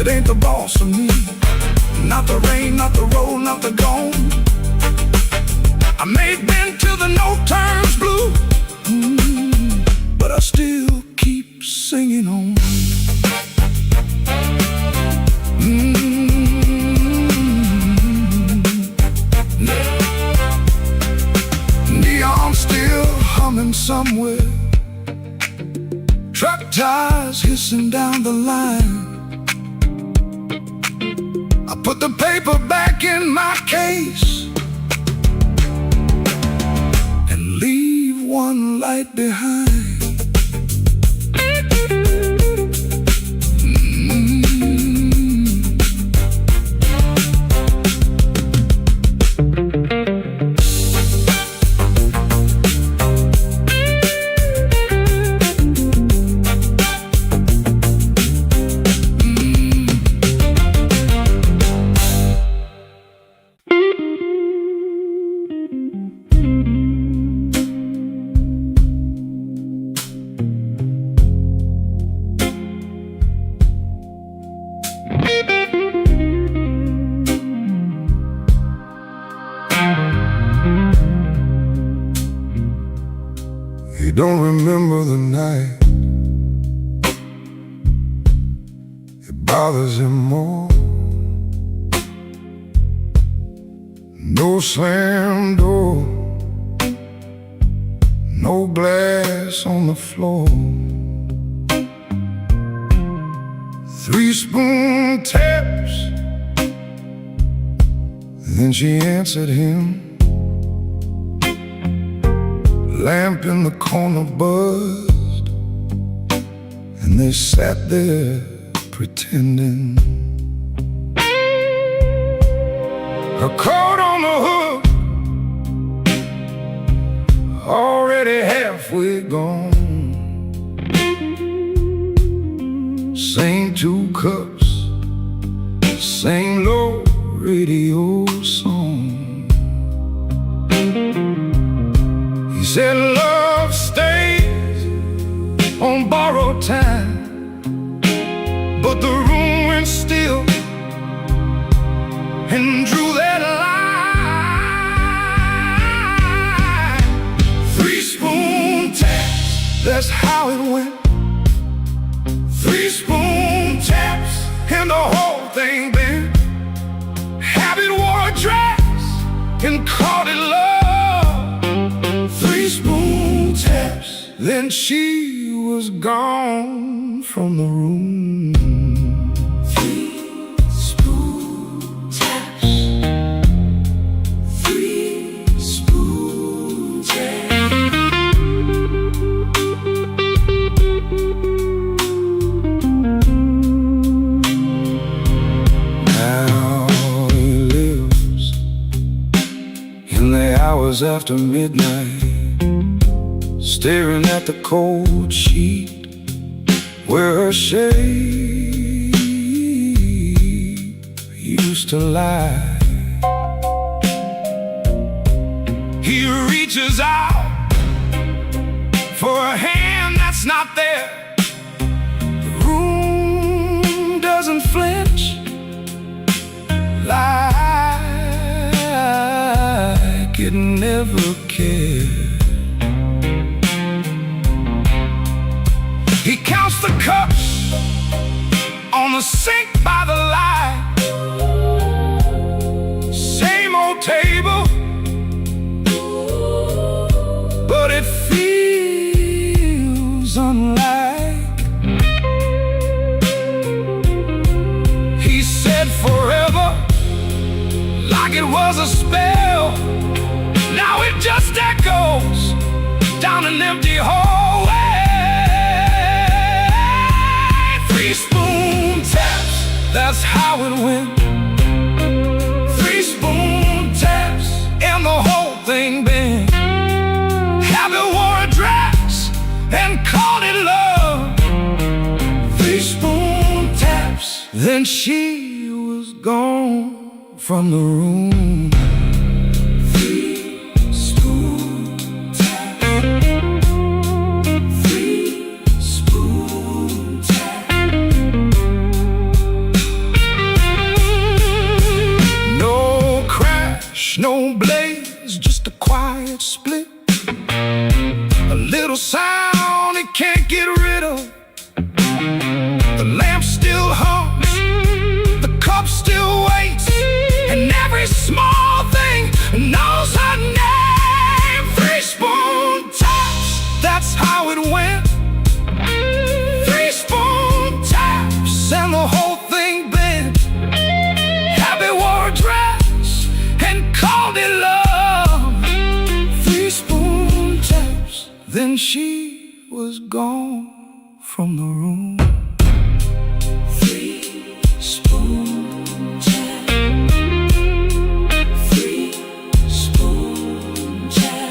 it ain't the boss of me. Not the rain, not the road, not the gone. I may have been till the note turns blue, but I still keep singing on. Neon still humming somewhere, truck tires hissing down the line. I put the paper back in my case and leave one light behind. He don't remember the night. It bothers him more. No slam door, no glass on the floor. 3-spoon taps. Then she answered him. Lamp in the corner buzzed, and they sat there pretending. Her coat on the hook, already halfway gone. Same 2 cups, same low radio song. He said love stays on borrowed time, but the room went still and drew that line. 3-spoon taps, that's how it went. 3-spoon taps and the whole thing bent. Habit wore a dress and called it love. 3-spoon taps, then she was gone from the room. 3-spoon taps. 3-spoon taps. Now he lives in the hours after midnight, staring at the cold sheet where her shape used to lie. He reaches out for a hand that's not there. The room doesn't flinch like it never cared. He counts the cups on the sink by the light. Same old table, but it feels unlike. He said forever, like it was a spell. Now it just echoes down an empty hallway. 3-spoon taps, that's how it went. 3-spoon taps and the whole thing bent. Habit wore a dress and called it love. 3-spoon taps, then she was gone from the room. 3-spoon taps. 3-spoon taps. lamp still hums, the cup still waits, and every small thing knows her name. 3 spoon taps, that's how it went. 3 spoon taps, and the whole thing bent. Happy wore a dress and called it love. 3 spoon taps, then she was gone from the room. 3 spoon tap, 3 spoon tap.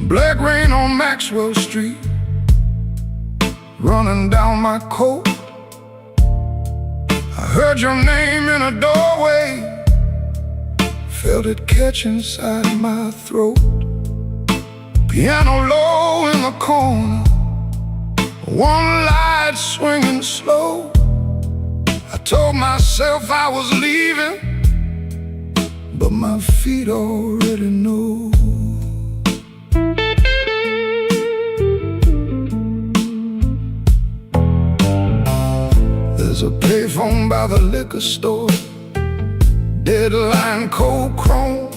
Black rain on Maxwell Street, running down my coat. I heard your name in a doorway, felt it catch inside my throat. Piano low in the corner, one light swinging slow. I told myself I was leaving, but my feet already know. There's a payphone by the liquor store, deadline cold chrome.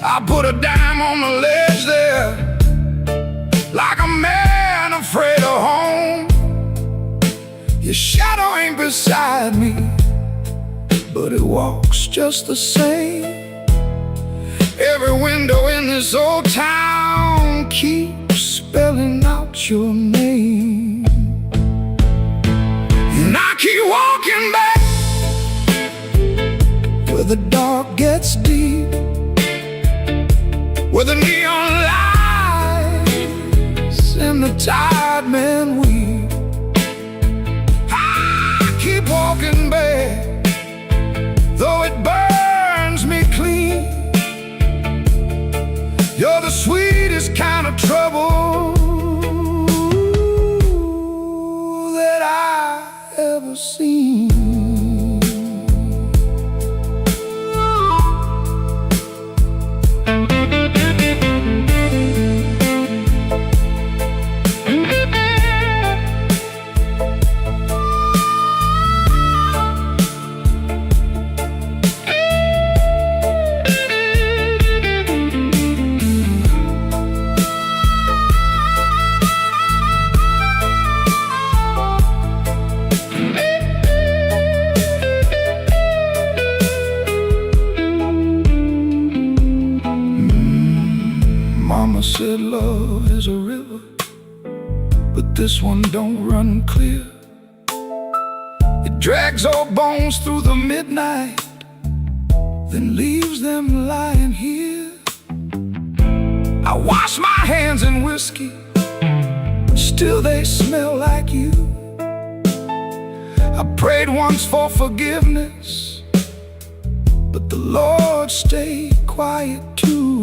I put a dime on the ledge there, like a man afraid of home. Your shadow ain't beside me, but it walks just the same. Every window in this old town keeps spelling out your name. And I keep walking back where the dark gets deep, where the neon lights and the tired men weep. I keep walking back, though it burns me clean. You're the sweetest kind of trouble that I ever seen. Mama said love is a river, but this one don't run clear. It drags old bones through the midnight, then leaves them lying here. I wash my hands in whiskey, still they smell like you. I prayed once for forgiveness, but the Lord stayed quiet too.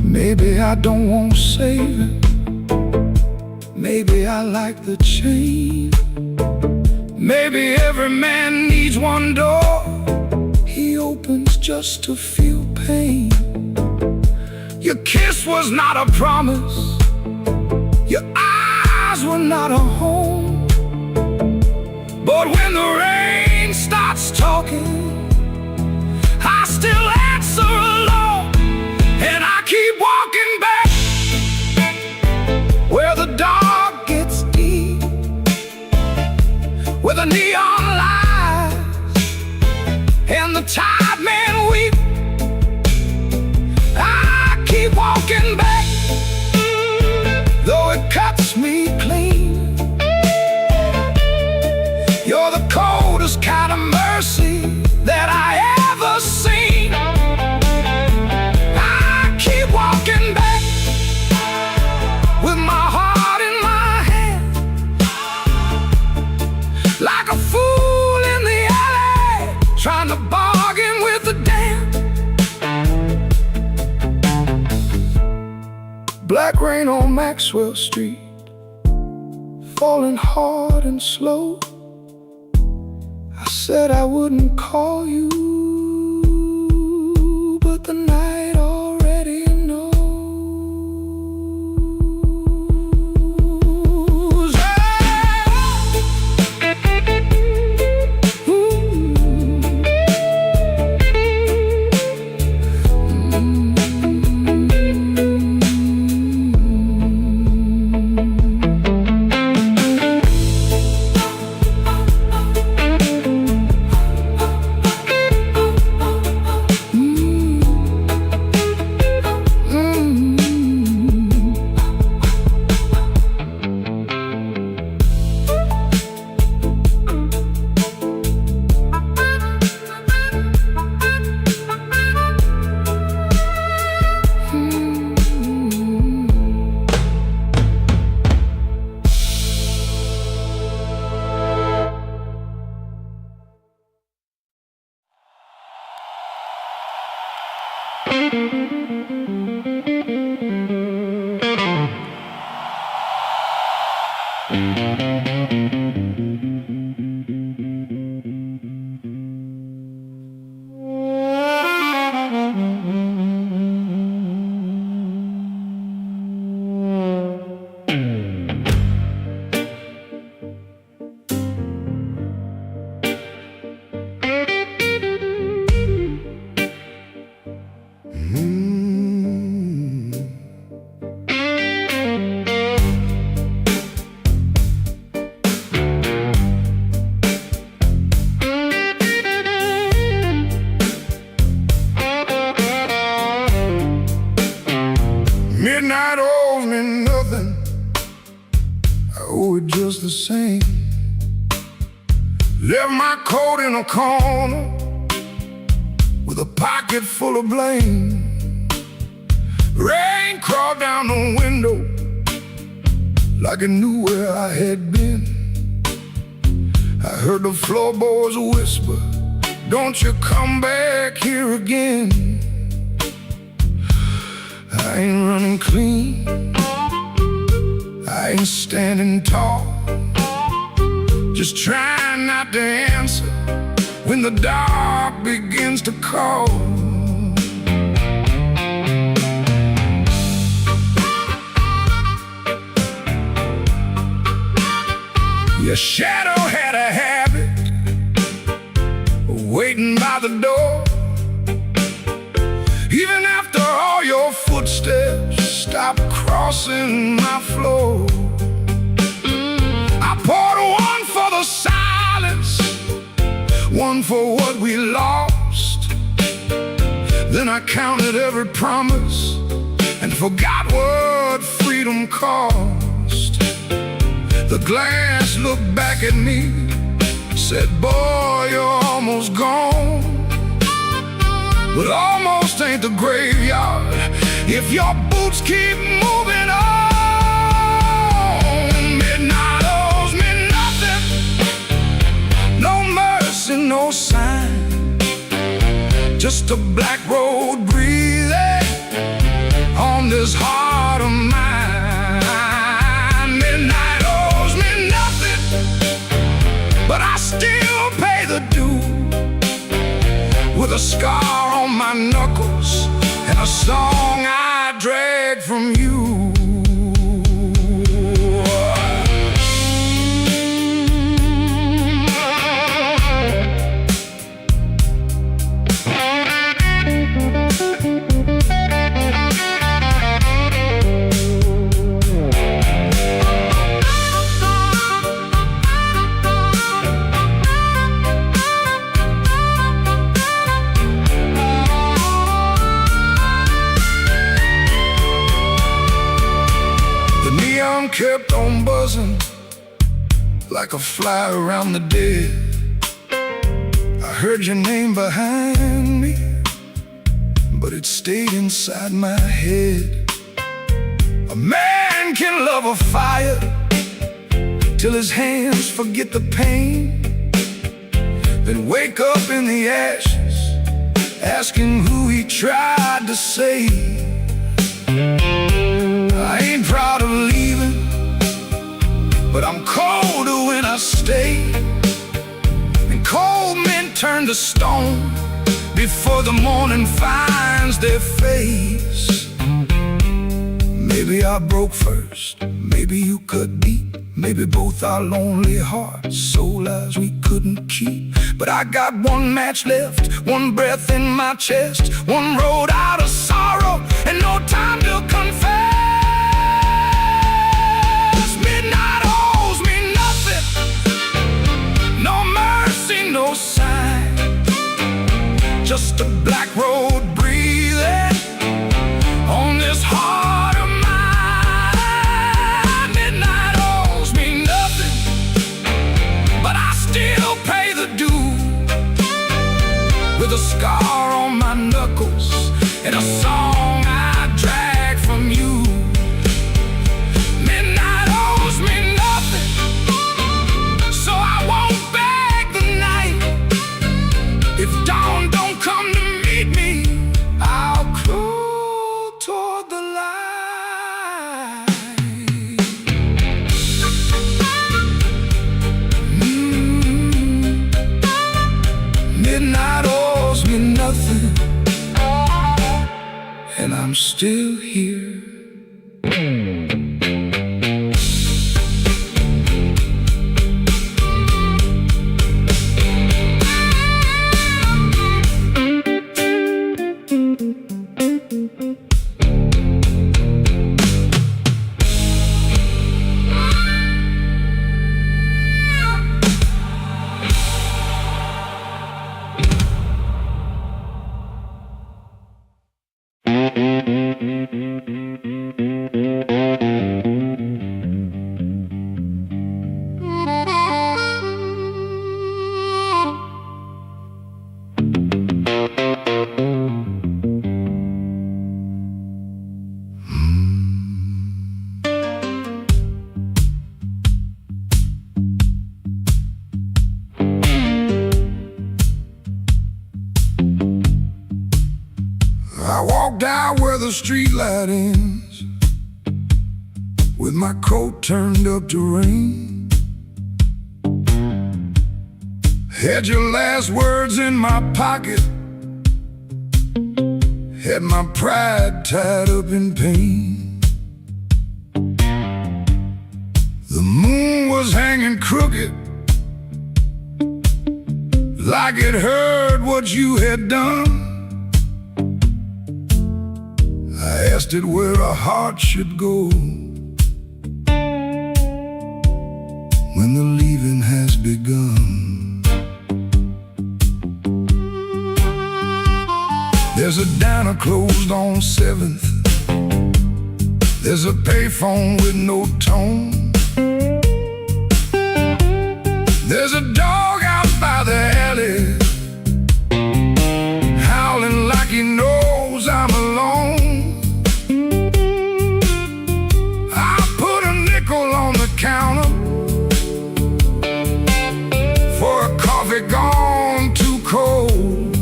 Maybe I don't want saving, maybe I like the chain. Maybe every man needs one door he opens just to feel pain. Your kiss was not a promise, your eyes were not a home. But when the rain starts talking, the neon lights and the tired men weep. I keep walking back, though it cuts me clean. You're the coldest kind of mercy that I ever seen. I keep walking back with my heart in my hand, like a fool in the alley, trying to bargain with the damned. Black rain on Maxwell Street, falling hard and slow. I said I wouldn't call you, but the night already knows. Midnight owes me nothing, I owe it just the same. Left my coat in a corner with a pocket full of blame. Rain crawled down the window like it knew where I had been. I heard the floorboards whisper, don't you come back here again. I ain't running clean, I ain't standing tall, just trying not to answer when the dark begins to call. Your shadow had a habit of waiting by the door. Even after all your footsteps stopped crossing my floor, I poured one for the silence, one for what we lost. Then I counted every promise and forgot what freedom cost. The glass looked back at me, said, boy, you're almost gone. But almost ain't the graveyard if your boots keep moving on. Midnight owes me nothing, no mercy, no sign, just a black road breathing on this heart of mine. Midnight owes me nothing, but I still pay the due, with a scar on my knuckles and a song I drag from you. like a fly around the dead. I heard your name behind me, but it stayed inside my head. A man can love a fire till his hands forget the pain, then wake up in the ashes, asking who he tried to save. I ain't proud of leaving, but I'm colder when I stay. And cold men turn to stone before the morning finds their face. Maybe I broke first, maybe you cut deep, maybe both our lonely hearts, soul lives we couldn't keep. But I got one match left, one breath in my chest, one road out of sorrow, and no time to confess. Midnight owes me nothing, no mercy, no sign, just a black road breathing on this heart of mine. Midnight owes me nothing, but I still pay the due, with a scar on my knuckles and a song I drag from you. Midnight owes me nothing, so I won't beg the night. If dawn don't come to meet me, I'll crawl toward the light. Midnight owes me nothing, and I'm still here. I walk down where the street light ends, with my coat turned up to rain. Had your last words in my pocket, had my pride tied up in pain. The moon was hanging crooked, like it heard what you had done. I asked it where a heart should go when the leaving has begun. There's a diner closed on 7th, there's a payphone with no tone, there's a dog out by the alley howling like he knows I'm alone. On the counter for a coffee gone too cold.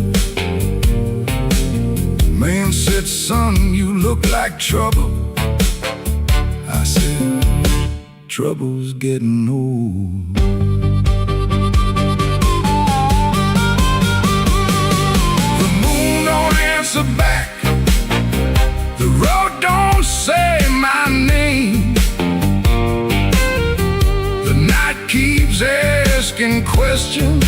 Man said, son, you look like trouble. I said, trouble's getting old. The moon don't answer back, the road don't say my name. Keeps asking questions,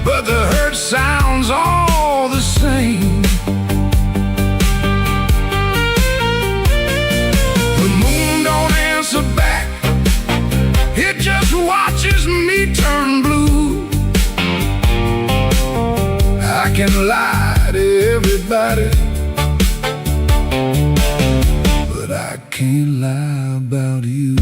but the hurt sounds all the same. The moon don't answer back, it just watches me turn blue. I can lie to everybody, but I can't lie about you.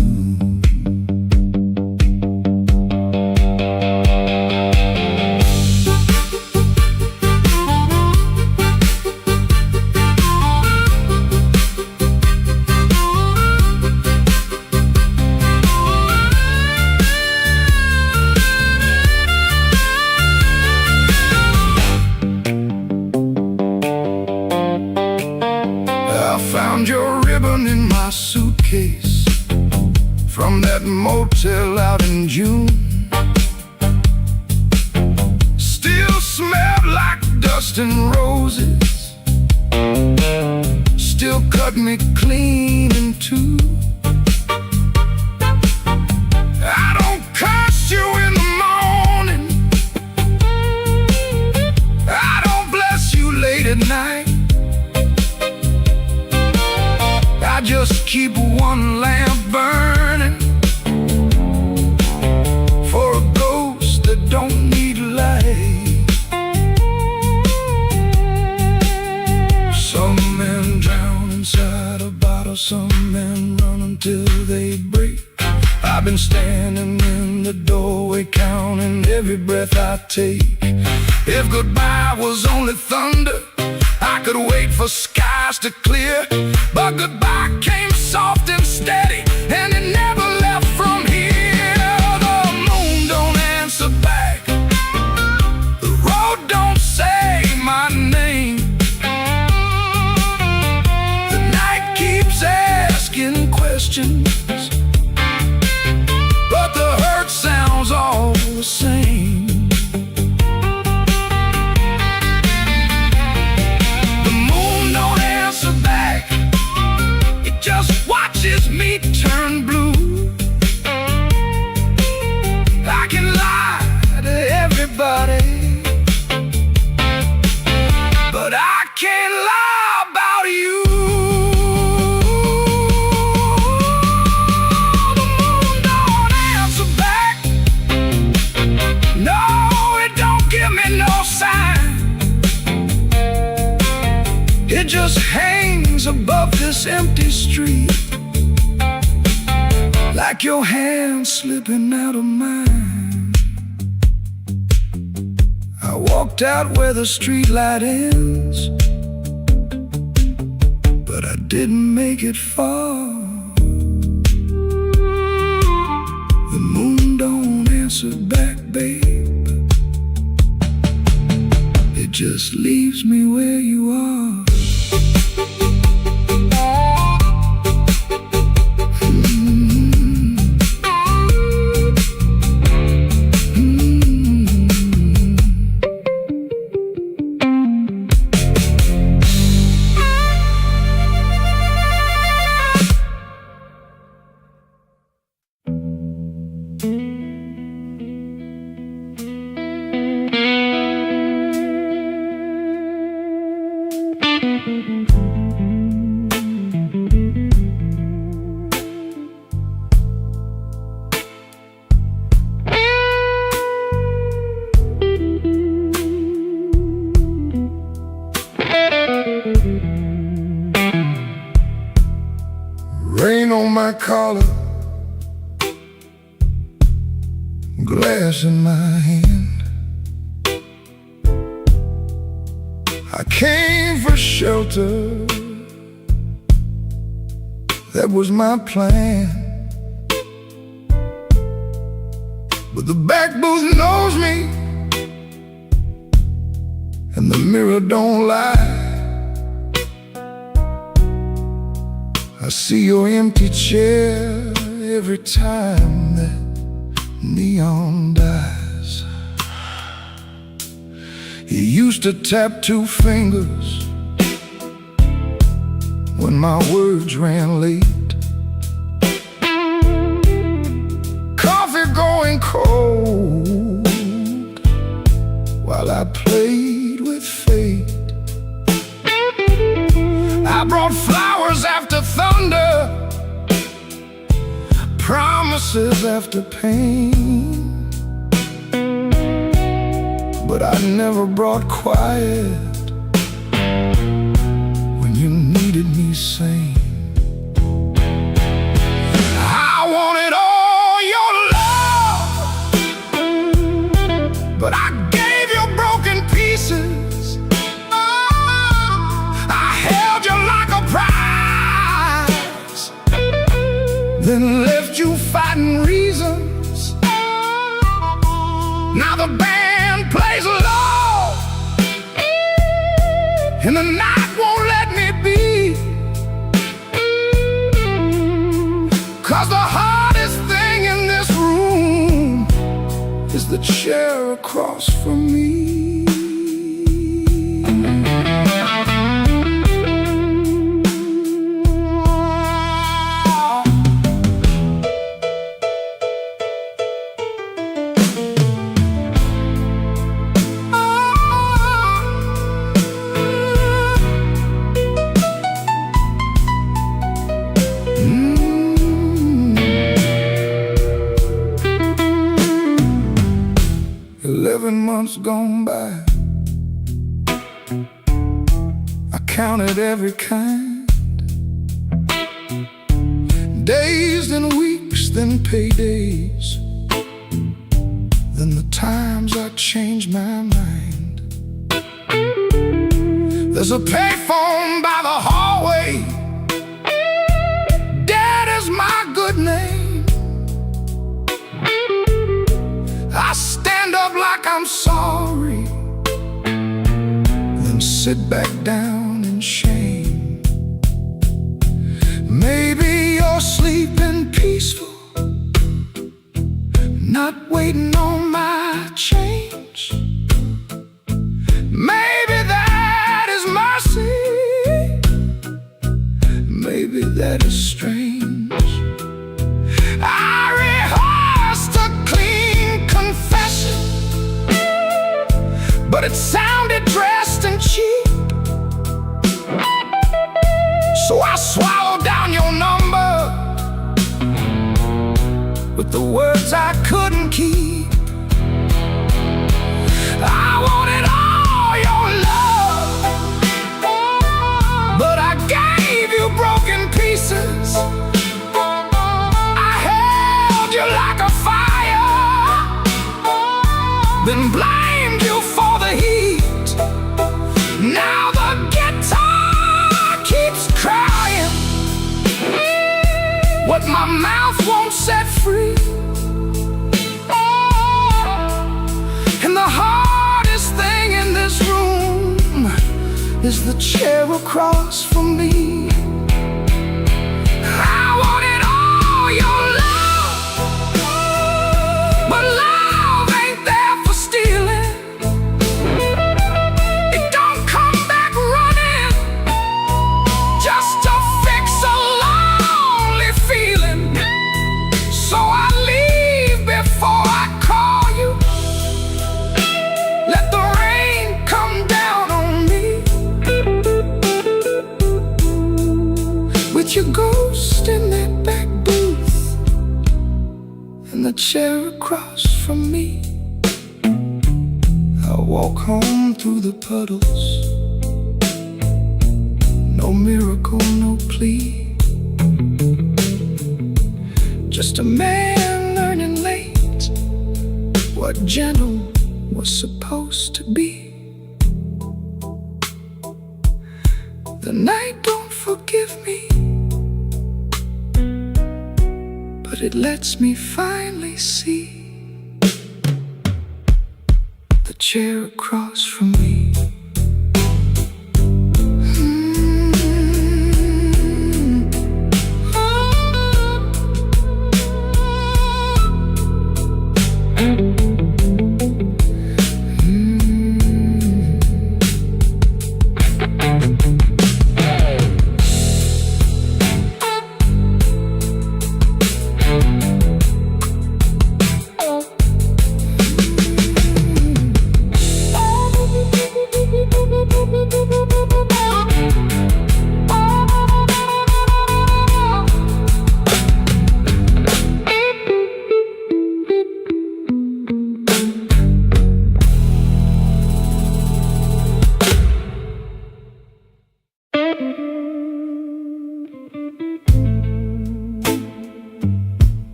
hotel out in June. Still smelled like dust and roses. Still cut me clean in two. I don't curse you in the morning. I don't bless you late at night. I just keep one lamp burning for a ghost that don't need light. Some men drown inside a bottle, some men run until they break. I've been standing in the doorway counting every breath I take. If goodbye was only thunder, I could wait for skies to clear. But goodbye came soft and steady, and it never left from here. The moon don't answer back, the road don't say my name. The night keeps asking questions, but the hurt sounds all the same. Just watches me turn blue. I can lie to everybody, but I can't lie about you. The moon don't answer back. No, it don't give me no sign. It just hangs above this empty street, like your hand slipping out of mine. I walked out where the street light ends, but I didn't make it far. The moon don't answer back, babe. It just leaves me where you are. Rain on my collar, glass in my hand. I came for shelter, that was my plan. But the back booth knows me, and the mirror don't lie. I see your empty chair every time that neon dies. You used to tap two fingers when my words ran late. Coffee going cold while I played with fate. I brought flowers after thunder, promises after pain, but I never brought quiet when you needed me sane. I wanted all your love, but I gave you broken pieces. Then left you fighting reasons. Now the band plays low, and the night won't let me be. 'Cause the hardest thing in this the chair across from me. 11 months gone by, I counted every kind. Days, then weeks, then paydays, then the times I changed my mind. There's a payphone by the hallway, Dad is my good name. I stand up like I'm sorry, then sit back down in shame. Maybe you're sleeping peaceful, not waiting on my change. Maybe that is mercy, maybe that is strange. I rehearsed a clean confession, but it sounded dressed and cheap. So I swallowed down your number with the words I couldn't keep. I wanted all your love, but I gave you broken pieces. I held you like a fire, then blamed you for the heat. Now the guitar keeps crying what my mouth won't set free. And the hardest thing in this room is the chair across from me. I wanted all your love, but love ain't there for stealing. It don't come back running just to fix a lonely feeling. So I leave before I call you. Let the rain come down on me, with your ghost in that back booth and the chair across from me. I walk home through the puddles, no miracle, no plea, just a man learning late what gentle was supposed to be. The night don't forgive me, but it lets me finally see the chair across from me.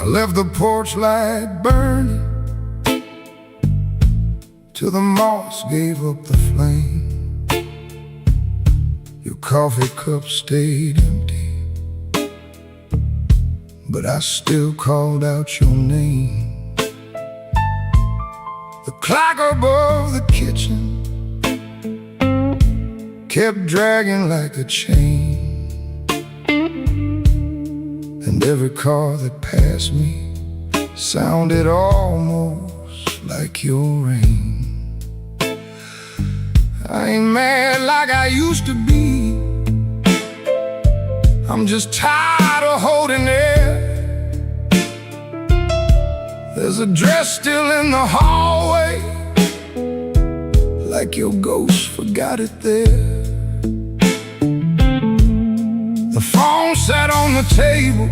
Left the porch light burning till the moss gave up the flame. Your coffee cup stayed empty, but I still called out your name. The clock above the kitchen kept dragging like a chain, and every car that passed me sounded almost like your rain. I ain't mad like I used to be, I'm just tired of holding it. There's a dress still in the hallway, like your ghost forgot it there. The phone sat on the table,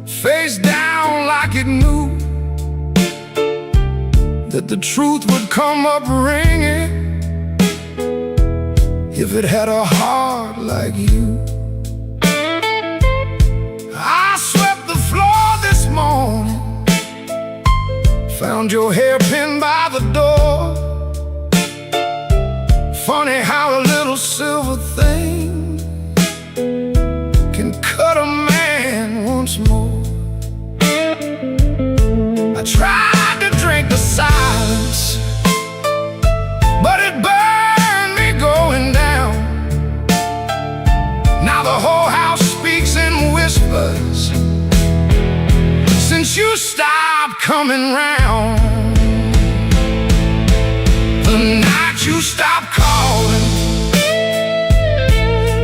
face down like it knew that the truth would come up ringing if it had a heart like you. I swept the floor this morning, found your hairpin by the door. Funny how a little silver thing can cut a man once more. I tried to drink the silence, but it burned me going down. Now the whole house speaks in whispers since you stopped coming round. The night you stopped calling,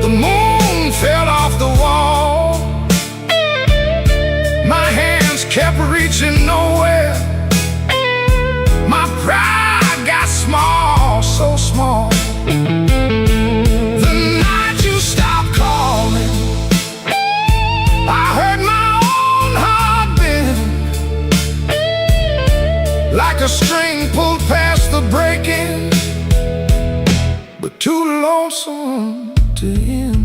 the moon fell off the wall. My hands kept reaching nowhere, my pride got small, so small. The night you stopped calling, I heard my own heart bend, like a string pulled past the breaking, but too lonesome to end.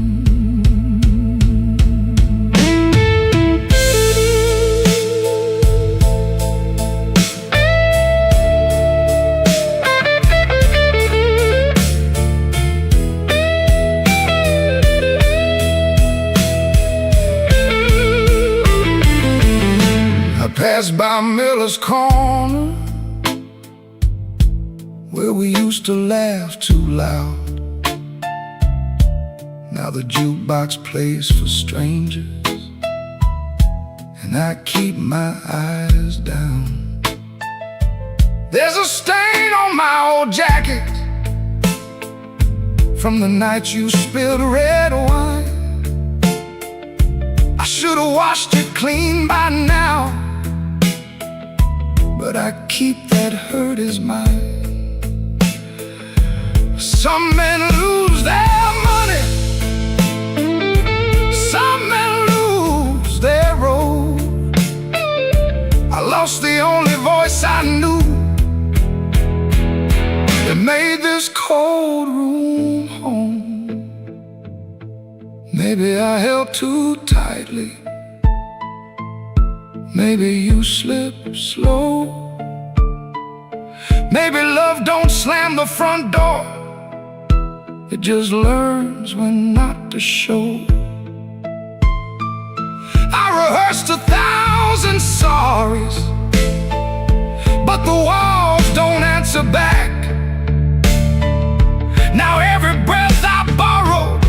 I passed by Miller's Corner, where we used to laugh too loud. Now the jukebox plays for strangers, and I keep my eyes down. There's a stain on my old jacket from the night you spilled red wine. I should've washed it clean by now, but I keep that hurt as mine. Some men lose their money, some men lose their road. I lost the only voice I knew that made this cold room home. Maybe I held too tightly, maybe you slipped slow. Maybe love don't slam the front door, it just learns when not to show. I rehearsed 1,000 sorries, but the walls don't answer back. Now every breath I borrow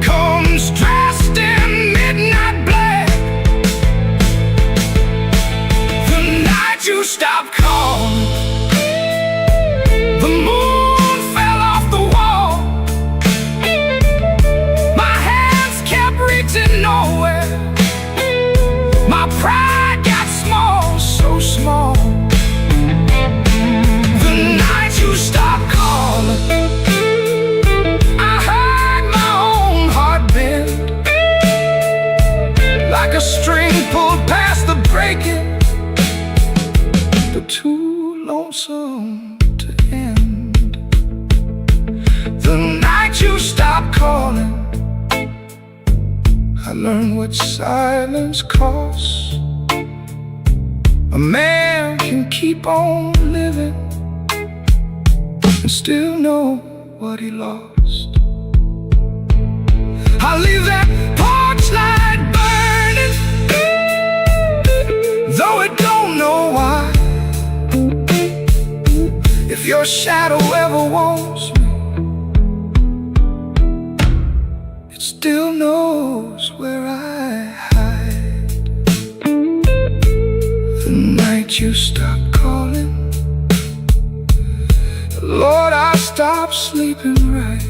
comes dressed in midnight black. The night you stopped calling, the moon fell off the wall. My hands kept reaching nowhere, my pride got small, so small. The night you stopped calling, I heard my own heart bend, like a string pulled past the breaking, but too lonesome to end. The night you stopped calling, I learned what silence costs. A man can keep on living and still know what he lost. I leave that porch light burning, though it don't know why. your shadow ever wants me, it still knows where I hide. The night you stop calling, Lord, I stop sleeping right.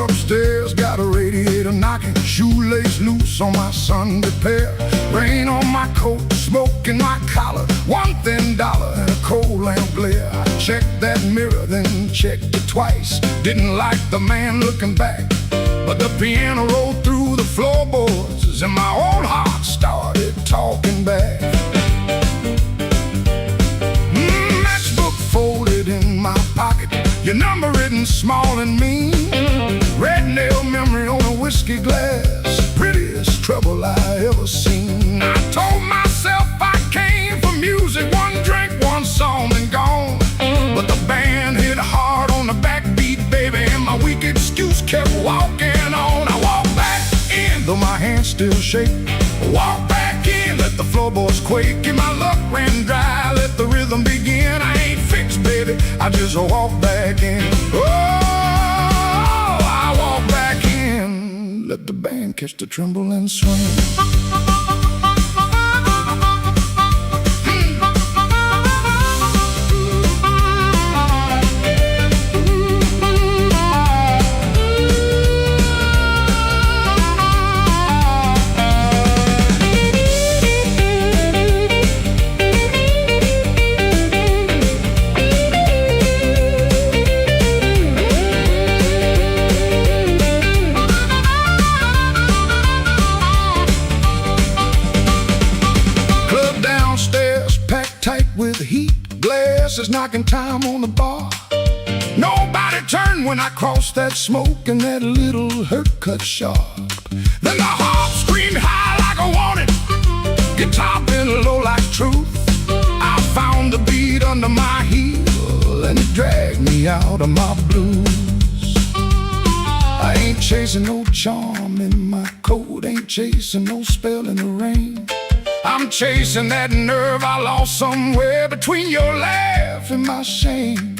Upstairs got a radiator knocking, shoelace loose on my Sunday pair, rain on my coat, smoke in my collar, one thin dollar and a coal lamp glare. I checked that mirror, then checked it twice. Didn't like the man looking back, but the piano rolled through the floorboards and my old heart started talking back. Matchbook folded in my pocket, your number written small and mean, red nail memory on a whiskey glass, prettiest trouble I ever seen. I told myself I came for music, one drink, one song and gone, but the band hit hard on the backbeat, baby, and my weak excuse kept walking on. I walked back in, though my hands still shake. Walk back in, let the floorboards quake, and my luck ran dry, let the rhythm begin. I ain't fixed, baby, I just walk back in. I walk back in, let the band catch the tremble and swing. With heat, glasses knocking time on the bar. Nobody turned when I crossed that smoke, and that little hurt cut sharp. Then the harp screamed high like I wanted, guitar bent low like truth. I found the beat under my heel, and it dragged me out of my blues. I ain't chasing no charm in my coat, ain't chasing no spell in the rain. I'm chasing that nerve I lost somewhere between your laugh and my shame.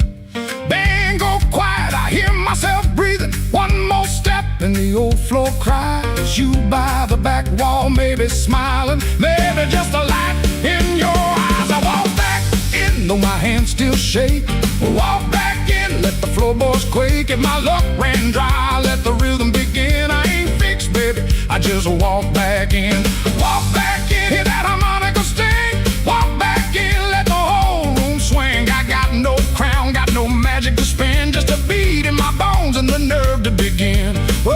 Band go quiet, I hear myself breathing. One more step and the old floor cries. You by the back wall, maybe smiling, maybe just a light in your eyes. I walk back in, though my hands still shake. Walk back in, let the floorboards quake. If my luck ran dry, let the rhythm begin. I ain't fixed, baby, I just walk back in. Walk back in, hear that harmonica sting. Walk back in, let the whole room swing. I got no crown, got no magic to spin, just a beat in my bones and the nerve to begin. Oh,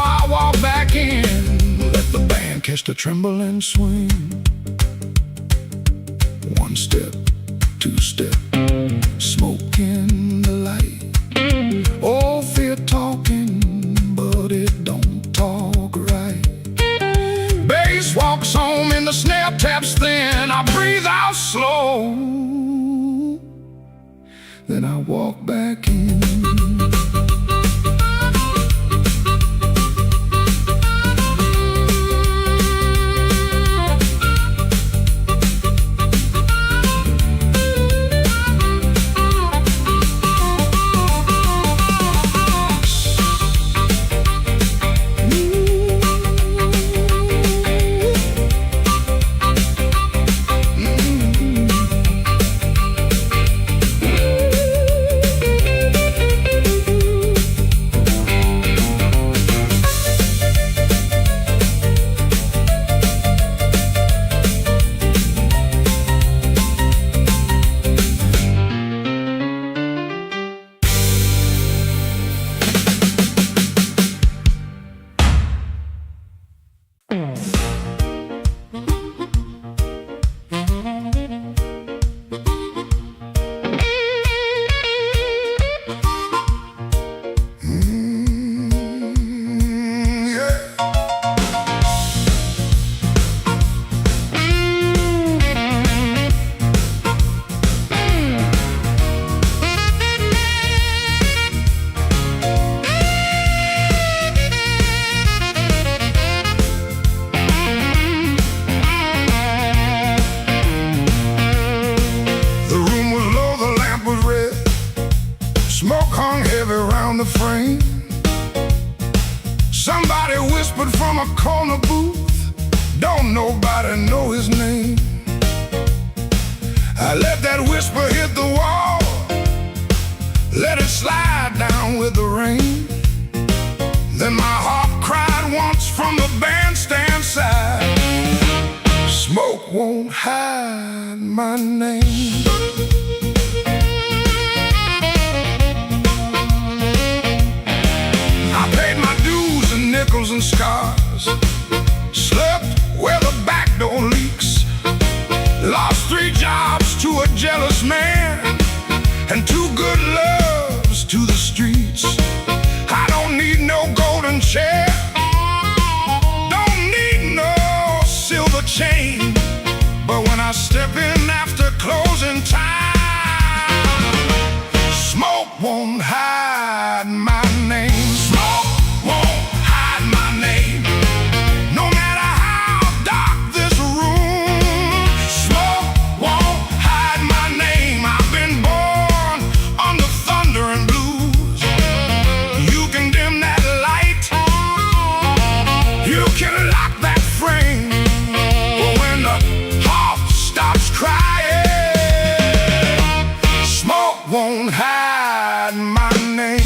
I walk back in, let the band catch the tremble and swing. One step, two step, smoke in the light. Oh, fear talking, but it don't talk right. Bass walks home and the snare taps thin. I breathe out slow, then I walk back in. Smoke hung heavy around the frame. Somebody whispered from a corner booth, don't nobody know his name. I let that whisper hit the wall, let it slide down with the rain. Then my heart cried once from the bandstand side, smoke won't hide my name. Nickels and scars, slept where the back door leaks, lost 3 jobs to a jealous man, and 2 good loves to the streets. I don't need no golden chair, don't need no silver chain, but when I step in after closing time, smoke won't hide my name. Smoke won't hide my name. No matter how dark this room, smoke won't hide my name. I've been born under thunder and blues. You can dim that light, you can lock that frame, but when the heart stops crying, smoke won't hide my name.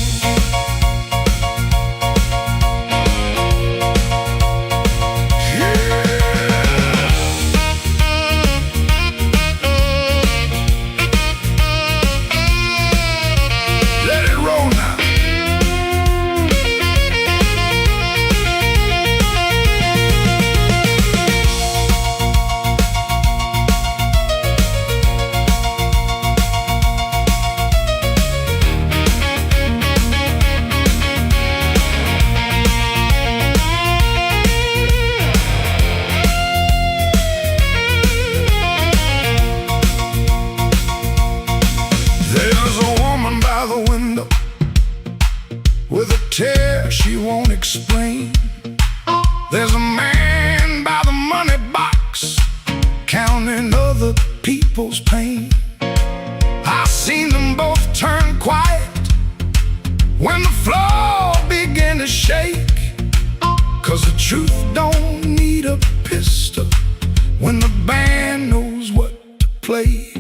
With a tear she won't explain. There's a man by the money box, counting other people's pain. I've seen them both turn quiet when the floor began to shake, 'cause the truth don't need a pistol when the band knows what to play.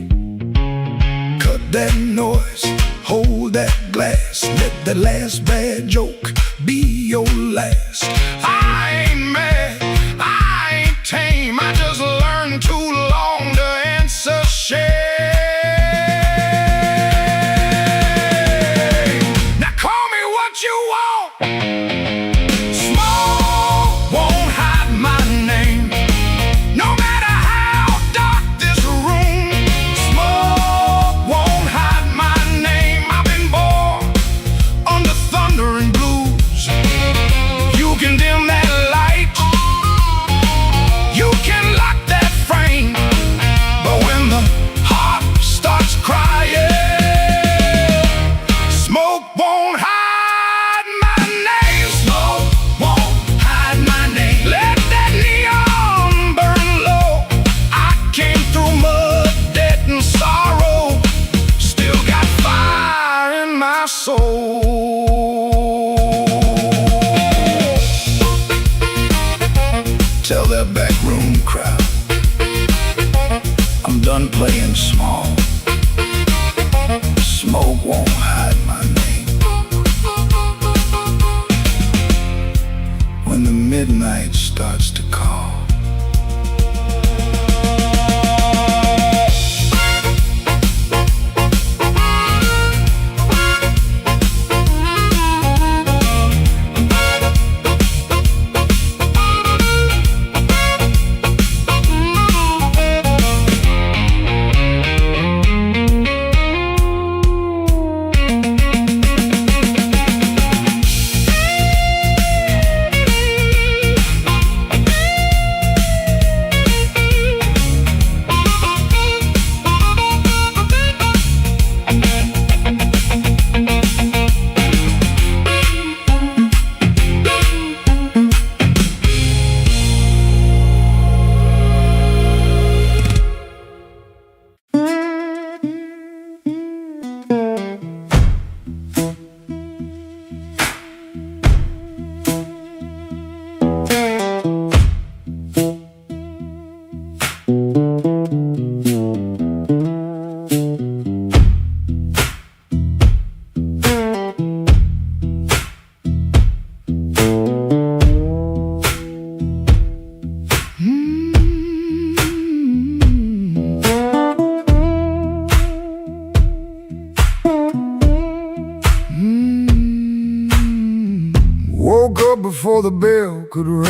Cut that noise, hold that glass, let that last bad joke be your last. I ain't mad, I ain't tame, I just learned too long to answer shame. Now call me what you want, smoke won't hide my name. No matter how dark this room, smoke won't hide my name. I've been born under thunder and blues. You can dim that light, you can lock that frame, but when the heart starts crying, smoke won't hide my name. Smoke won't hide my name. Let that neon burn low. I came through mud, debt, and sorrow, still got fire in my soul. Tell that backroom crowd I'm done playing small. Smoke won't hide my name. When the midnight starts to call,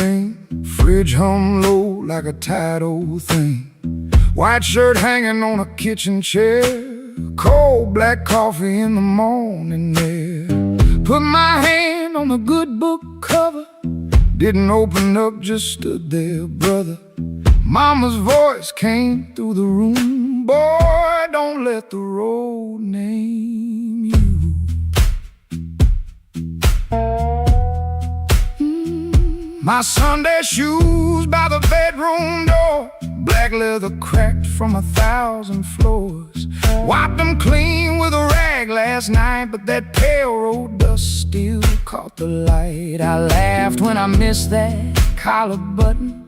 rain, fridge hum low like a tired old thing. White shirt hanging on a kitchen chair, cold black coffee in the morning air. Put my hand on the good book cover, didn't open up, just stood there, brother. Mama's voice came through the room, boy, don't let the road name you. My Sunday shoes by the bedroom door, black leather cracked from 1,000 floors. Wiped them clean with a rag last night, but that pale road dust still caught the light. I laughed when I missed that collar button.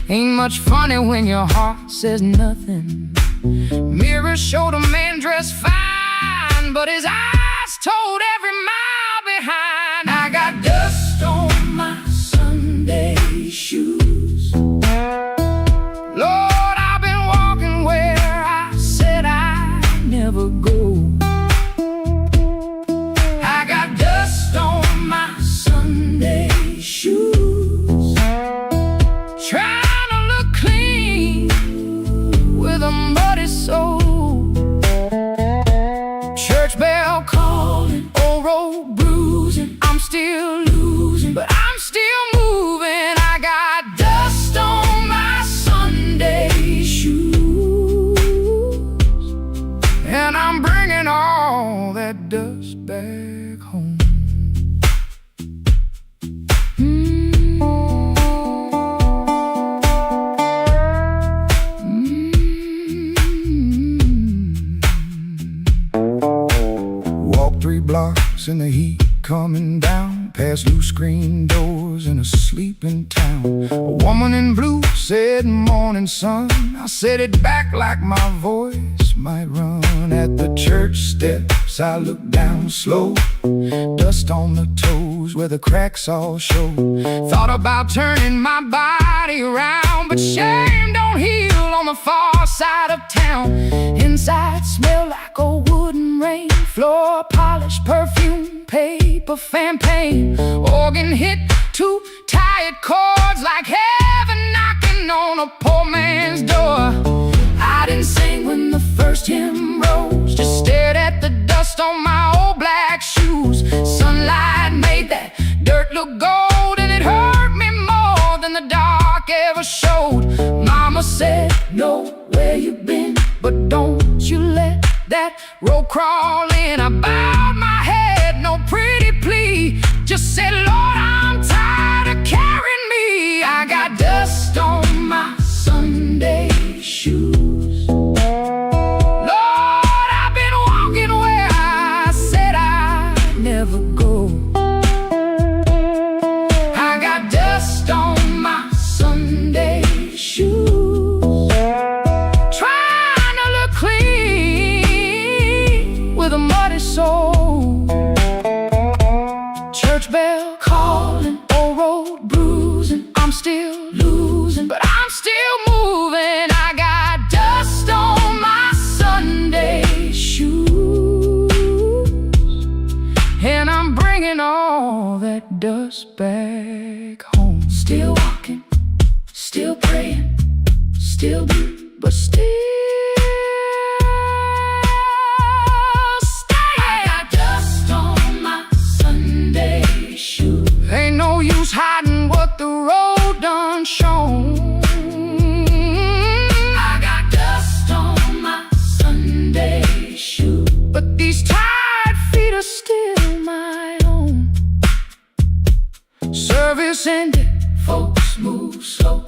Ain't much funny when your heart says nothing. Mirror showed a man dressed fine, but his eyes told every mile behind. I got dust on my Sunday shoes. Lord, I've been walking where I said I'd never go. I got dust on my Sunday shoes, trying to look clean with a muddy soul. Church bell calling, old road bruising. I'm still losing, but I'm still moving. I got dust on my Sunday shoes, and I'm bringing all that dust back home. Walk 3 blocks in the heat coming down, past loose screen doors in a sleeping town. A woman in blue said, "Morning, son." I said it back like my voice might run. At the church steps I looked down slow, dust on the toes where the cracks all show. Thought about turning my body around, but shame don't heal on the far side of town. Inside smell like a wooden rain, floor polish, perfume, paper, fan paint. Organ hit 2 tired chords like heaven knocking on a poor man's door. I didn't sing when the first hymn rose, just stared at the dust on my old black shoes. Sunlight made that dirt look gold, and it hurt me more than the dark ever showed. Mama said, "Know where you've been, but don't you let that road crawl in." I bowed my head, no pretty plea, just said, "Lord, I'm tired of carrying me." I got dust on my Sunday shoes. Lord, I've been walking where I said I'd never go. I got dust on my Sunday shoes, trying to look clean with a muddy soul. Church bell calling, old road bruising. I'm still losing, but I'm still moving. I got dust on my Sunday shoes, and I'm bringing all that dust back home. Still walking, still praying, still blue, but still staying. I got dust on my Sunday shoes. Ain't no use hiding what the road done shown. I got dust on my Sunday shoes, but these tired feet are still my own. Service ended, folks move slow.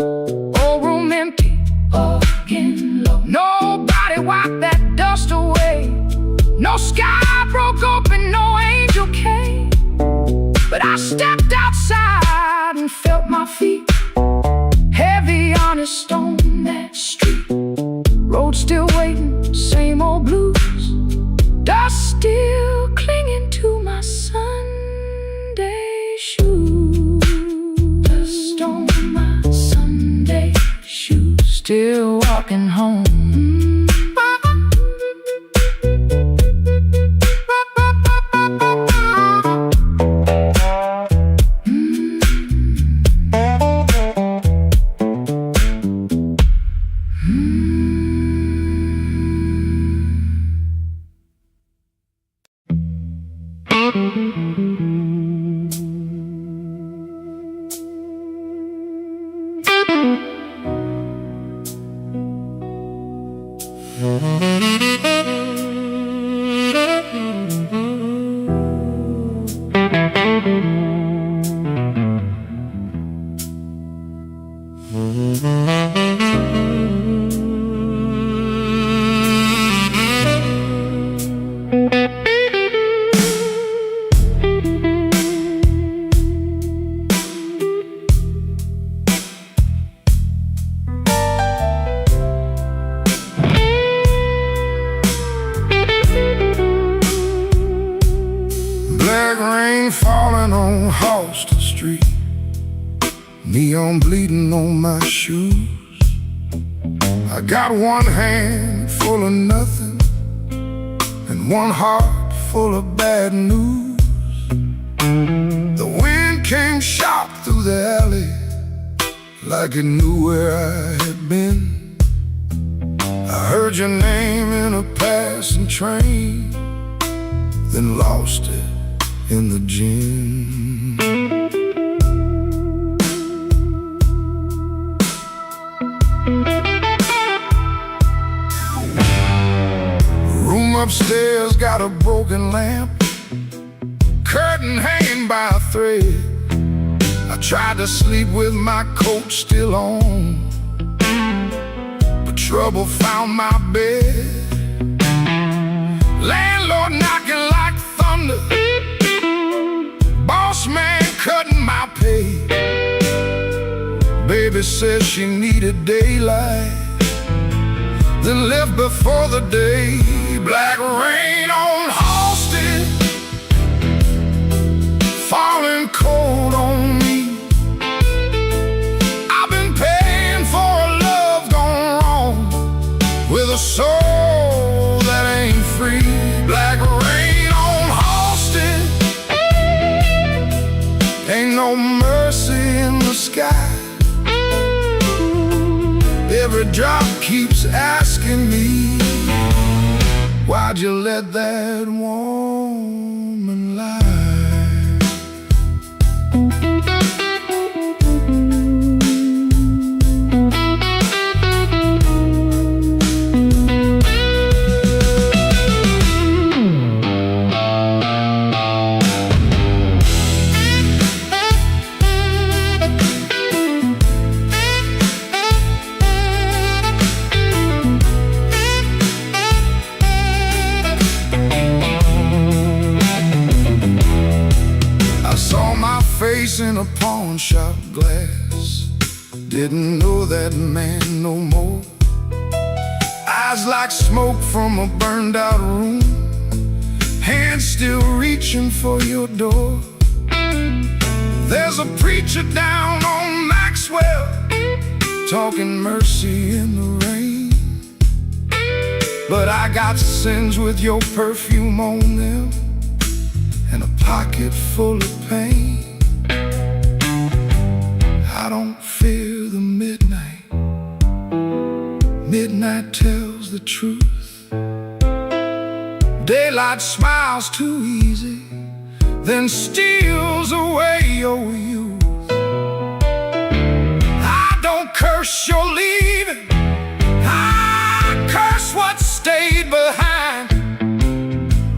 Old room empty, organ low. Nobody wiped that dust away. No sky broke open, no angel came. But I stepped outside and felt my feet heavy on a stone that street. Road still waiting, same old blues. Dust still clinging to my Sunday shoes. Dust on my Sunday shoes, still walking home. Black rain falling on Halston Street, neon bleeding on my shoes. I got one hand full of nothing and one heart full of bad news. The wind came sharp through the alley like it knew where I had been. I heard your name in a passing train, then lost it in the gym. Room upstairs got a broken lamp, curtain hanging by a thread. I tried to sleep with my coat still on, but trouble found my bed. Landlord knocking like thunder, boss man cutting my pay. Baby says she needed daylight, then left before the day. Black rain on Halston, falling cold on me. I've been paying for a love gone wrong, with a soul that ain't free. Black rain on Halston, ain't no mercy in the sky. Every drop keeps asking me, why'd you let that woman lie? Face in a pawn shop glass, didn't know that man no more. Eyes like smoke from a burned out room, hands still reaching for your door. There's a preacher down on Maxwell, talking mercy in the rain, but I got sins with your perfume on them and a pocket full of pain. I don't fear the midnight. Midnight tells the truth. Daylight smiles too easy, then steals away your youth. I don't curse your leaving, I curse what stayed behind.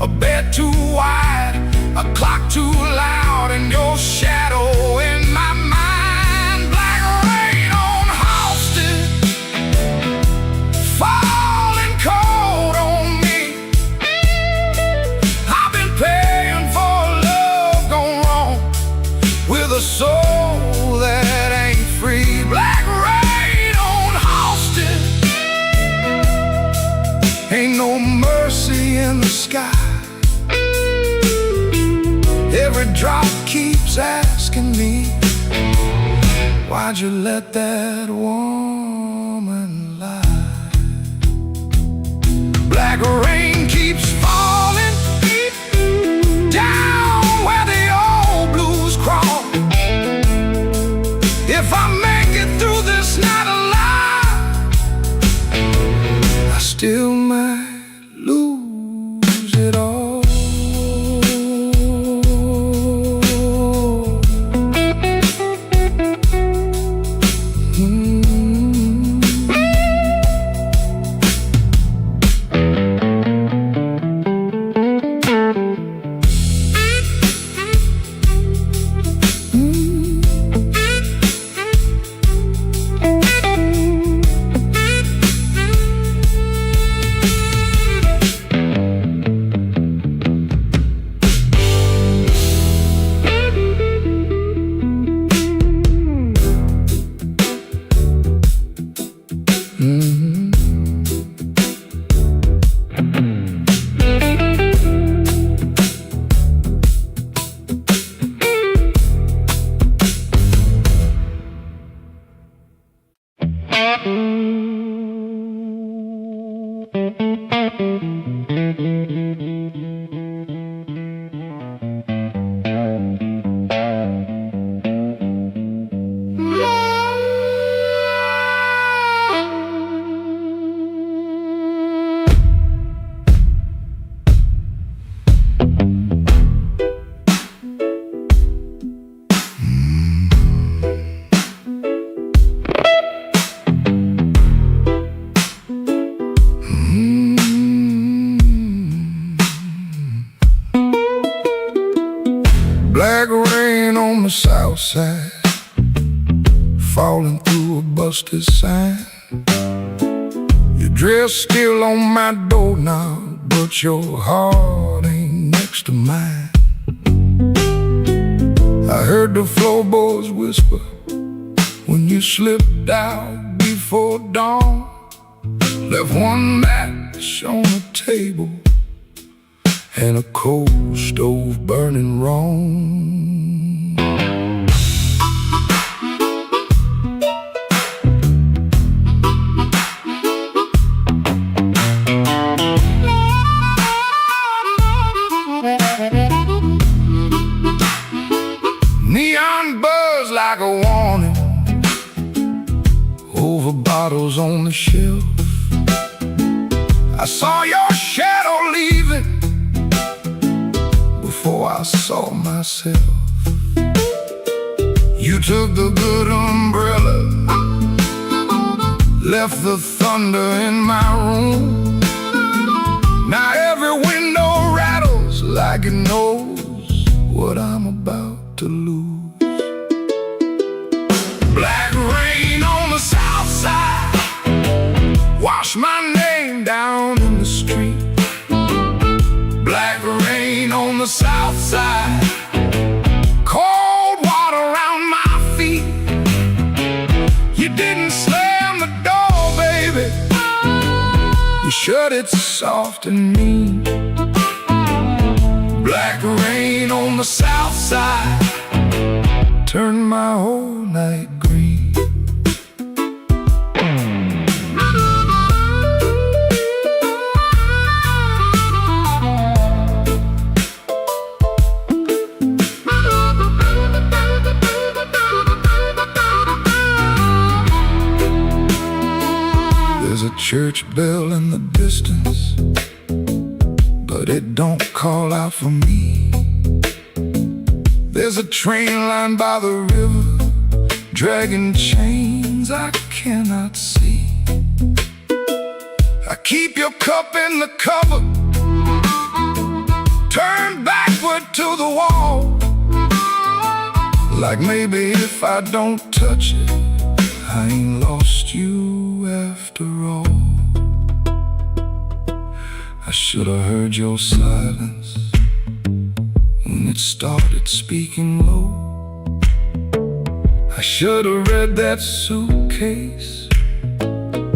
A bed too wide, a clock too loud, and your shadow in my mind. A soul that ain't free. Black rain on Halston, ain't no mercy in the sky. Every drop keeps asking me, why'd you let that woman lie? Black rain keeps falling down where the old blues crawl. If I make it through this night alive, I still might lose it all. Black rain on the south side, falling through a busted sign. Your dress still on my doorknob, but your heart ain't next to mine. I heard the floorboards whisper when you slipped out before dawn. Left one match on the table and a coal stove burning wrong. Neon buzz like a warning over bottles on the shelf. I saw your shadow leaving before I saw myself. You took the good umbrella, left the thunder in my room. Now every window rattles like it knows what I'm about to lose. Black rain on the south side, wash my name down in the street. Black rain on the south side, cold water around my feet. You didn't slam the door, baby, you shut it soft and mean. Black rain on the south side, turned my whole night green. There's a church bell in the distance, but it don't call out for me. There's a train line by the river, dragging chains I cannot see. I keep your cup in the cover, turned backward to the wall, like maybe if I don't touch it, I ain't lost you after all. I should have heard your silence when it started speaking low. I should have read that suitcase,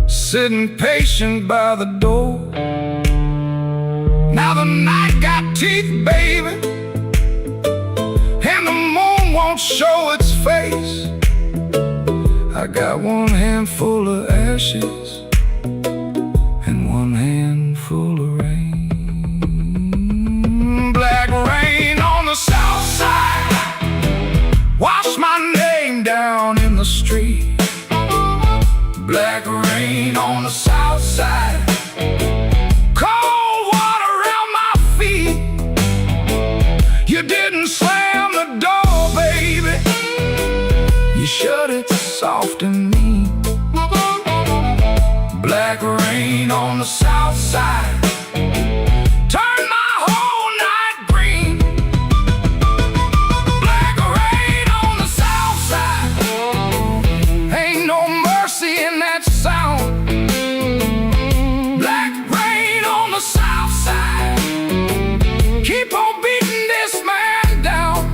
sitting patient by the door. Now the night got teeth, baby, and the moon won't show its face. I got one handful of ashes and one handful of rain. Black rain on the south side, wash my name down in the street. Black rain on the south side, cold water around my feet. You didn't slam the door, baby, you shut it soft and mean. Black rain on the south side, turn my whole night green. Black rain on the south side, ain't no mercy in that sound. Black rain on the south side, keep on beating this man down.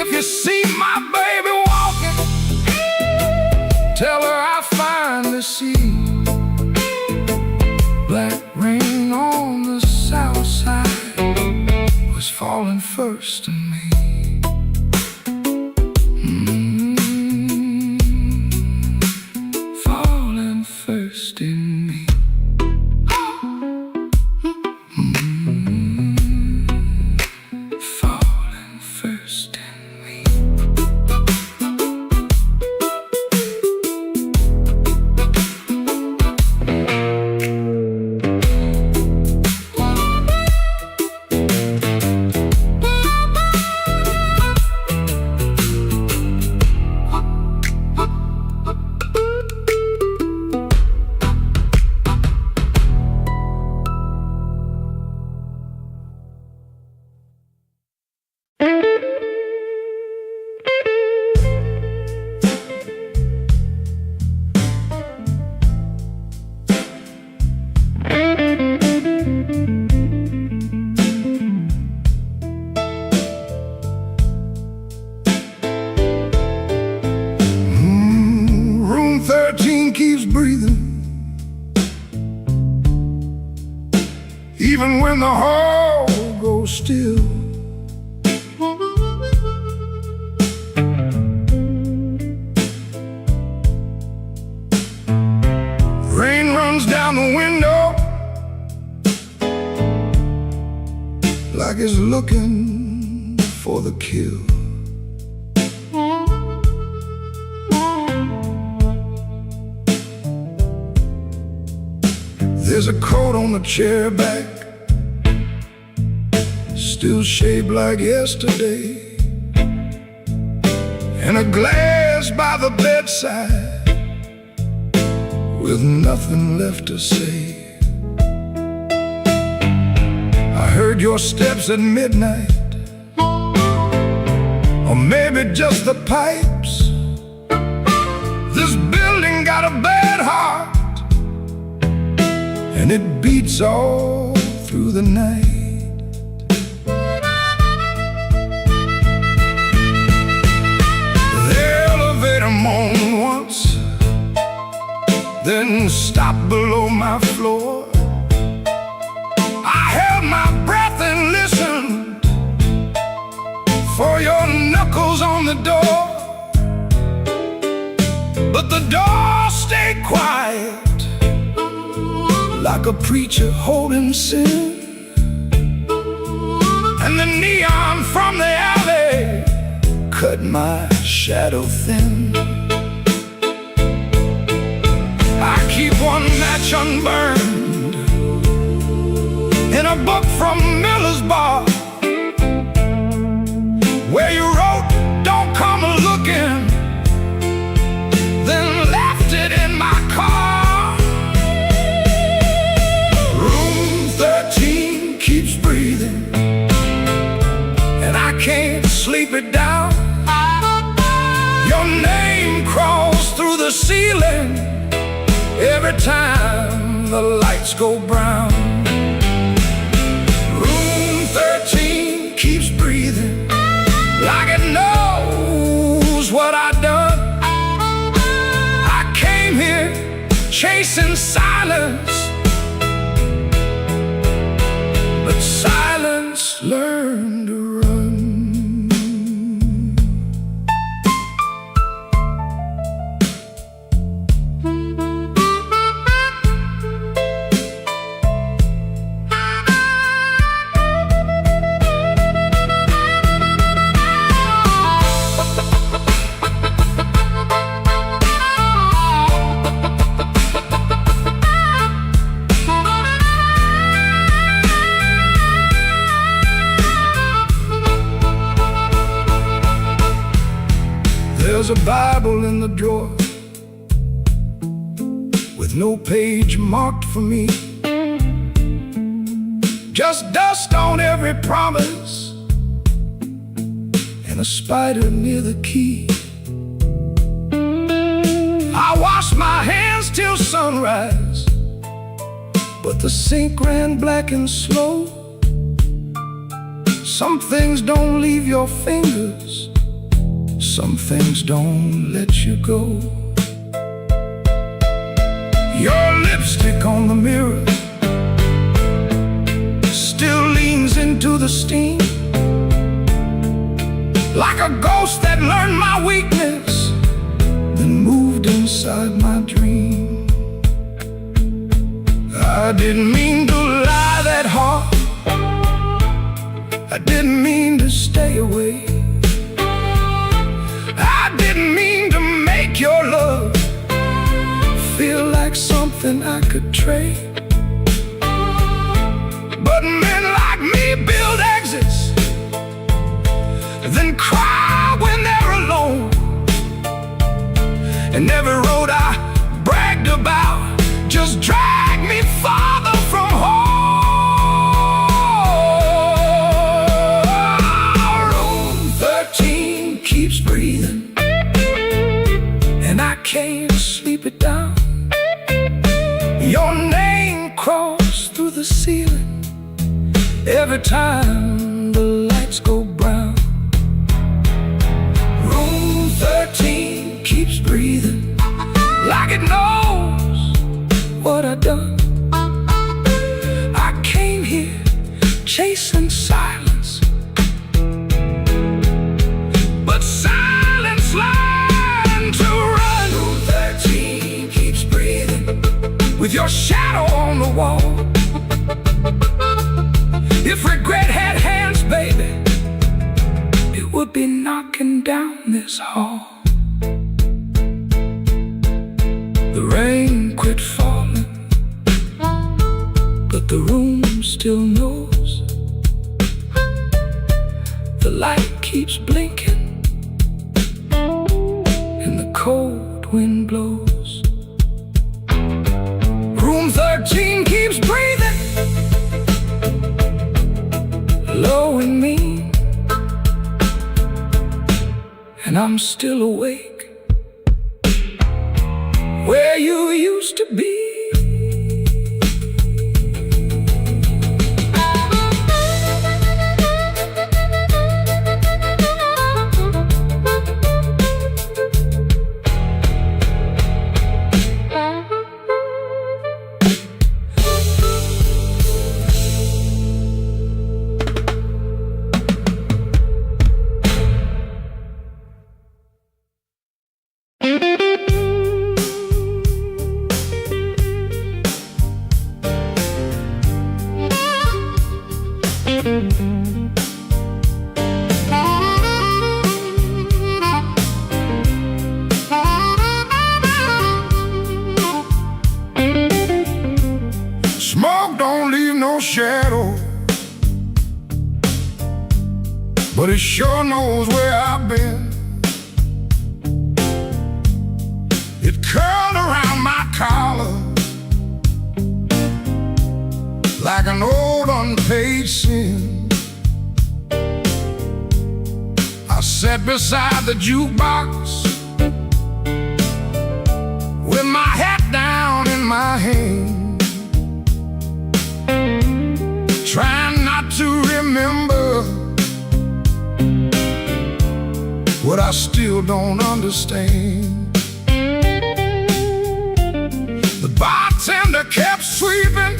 If you see my baby walking, tell her I finally see even when the hall goes still. Rain runs down the window like it's looking for the kill. There's a coat on the chair back, still shaped like yesterday, and a glass by the bedside with nothing left to say. I heard your steps at midnight, or maybe just the pipes. This building got a bad heart, and it beats all through the night. The elevator moaned once, then stopped below my floor. I held my breath and listened for your knuckles on the door, but the door stayed quiet, like a preacher holding sin. And the neon from the alley cut my shadow thin. I keep one match unburned in a book from Miller's bar, where you wrote, "Don't come looking," then left it in my car. Room 13 keeps breathing, and I can't sleep it down. Your name crawls through the ceiling every time the lights go brown. Room 13 keeps breathing like it knows what I've done. I came here chasing silence, but silence learned to run. There's a Bible in the drawer with no page marked for me, just dust on every promise and a spider near the key. I washed my hands till sunrise, but the sink ran black and slow. Some things don't leave your fingers, some things don't let you go. Your lipstick on the mirror still leans into the steam, like a ghost that learned my weakness, then moved inside my dream. I didn't mean to lie that hard, I didn't mean to stay away, I didn't mean to make your love feel like something I could trade. But men like me build exits, then cry when they're alone. And every road I bragged about just dragged me farther from home. Room 13 keeps breathing, and I can't sleep it down. Your name crawls through the ceiling every time the lights go brown. Room 13 keeps breathing like it knows what I've done. I came here with your shadow on the wall. If regret had hands, baby, it would be knocking down this hall. The rain quit falling, but the room still knows. The light keeps blinking and the cold wind blows. Room 13 keeps breathing, low and mean, and I'm still awake where you used to be. Smoke don't leave no shadow, but it sure knows where I've been. It curled around my collar like an old unpaid sin. I sat beside the jukebox with my hat down in my hand, trying not to remember what I still don't understand. The bartender kept sweeping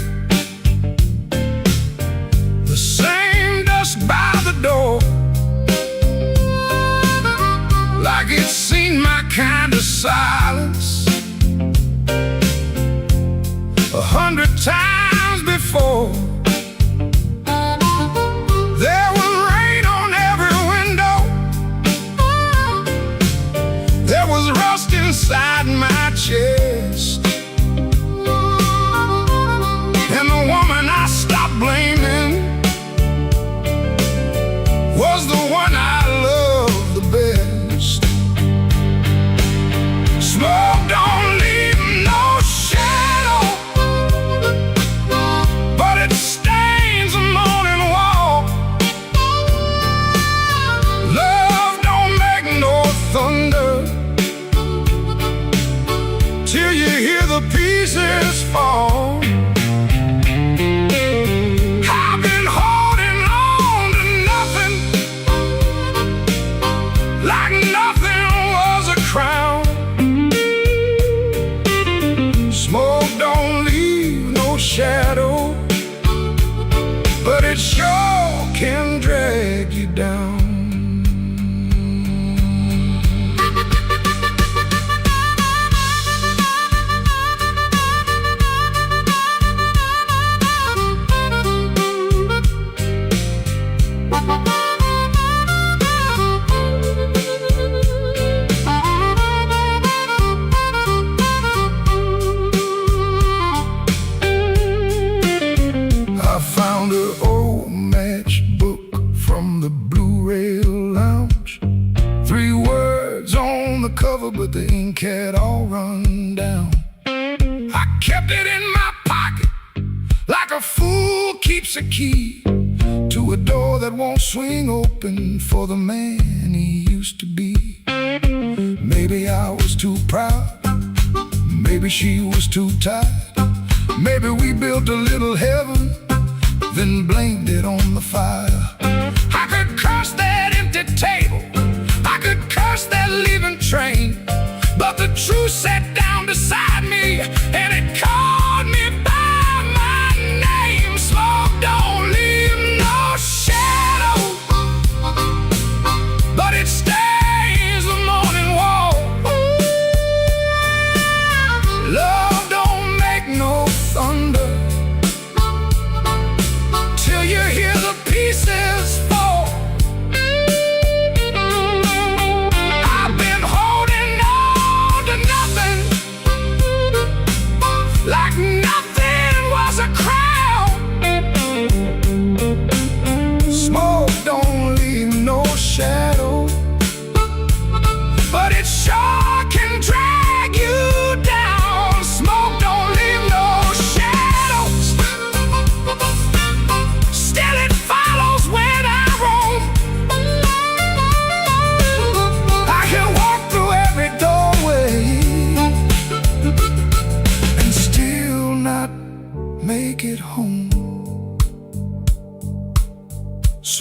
the same dust by the door, like it's seen my kind of silence 100 times before. There was rain on every window, there was rust inside my chest, and the woman I stopped blaming was the one I loved the best. Smoke don't leave no shadow, but it stains the morning wall. Love don't make no thunder till you hear the pieces fall. I've been holding on to nothing, like nothing was a crown. Smoke don't leave no shadow, but it sure can drag you down. I found an old matchbook from the Blu-ray lounge. 3 words on the cover, but the ink had all run down. I kept it in my pocket like a fool keeps a key to a door that won't swing open for the man he used to be. Maybe I was too proud, maybe she was too tired, maybe we built a little heaven, then blamed it on the fire. I could curse that empty table, I could curse that leaving train, but the truth sat down beside me and it called me by my name. Smoke don't leave no shadow, but it stains the morning wall. Love don't make no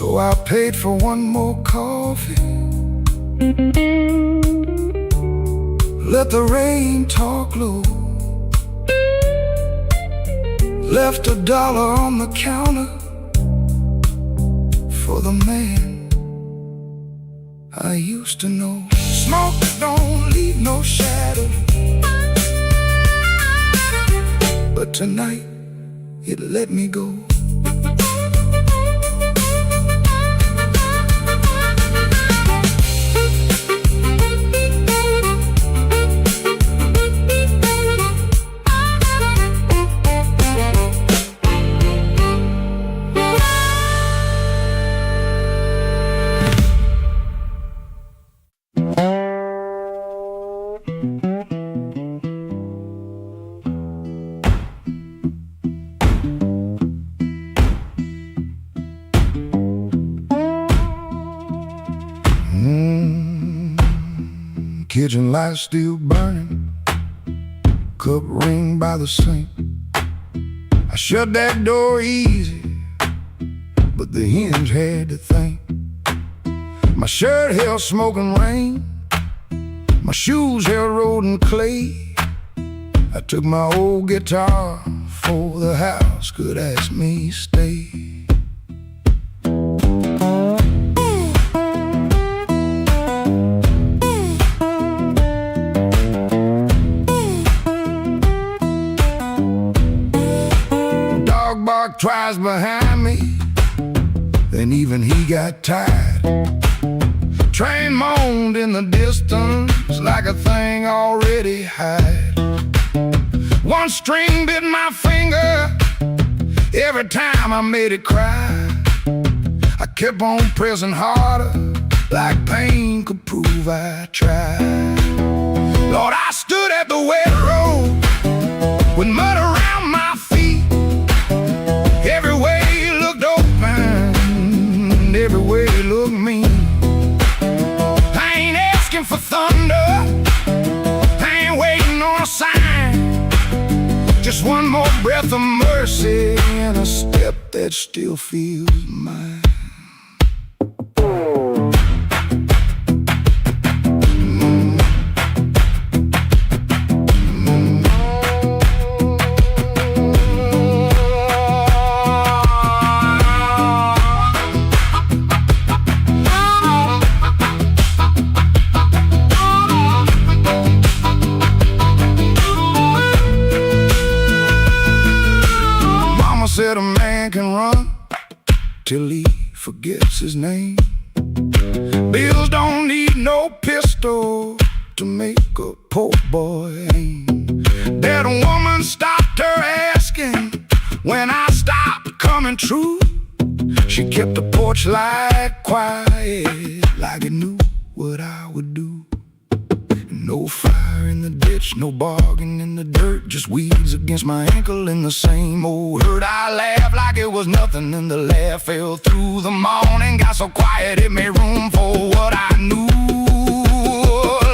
So I paid for one more coffee. Let the rain talk low. Left $1 on the counter for the man I used to know. Smoke don't leave no shadow, but tonight it let me go. Kitchen light still burning, cup ring by the sink. I shut that door easy, but the hinge had to think. My shirt held smoking rain, my shoes held road and clay. I took my old guitar for the house could ask me stay. Twice behind me, then even he got tired. Train moaned in the distance like a thing already hired. One string bit my finger every time I made it cry. I kept on pressing harder, like pain could prove I tried. Lord, I stood at the wet road with mud around my feet. Every way looked open, every way looked mean. I ain't asking for thunder, I ain't waiting on a sign. Just one more breath of mercy and a step that still feels mine. Said a man can run till he forgets his name. Bills don't need no pistol to make a poor boy aim. That woman stopped her asking when I stopped coming true. She kept the porch light quiet, like it knew what I would do. No fire in the ditch, no bargain in the dirt, just weeds against my ankle in the same old hurt. I laughed like it was nothing, and the laugh fell through the morning. Got so quiet it made room for what I knew.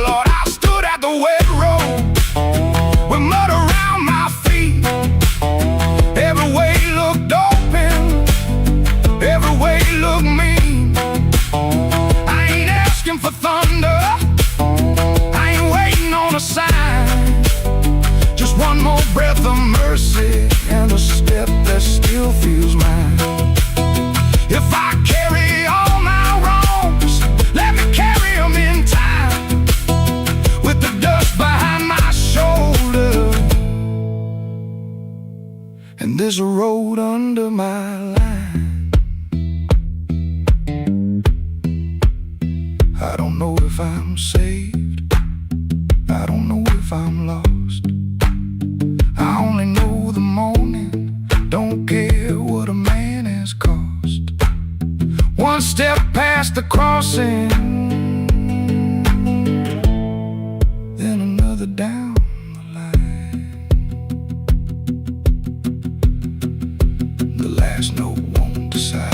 Lord, I stood at the wet road with mud around my feet. Every way looked open, every way looked mean. I ain't asking for thunder, a sign. Just one more breath of mercy and a step that still feels mine. If I carry all my wrongs, let me carry them in time, with the dust behind my shoulder and there's a road under my line. I don't know if I'm saved, I don't know if I'm lost. I only know the morning, don't care what a man has cost. One step past the crossing, then another down the line. The last note won't decide.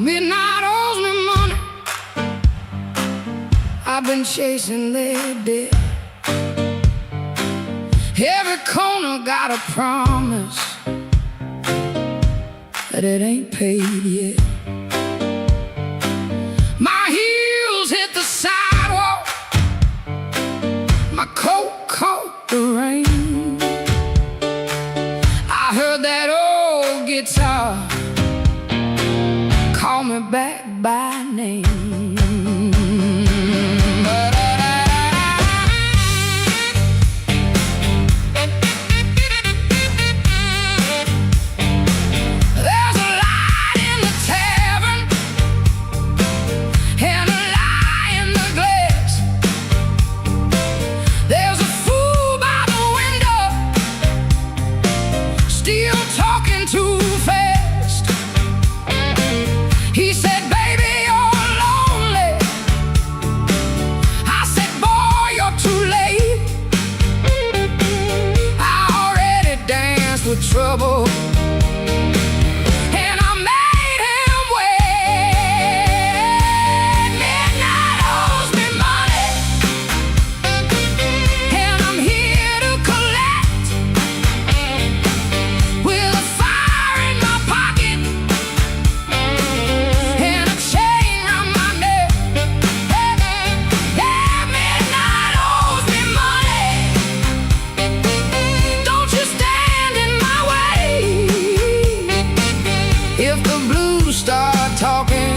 Midnight owes me money. I've been chasing their debt. Every corner got a promise that it ain't paid yet. My heels hit the sidewalk, my coat caught the rain. I heard that old guitar call me back by name. He said, baby, you're lonely. I said, boy, you're too late. I already danced with trouble, and I made him wait. Midnight owes me money, and I'm here to collect. With a fire in my pocket and a chain round my neck. Yeah, midnight owes me money. Don't you stand in my way. If the blues start talking,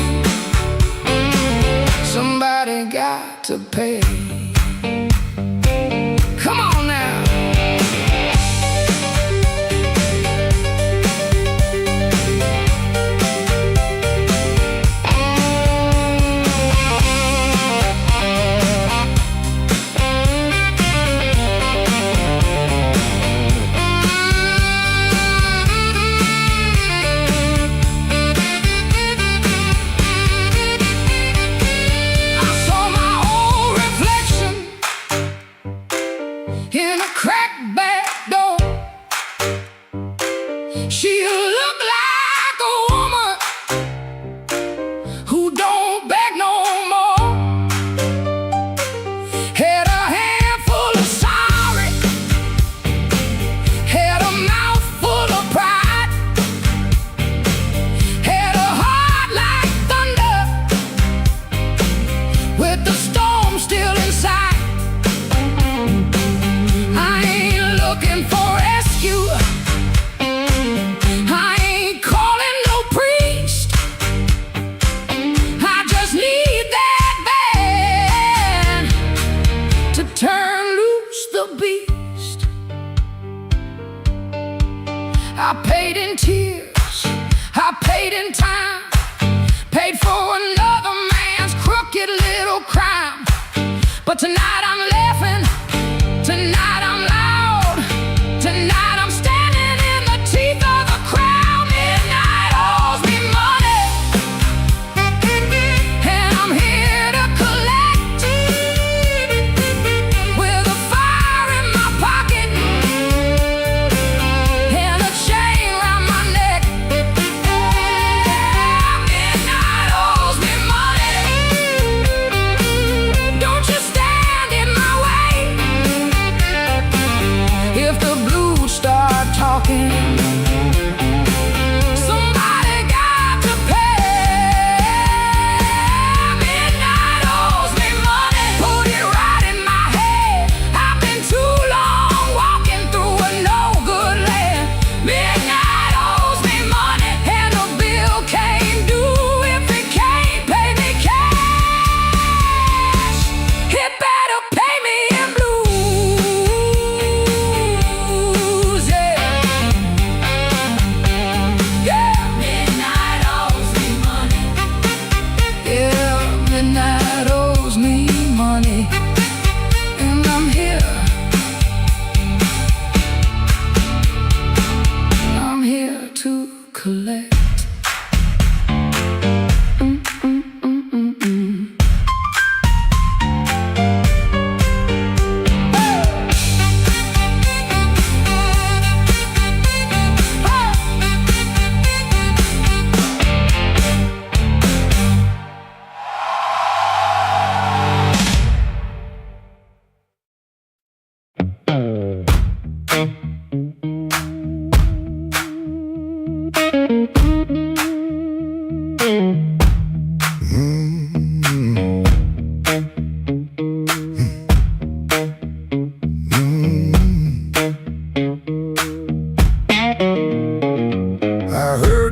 somebody got to pay. Come on now. In a cracked back door, she looked like a woman who don't beg no more. Had a handful of sorry, had a mouth full of pride, had a heart like thunder with the storm still inside. Looking for rescue, I ain't calling no priest. I just need that band to turn loose the beast. I paid in tears, I paid in time, paid for another man's crooked little crime. But tonight I'm laughing, tonight I'm loud. Tonight I'm standing in the teeth of the crowd. Midnight owes me money, and I'm here to collect. With a fire in my pocket and a chain round my neck. Midnight owes me money. Don't you stand in my way. If the blues start talking, somebody got to pay. Midnight owes me money. Put it right in my head. I've been too long walking through a no good land. Midnight owes me money, and the bill came due. If it can't pay me cash, it better pay me in blues. Yeah. Midnight owes me money. Yeah, midnight owes me money, and I'm here. I'm here to collect.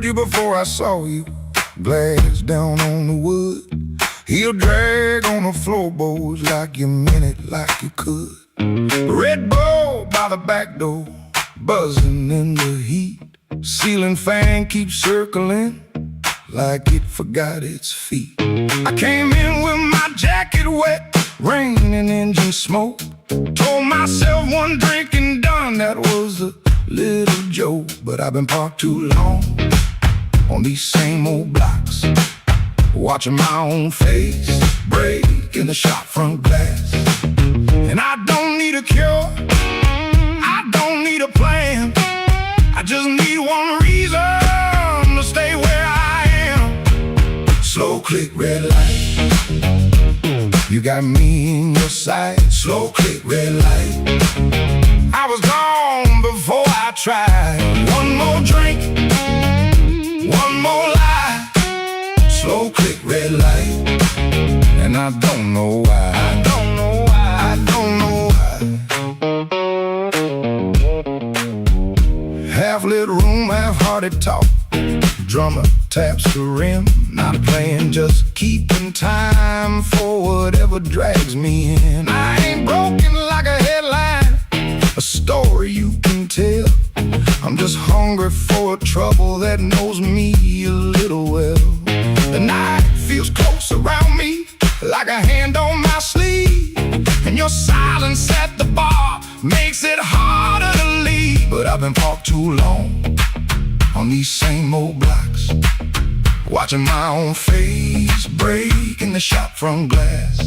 you before I saw you. Glass down on the wood, heel drag on the floorboards like you meant it, like you could. Red Bull by the back door, buzzing in the heat. Ceiling fan keeps circling like it forgot its feet. I came in with my jacket wet, rain and engine smoke. Told myself one drink and done, that was a little joke. But I've been parked too long on these same old blocks, watching my own face break in the shop front glass. And I don't need a cure, I don't need a plan, I just need one reason to stay where I am. Slow click, red light, you got me in your sight. Slow click, red light, I was gone before I tried. One more drink, one more lie. Slow click, red light, and I don't know why. I don't know why. I don't know why. Half-lit room, half-hearted talk. Drummer taps the rim, not playing, just keeping time for whatever drags me in. I ain't broken like a headline, a story you can tell. I'm just hungry for a trouble that knows me a little well. The night feels close around me, like a hand on my sleeve, and your silence at the bar makes it harder to leave. But I've been parked too long on these same old blocks, watching my own face break in the shop front glass.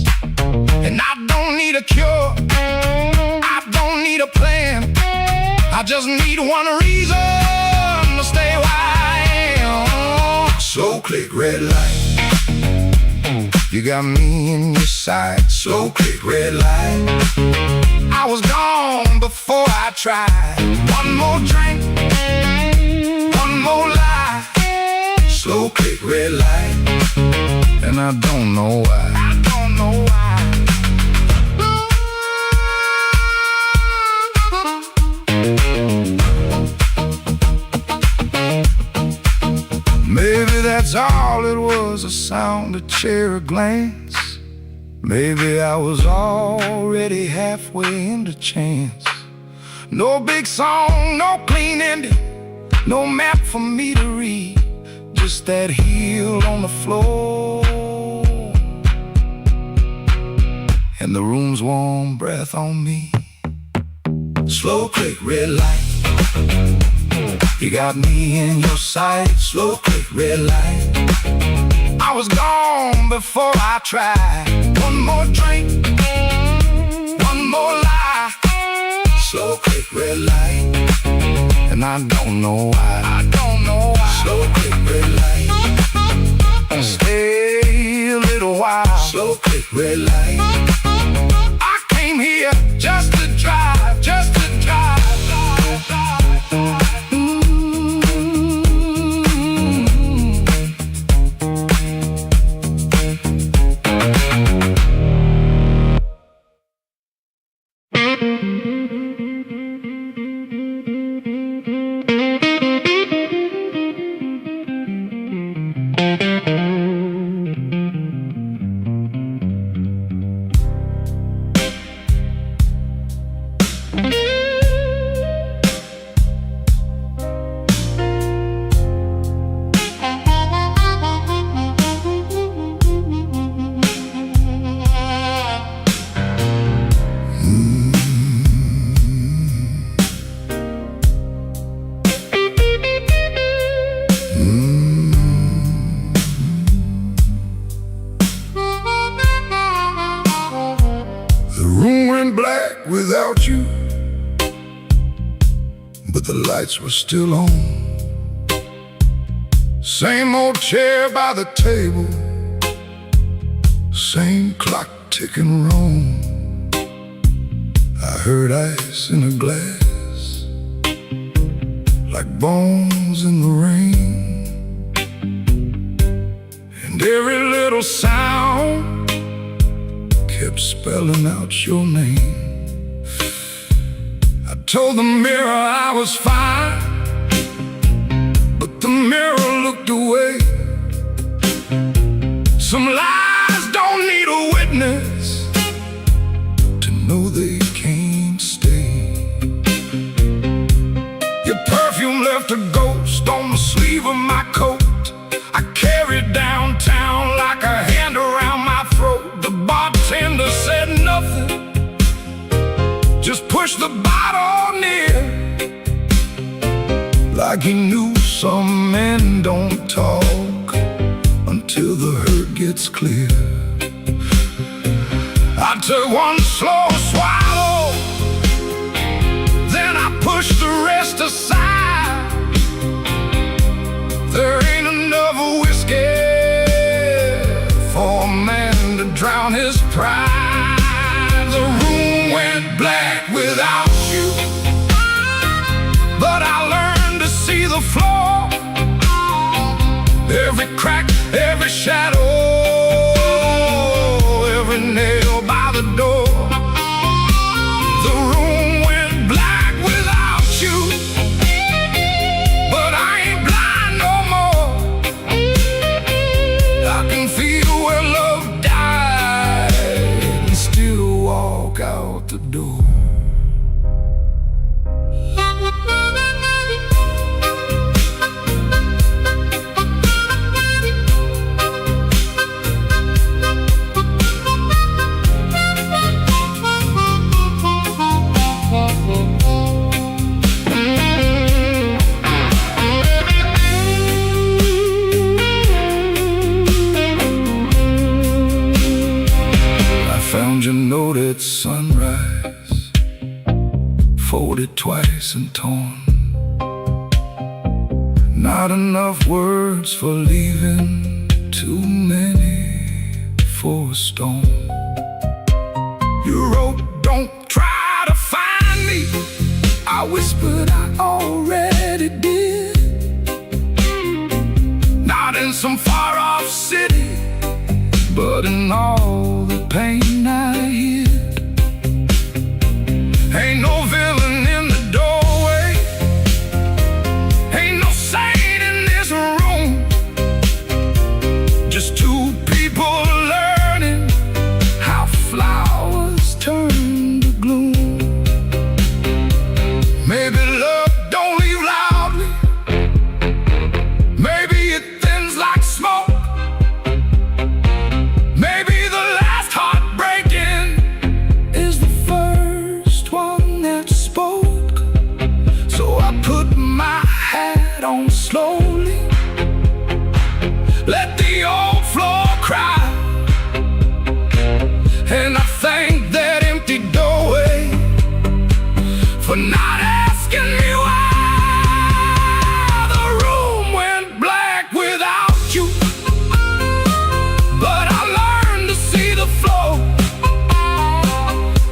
And I don't need a cure, I don't need a plan, I just need one reason to stay where I am. Slow click, red light, you got me in your sight. Slow click, red light, I was gone before I tried. One more drink, one more lie. Slow click, red light, and I don't know why. I don't know why. Maybe that's all it was, a sound, a chair, a glance. Maybe I was already halfway into chance. No big song, no clean ending, no map for me to read, just that heel on the floor and the room's warm breath on me. Slow click, red light, you got me in your sight. Slow click, red light, I was gone before I tried. One more drink, one more lie. Slow click, red light, and I don't know why. I don't know why. Slow click, red light, stay a little while. Slow click, red light, I came here just to drive, just to drive. Black without you, but the lights were still on. Same old chair by the table, same clock ticking wrong. I heard ice in a glass, like bones in the rain, and every little sound kept spelling out your name. I told the mirror I was fine, but the mirror looked away. Some lies don't need a witness to know they can't stay. Your perfume left a ghost on the sleeve of my coat. I carried downtown like a hand around my throat. The bartender said nothing, just pushed the bottle near, like he knew some men don't talk until the hurt gets clear. I took one slow swallow, then I pushed the rest aside. There ain't enough whiskey for a man to drown his pride. The room went black without you, but I learned to see the floor, every crack, every shadow, every nail by the door. The room went black without you, but I ain't blind no more. I can feel where love died and still walk out the door. Found your note at sunrise, folded twice and torn. Not enough words for leaving, too many for a storm. You wrote, don't try to find me. I whispered, I already did. Not in some far-off city, but in all the pain I hid. Ain't no villain in the doorway, ain't no saint in this room, just two people learning how flowers turn to gloom. Maybe love don't leave loudly, maybe it thins like smoke. Maybe the last heartbreaking is the first one that spoke. So I put my hat on slowly, let the old floor cry, and I thank that empty doorway for not asking me why. The room went black without you, but I learned to see the flow,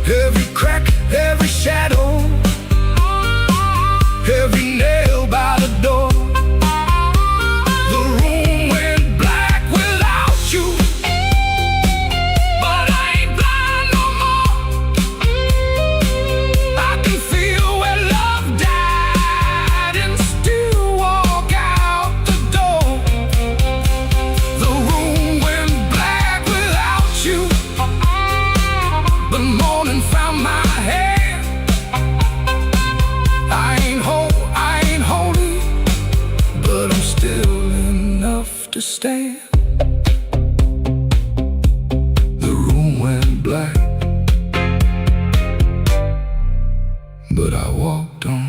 every crack, every shadow, every nail by the door. The room went black without you, but I ain't blind no more. I can feel where love died and still walk out the door. The room went black without you, but morning found my hand. I ain't whole, I ain't holy, but I'm still enough to stand. The room went black, but I walked on.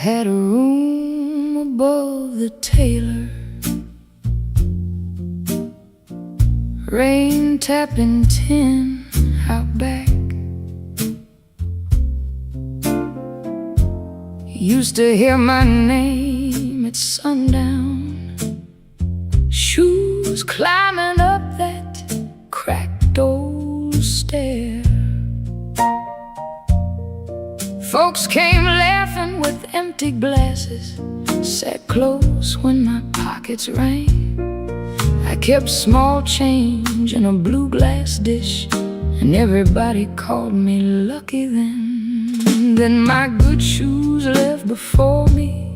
had a room above the tailor, rain tapping tin out back. Used to hear my name at sundown, shoes climbing up that cracked old stair. Folks came laughing with empty glasses, sat close when my pockets rang. I kept small change in a blue glass dish, and everybody called me lucky then. Then my good shoes left before me,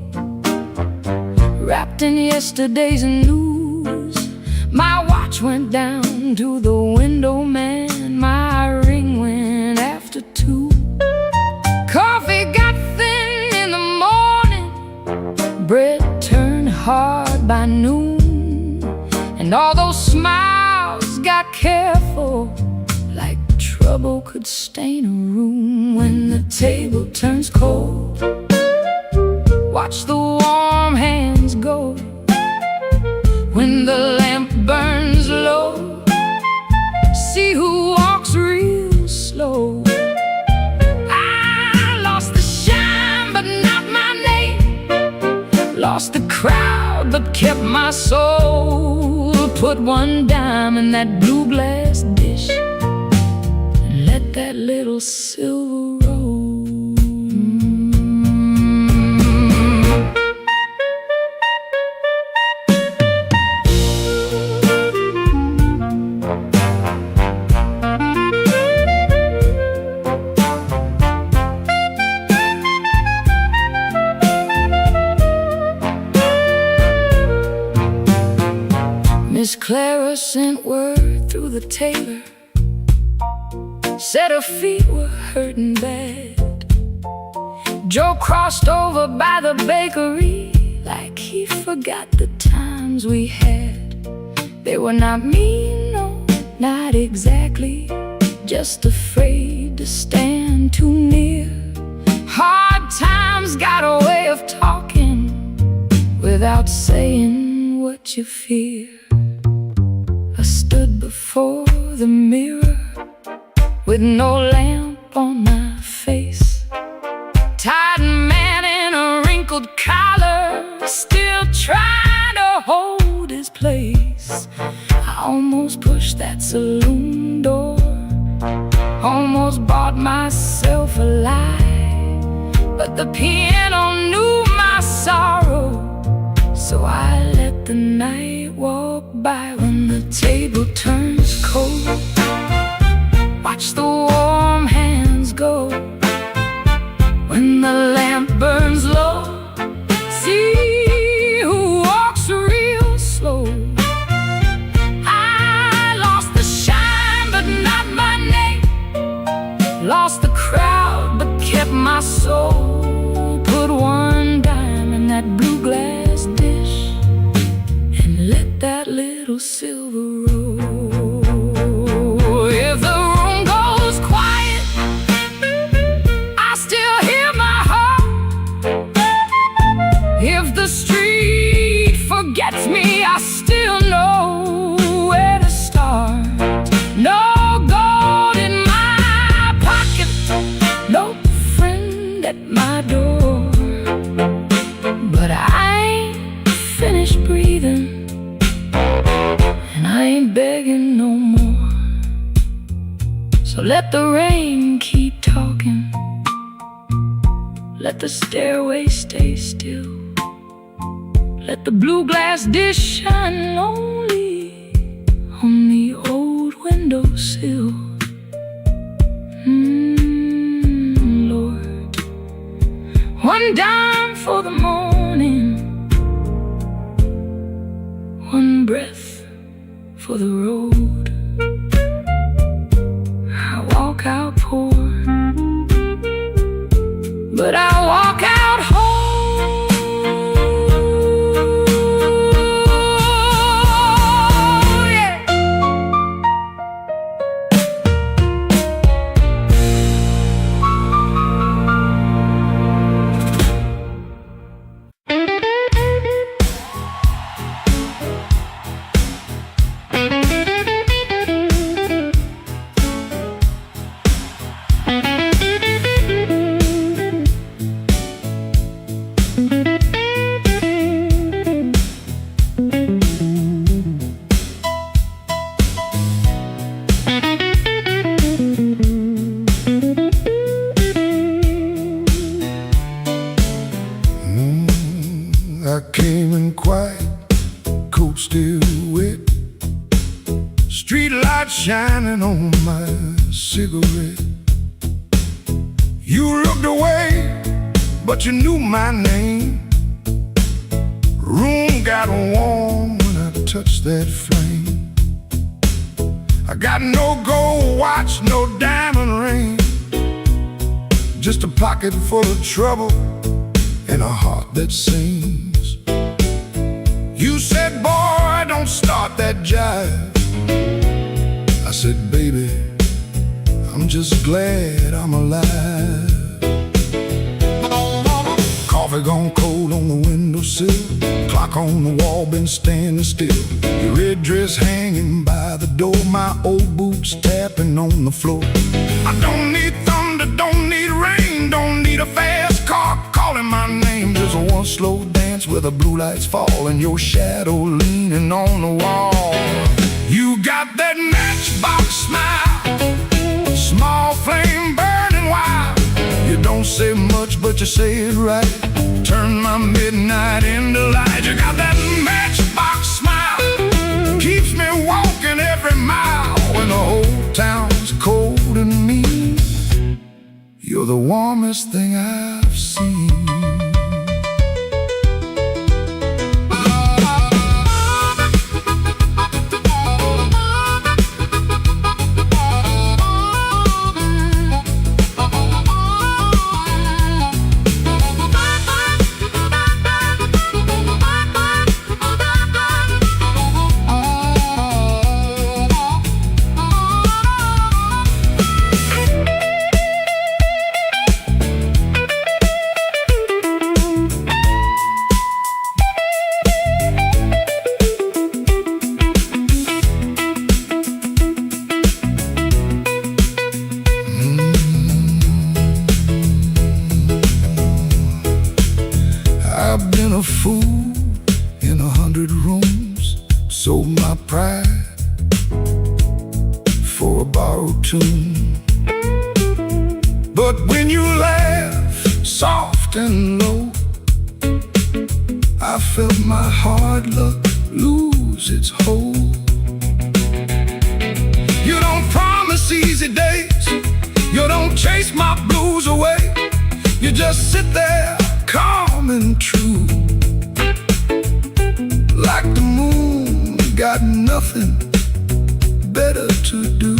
wrapped in yesterday's news. My watch went down to the window man, my ring went after 2. Coffee got thin in the morning, bread turned hard by noon, and all those smiles got careful, like trouble could stain a room. When the table turns cold, watch the warm hands go. When the lamp burns low, see who walks real slow. I lost the shine but not my name, lost the crowd but kept my soul. Put one dime in that blue glass dish, let that little silver roll. Miss Clara sent word through the tailor, said her feet were hurting bad. Joe crossed over by the bakery like he forgot the times we had. They were not mean, no, not exactly, just afraid to stand too near. Hard times got a way of talking without saying what you fear. I stood before the mirror with no lamp on my face, tired man in a wrinkled collar, still trying to hold his place. I almost pushed that saloon door, almost bought myself a lie, but the piano knew my sorrow, so I let the night walk by. When the table turns cold, watch the warm hands go. When the lamp burns low, see who walks real slow. I lost the shine but not my name, lost the crowd but kept my soul. Put one dime in that blue glass dish, and let that little silver roll. If the room goes quiet, I still hear my heart. If the street forgets me, I still know where to start. No gold in my pocket, no friend at my door, but I ain't finished breathing, and I ain't begging no more. So let the rain keep talking, let the stairway stay still, let the blue glass dish shine lonely on the old windowsill. Lord, one dime for the morning, one breath for the road. I walk out poor, but I walk out whole. Yeah. came in quiet, coat still wet, street light shining on my cigarette. You looked away, but you knew my name. Room got warm when I touched that flame. I got no gold watch, no diamond ring, just a pocket full of trouble and a heart that sings. You said, boy, don't start that jive. I said, baby, I'm just glad I'm alive. Coffee gone cold on the windowsill, clock on the wall been standing still. Your red dress hanging by the door, my old boots tapping on the floor. I don't need thunder, don't need rain, don't need a fast car calling my name. Just one slow dance where the blue lights fall and your shadow leaning on the wall. You got that matchbox smile, small flame burning wild. You don't say much, but you say it right. Turn my midnight into light. You got that matchbox smile, keeps me walking every mile. When the whole town's cold and mean, you're the warmest thing I've seen. I've been a fool in 100 rooms, sold my pride for a borrowed tune. But when you laugh soft and low, I felt my hard luck lose its hold. You don't promise easy days, you don't chase my blues away. You just sit there calm and true, like the moon got nothing better to do.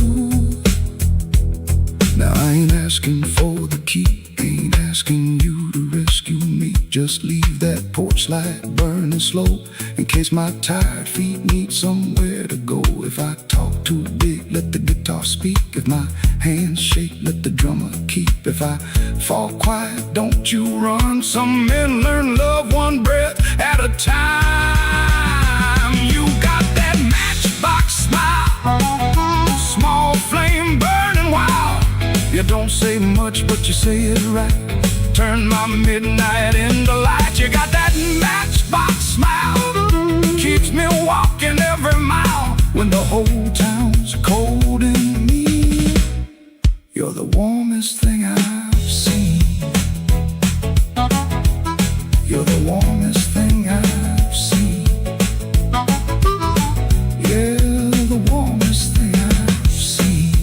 Now I ain't asking for the key, ain't asking you to rescue me. Just leave that porch light burning slow, in case my tired feet need somewhere to go. If I talk too big, let the guitar speak. If my hands shake, let the drummer keep. If I fall quiet, don't you run. Some men learn love one breath at a time. You got that matchbox smile, small flame burning wild. You don't say much, but you say it right. Turn my midnight into light. You got that matchbox smile, keeps me walking every mile. When the whole town's cold and mean, you're the warmest thing I've seen. You're the warmest thing I've seen. Yeah, the warmest thing I've seen.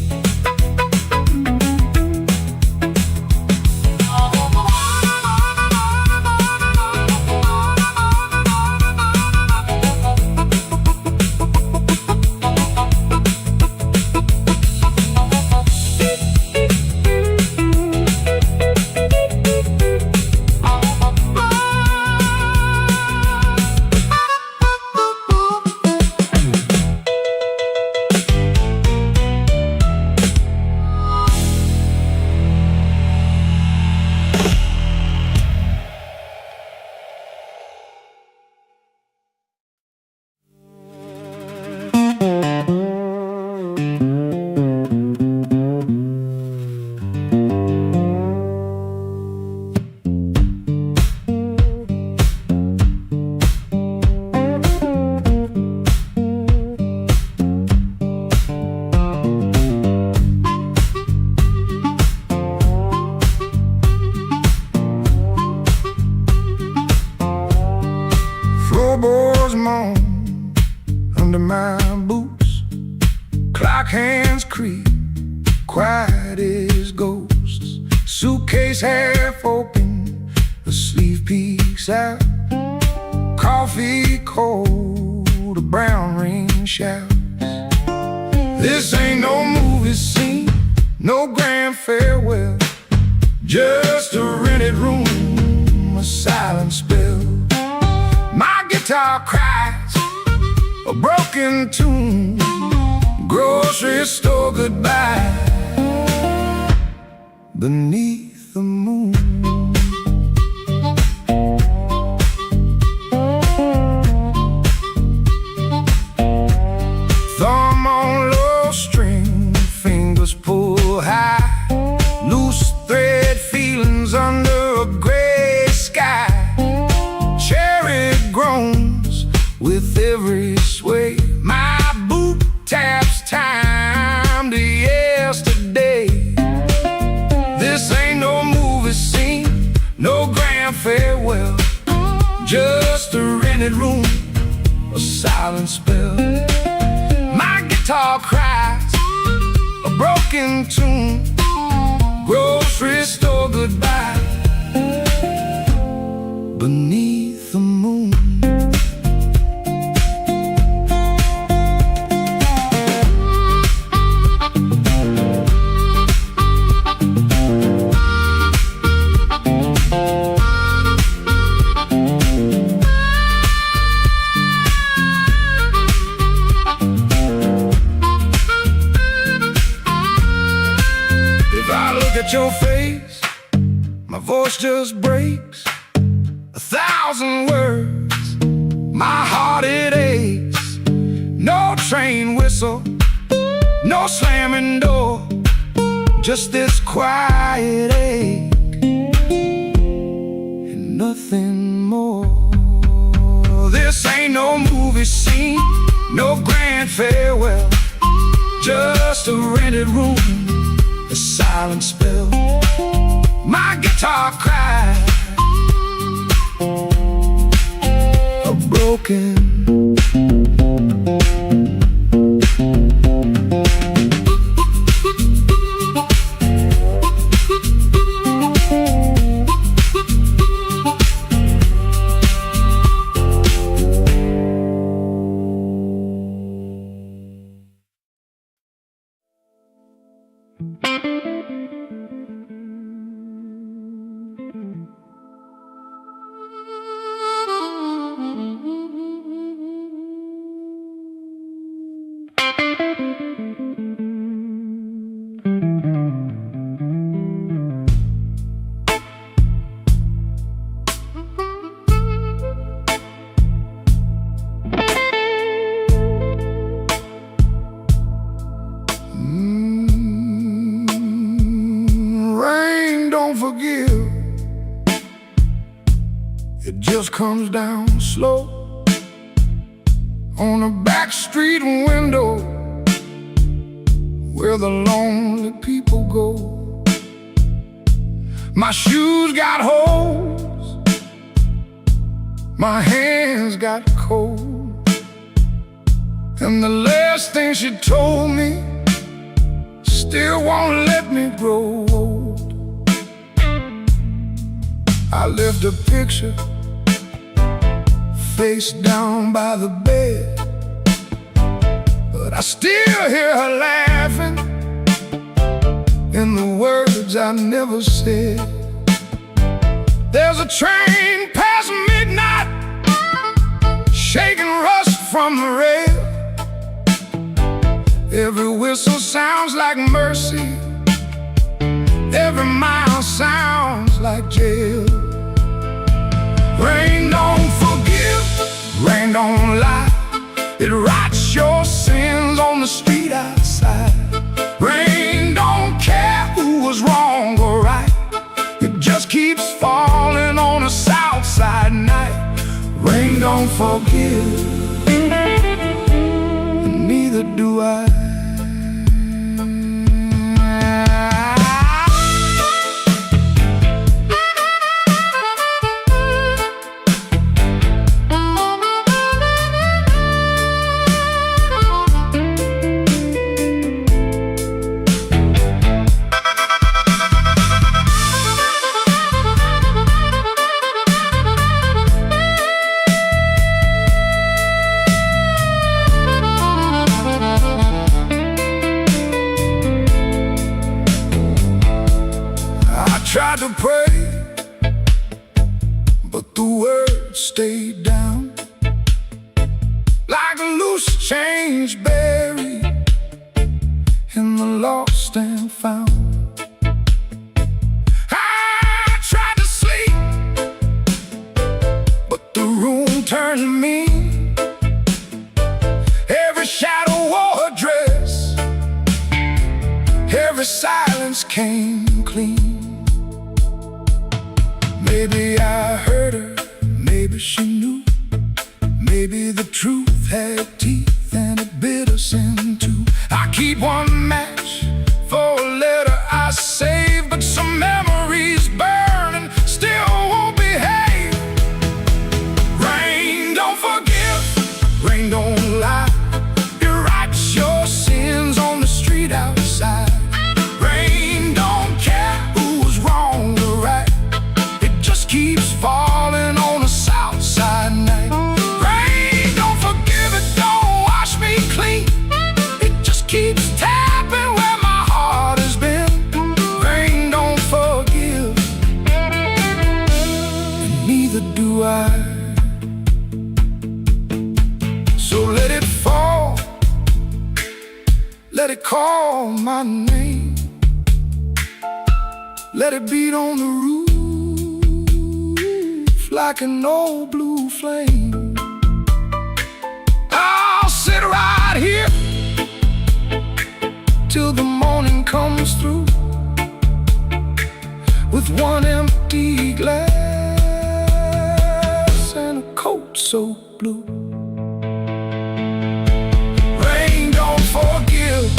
case half open, the sleeve peeks out. Coffee cold, a brown rain showers. This ain't no movie scene, no grand farewell, just a rented room, a silent spell. My guitar cries a broken tune, grocery store goodbye beneath the moon. Thumb on low string, fingers pull high, loose thread feelings under a gray sky. Cherry groans with every sway, my boot taps time to yesterday. This ain't no movie scene, no grand farewell, just a rented room, a silent spell. My guitar cries a broken tune, grocery store goodbye beneath the moon. At your face, my voice just breaks 1,000 words, my heart it aches. No train whistle, no slamming door, just this quiet ache and nothing more. This ain't no movie scene, no grand farewell, just a rented room, a silent spell. My guitar cries a broken. Forgive, it just comes down slow on a back street window where the lonely people go. My shoes got holes, my hands got cold, and the last thing she told me still won't let me grow old. I left a picture face down by the bed, but I still hear her laughing in the words I never said. There's a train past midnight, shaking rust from the rail. Every whistle sounds like mercy, every mile sounds like jail. Rain don't forgive, rain don't lie, it writes your sins on the street outside. Rain don't care who was wrong or right, it just keeps falling on a south side night. Rain don't forgive, and neither do I. but the words stayed down like a loose change buried in the lost and found. I tried to sleep, but the room turned mean. Every shadow wore a dress, every silence came clean. Maybe I heard her, maybe she knew. Maybe the truth had teeth and it bit us in two. I keep one match for a letter I saved, but some memories burn and still won't behave. Rain don't forgive, rain don't lie. It writes your sins on the street outside. Rain don't care who's wrong or right. It just keeps falling on the south side night. Rain don't forgive, it don't wash me clean. It just keeps tapping where my heart has been. Rain don't forgive, and neither do I. So let it fall, let it call my name. Let it beat on the roof like an old blue flame. I'll sit right here till the morning comes through with one empty glass and a coat so blue. Rain don't forgive,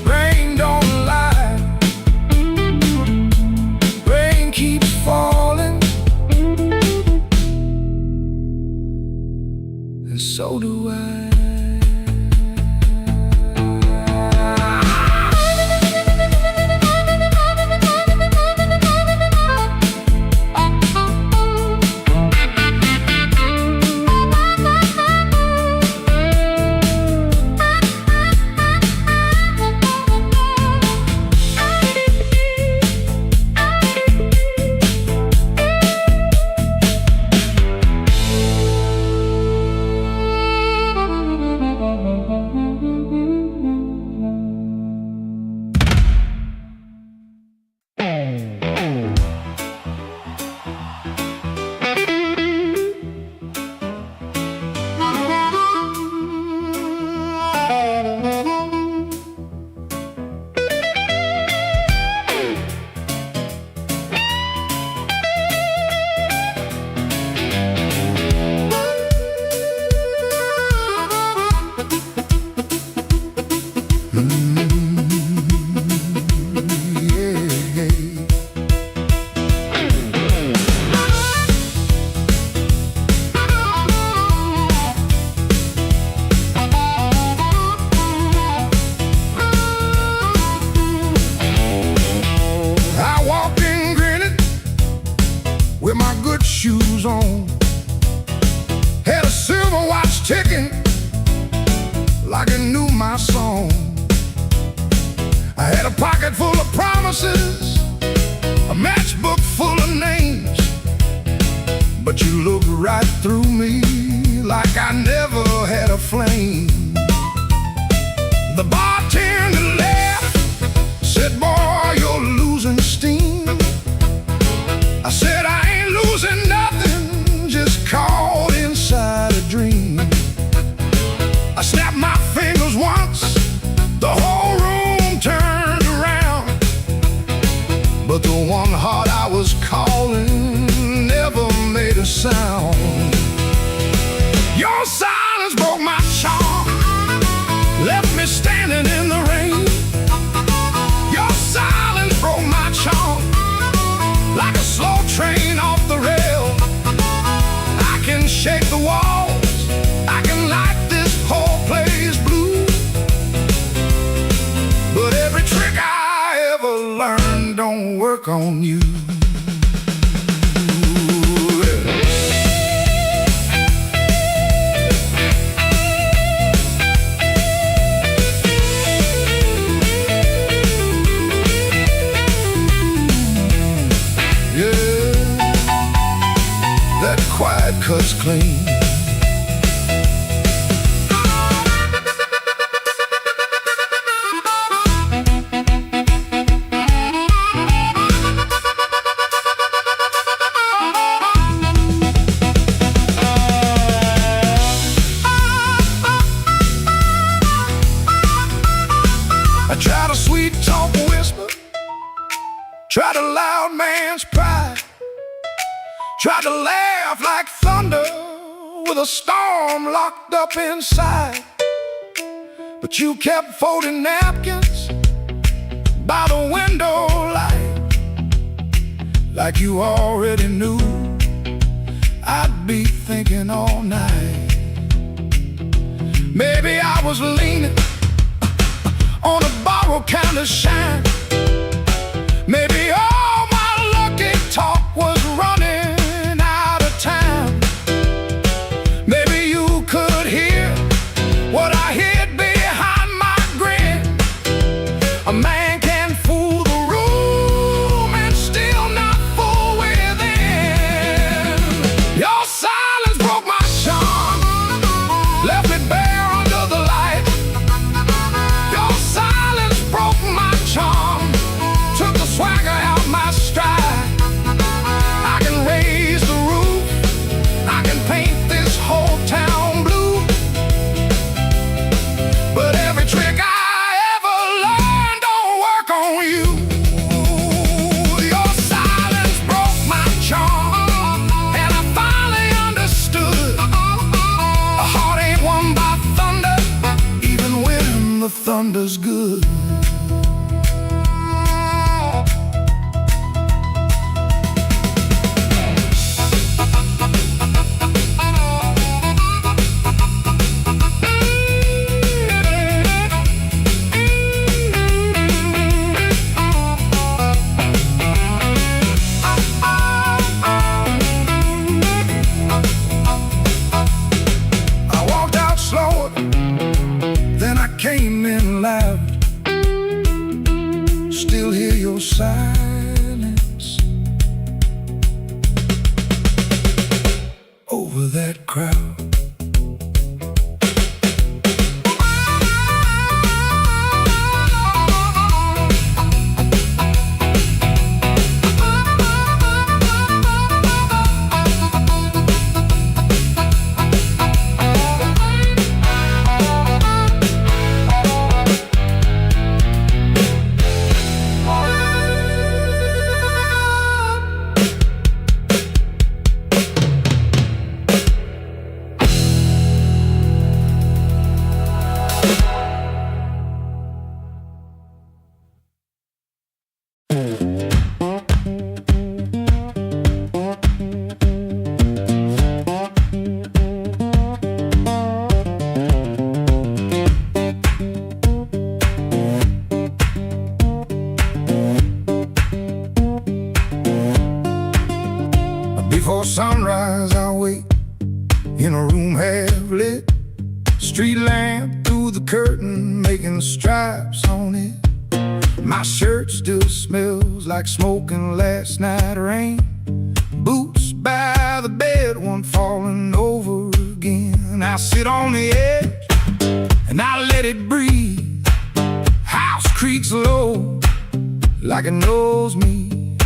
rain don't lie. Rain keeps falling, and so do I. With my good shoes on, had a silver watch ticking like it knew my song. I had a pocket full of promises, a matchbook full of names, but you looked right through me like I never had a flame. The bartender laughed, said, "Boy, you're losing steam." I said, "I ain't losing nothing, just caught inside a dream." I snapped my fingers once, the whole room turned around, but the one heart I was calling never made a sound. Your silence broke my charm, left me standing in the rain. Your silence broke my charm, like a slow train off the rail. I can shake the walls, I can light this whole place blue, but every trick I ever learned don't work on you. quiet cuts clean. I try to sweet talk and whisper, try to loud man's pride, try to laugh like thunder with a storm locked up inside. But you kept folding napkins by the window light, like you already knew I'd be thinking all night. Maybe I was leaning on a borrowed kind of shine. Maybe all my lucky talk was running out of time. Maybe you could hear what I hid behind my grin. A man can fool the room and still not fool within. Your silence broke my charm, left me bare under the light. Your silence broke my charm, took the swagger out my stride. I can raise the roof, I can paint this whole town blue, but every trick I ever learned don't work on you. Your silence broke my charm, and I finally understood a heart ain't won by thunder, even when the thunder's good. I walked out slower, then I came in loud. Still hear your silence over that crowd. Before sunrise I'll wait in a room half lit, street lamp through the curtain making stripes on it. My shirt still smells like smoking last night rain. Boots by the bed, one falling over again. I sit on the edge and I let it breathe. House creaks low like it knows me.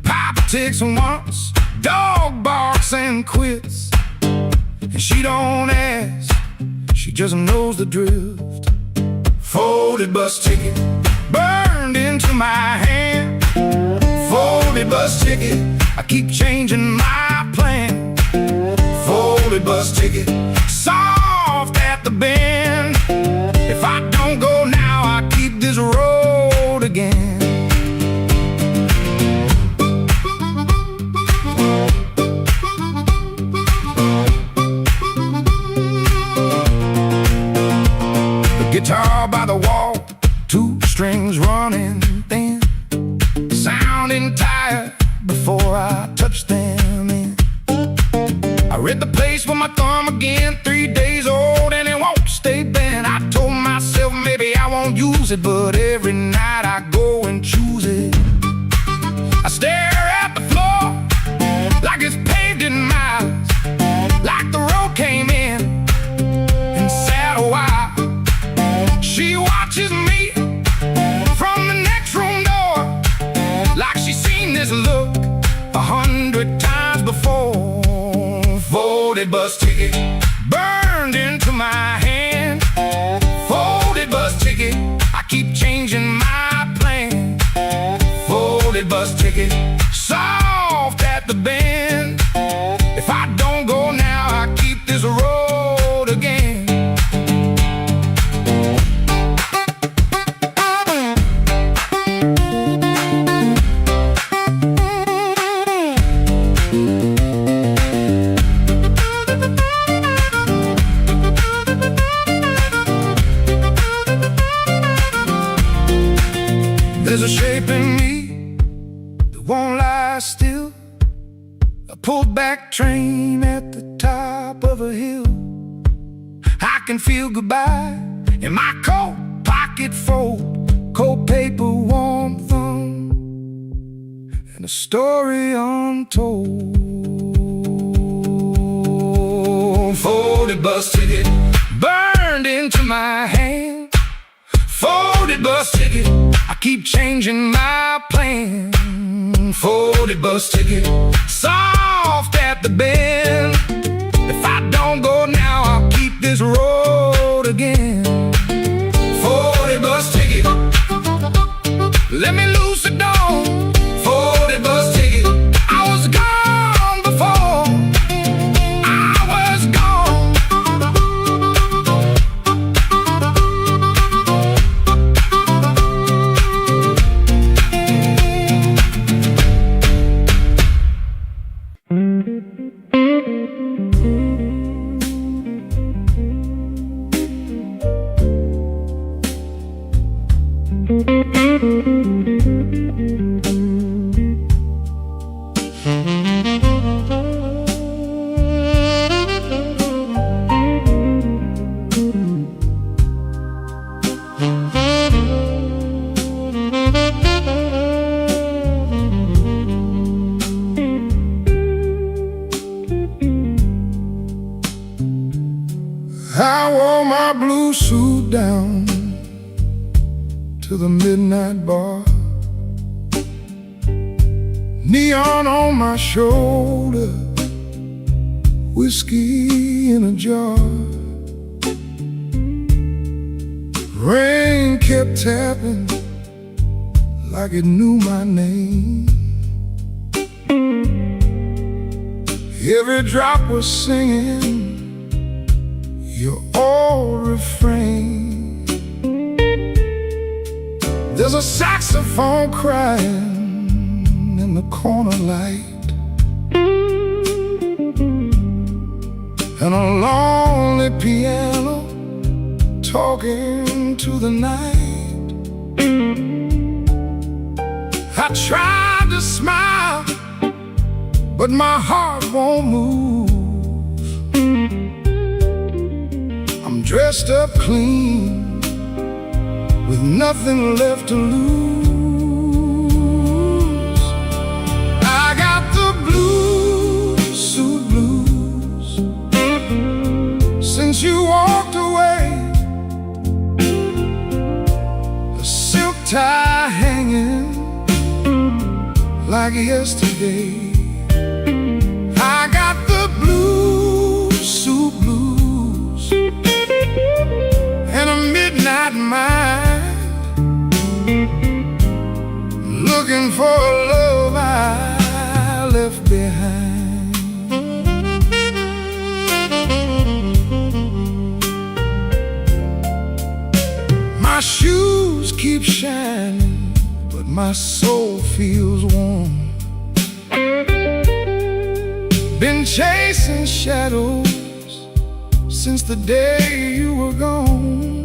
Papa takes once, dog barks and quits, and she don't ask, she just knows the drift. Folded bus ticket burned into my hand. Folded bus ticket, I keep changing my plan. Folded bus ticket, soft at the bend. If I don't go now, I keep this road again. Guitar by the wall, two strings running thin, sounding tired before I touch them in. I read the place with my thumb again, 3 days old and it won't stay bent. I told myself maybe I won't use it, but every night I go and choose it. I stare at the floor like it's paved in miles. 40 bus ticket, soft at the bend. If I don't go now, I keep this road again. There's a shape in me that won't lie still, a pulled back train at the top of a hill. I can feel goodbye in my coat pocket fold, cold paper, warm thumb, and a story untold. 40 bus ticket burned into my hand. 40 bus ticket, I keep changing my plan. 40 bus ticket, soft at the bend. If I don't go now, I'll keep this road again. 40 bus ticket, let me loose the door. 40 bus ticket, I was gone before. I was gone. I wore my blue suit down to the midnight bar, neon on my shoulder, whiskey in a jar. Rain kept tapping like it knew my name. Every drop was singing your old refrain. There's a saxophone crying in the corner light, and a lonely piano talking to the night. I tried to smile, but my heart won't move. I'm dressed up clean, with nothing left to lose. I got the blues, suit blues, since you walked away. A silk tie hanging like yesterday. I got the blues, suit blues, and a midnight mind, looking for a love I left behind. My shoes keep shining, but my soul feels warm. Been chasing shadows since the day you were gone.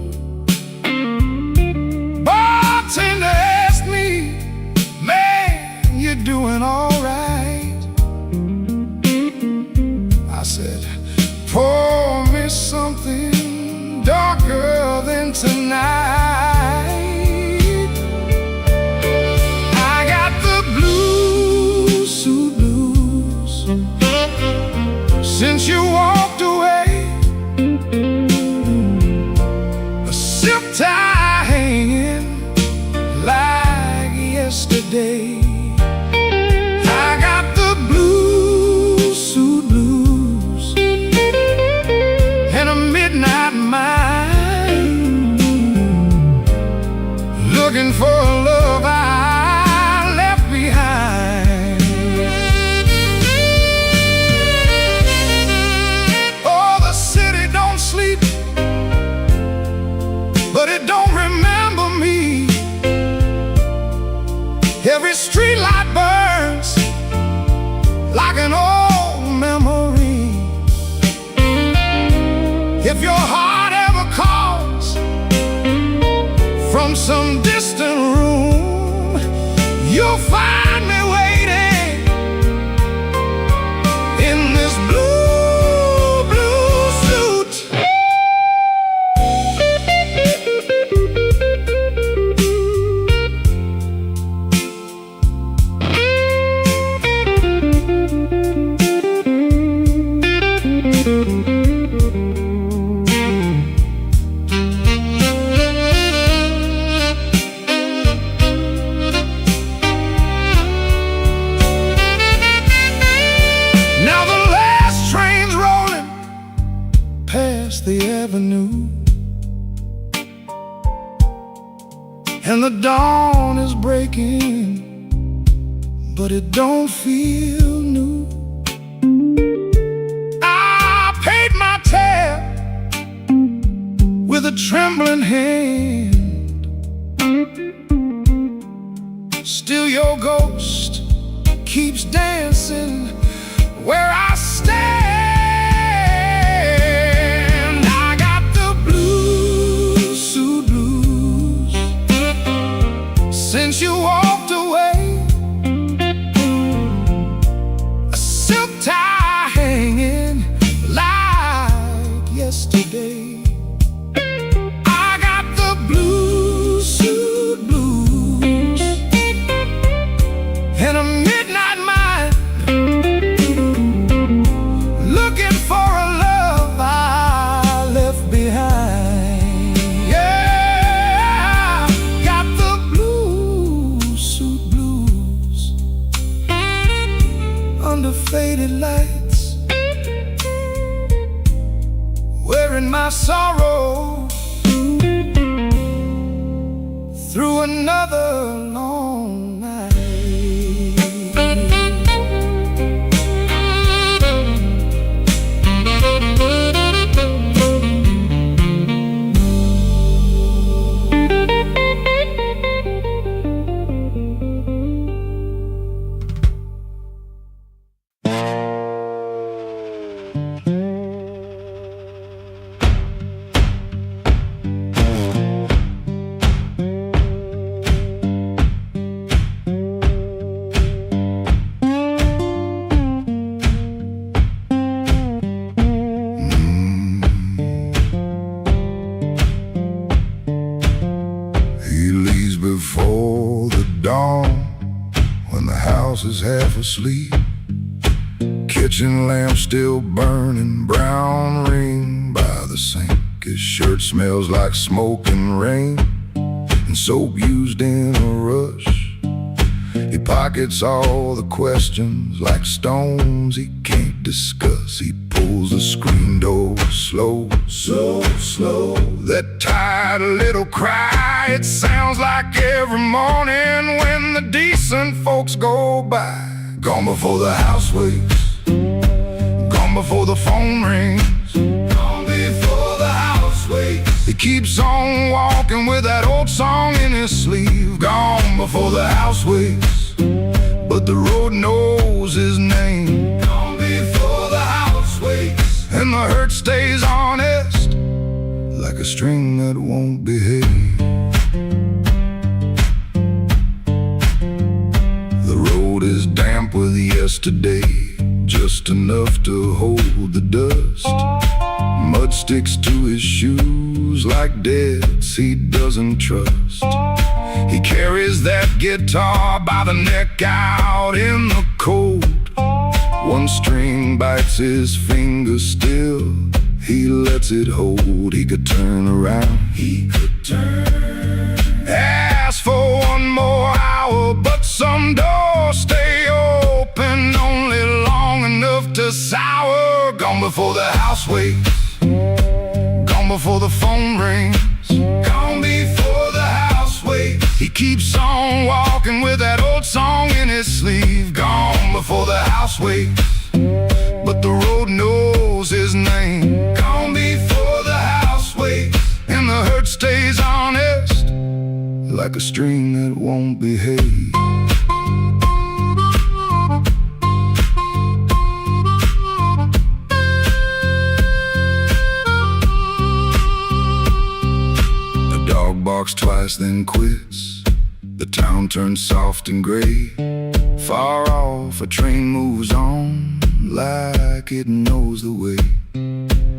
Bartender asked me, man, you doing all right? I said, pour me something darker than tonight. I got the blues, suit blues, since you walked away. A silk tie hanging like yesterday. I got the blues, suit blues, and a midnight mind, some distant room, you'll find me waiting in this blue, blue suit. The avenue, and the dawn is breaking, but it don't feel new. I paid my tab with a trembling hand. Still your ghost keeps dancing where I stand. Since you walked away, a silk tie hanging like yesterday. I got the blue suit blues and a midnight mind, looking for a love I left behind. Under faded lights, wearing my sorrow through another long night. Before the dawn, when the house is half asleep, kitchen lamp still burning, brown ring by the sink. His shirt smells like smoke and rain, and soap used in a rush. He pockets all the questions like stones he can't discuss. He pulls the screen door slow, so slow. That tired little cry, it sounds like every morning when the decent folks go by. Gone before the house wakes, gone before the phone rings, gone before the house wakes. He keeps on walking with that old song in his sleeve. Gone before the house wakes, but the road knows his name. Gone before the house wakes, and the hurt stays honest, like a string that won't behave. The road is damp with yesterday, just enough to hold the dust. Mud sticks to his shoes like debts he doesn't trust. He carries that guitar by the neck out in the cold. One string bites his finger still, he lets it hold. He could turn around, he could turn, ask for one more hour, but some doors stay open only long enough to sour. Gone before the house wakes, gone before the phone rings, gone before the house wakes. He keeps on walking with that old song in his sleeve. Gone before the house wakes, but the road knows his name. Gone before the house wakes, and the hurt stays honest, like a string that won't behave. talks twice, then quits. The town turns soft and gray. Far off, a train moves on like it knows the way.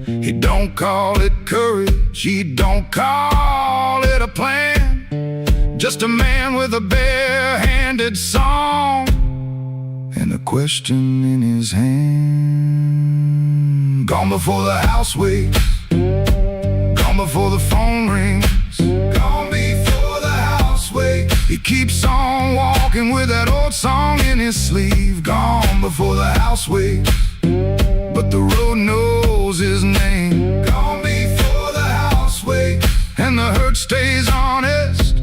He don't call it courage, he don't call it a plan. Just a man with a bare-handed song and a question in his hand. Gone before the house wakes, gone before the phone rings, gone before the house wakes. He keeps on walking with that old song in his sleeve. Gone before the house wakes, but the road knows his name. Gone before the house wakes, and the hurt stays honest,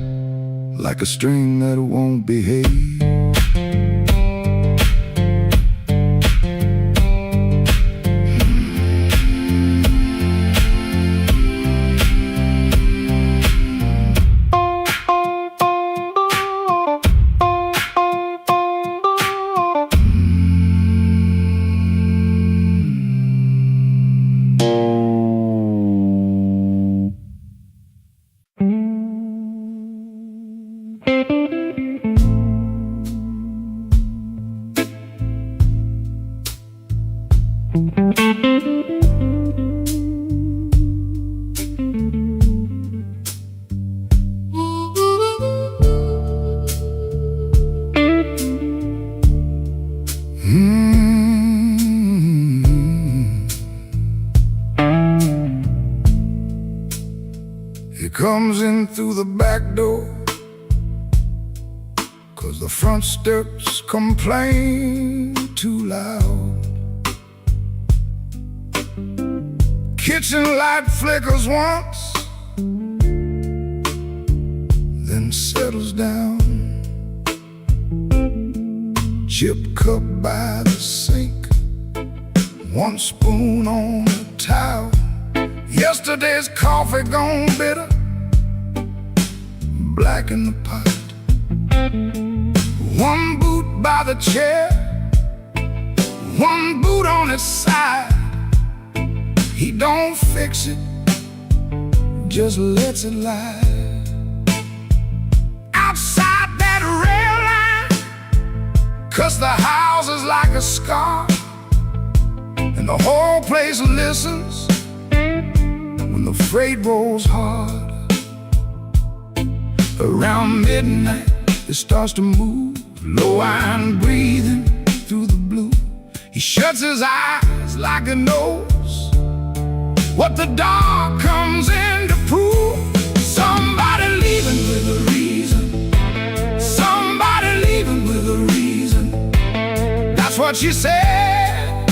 like a string that won't behave. He comes in through the back door, 'cause the front steps complain too loud. Kitchen light flickers once, then settles down. Chip cup by the sink, one spoon on the towel. Yesterday's coffee gone bitter, black in the pot. One boot by the chair, one boot on its side. He don't fix it, just lets it lie. Outside that rail line, 'cause the house is like a scar, and the whole place listens when the freight rolls hard. Around midnight, it starts to move, low iron breathing through the blue. He shuts his eyes like he knows what the dark comes in to prove. Somebody leaving with a reason, somebody leaving with a reason. That's what she said,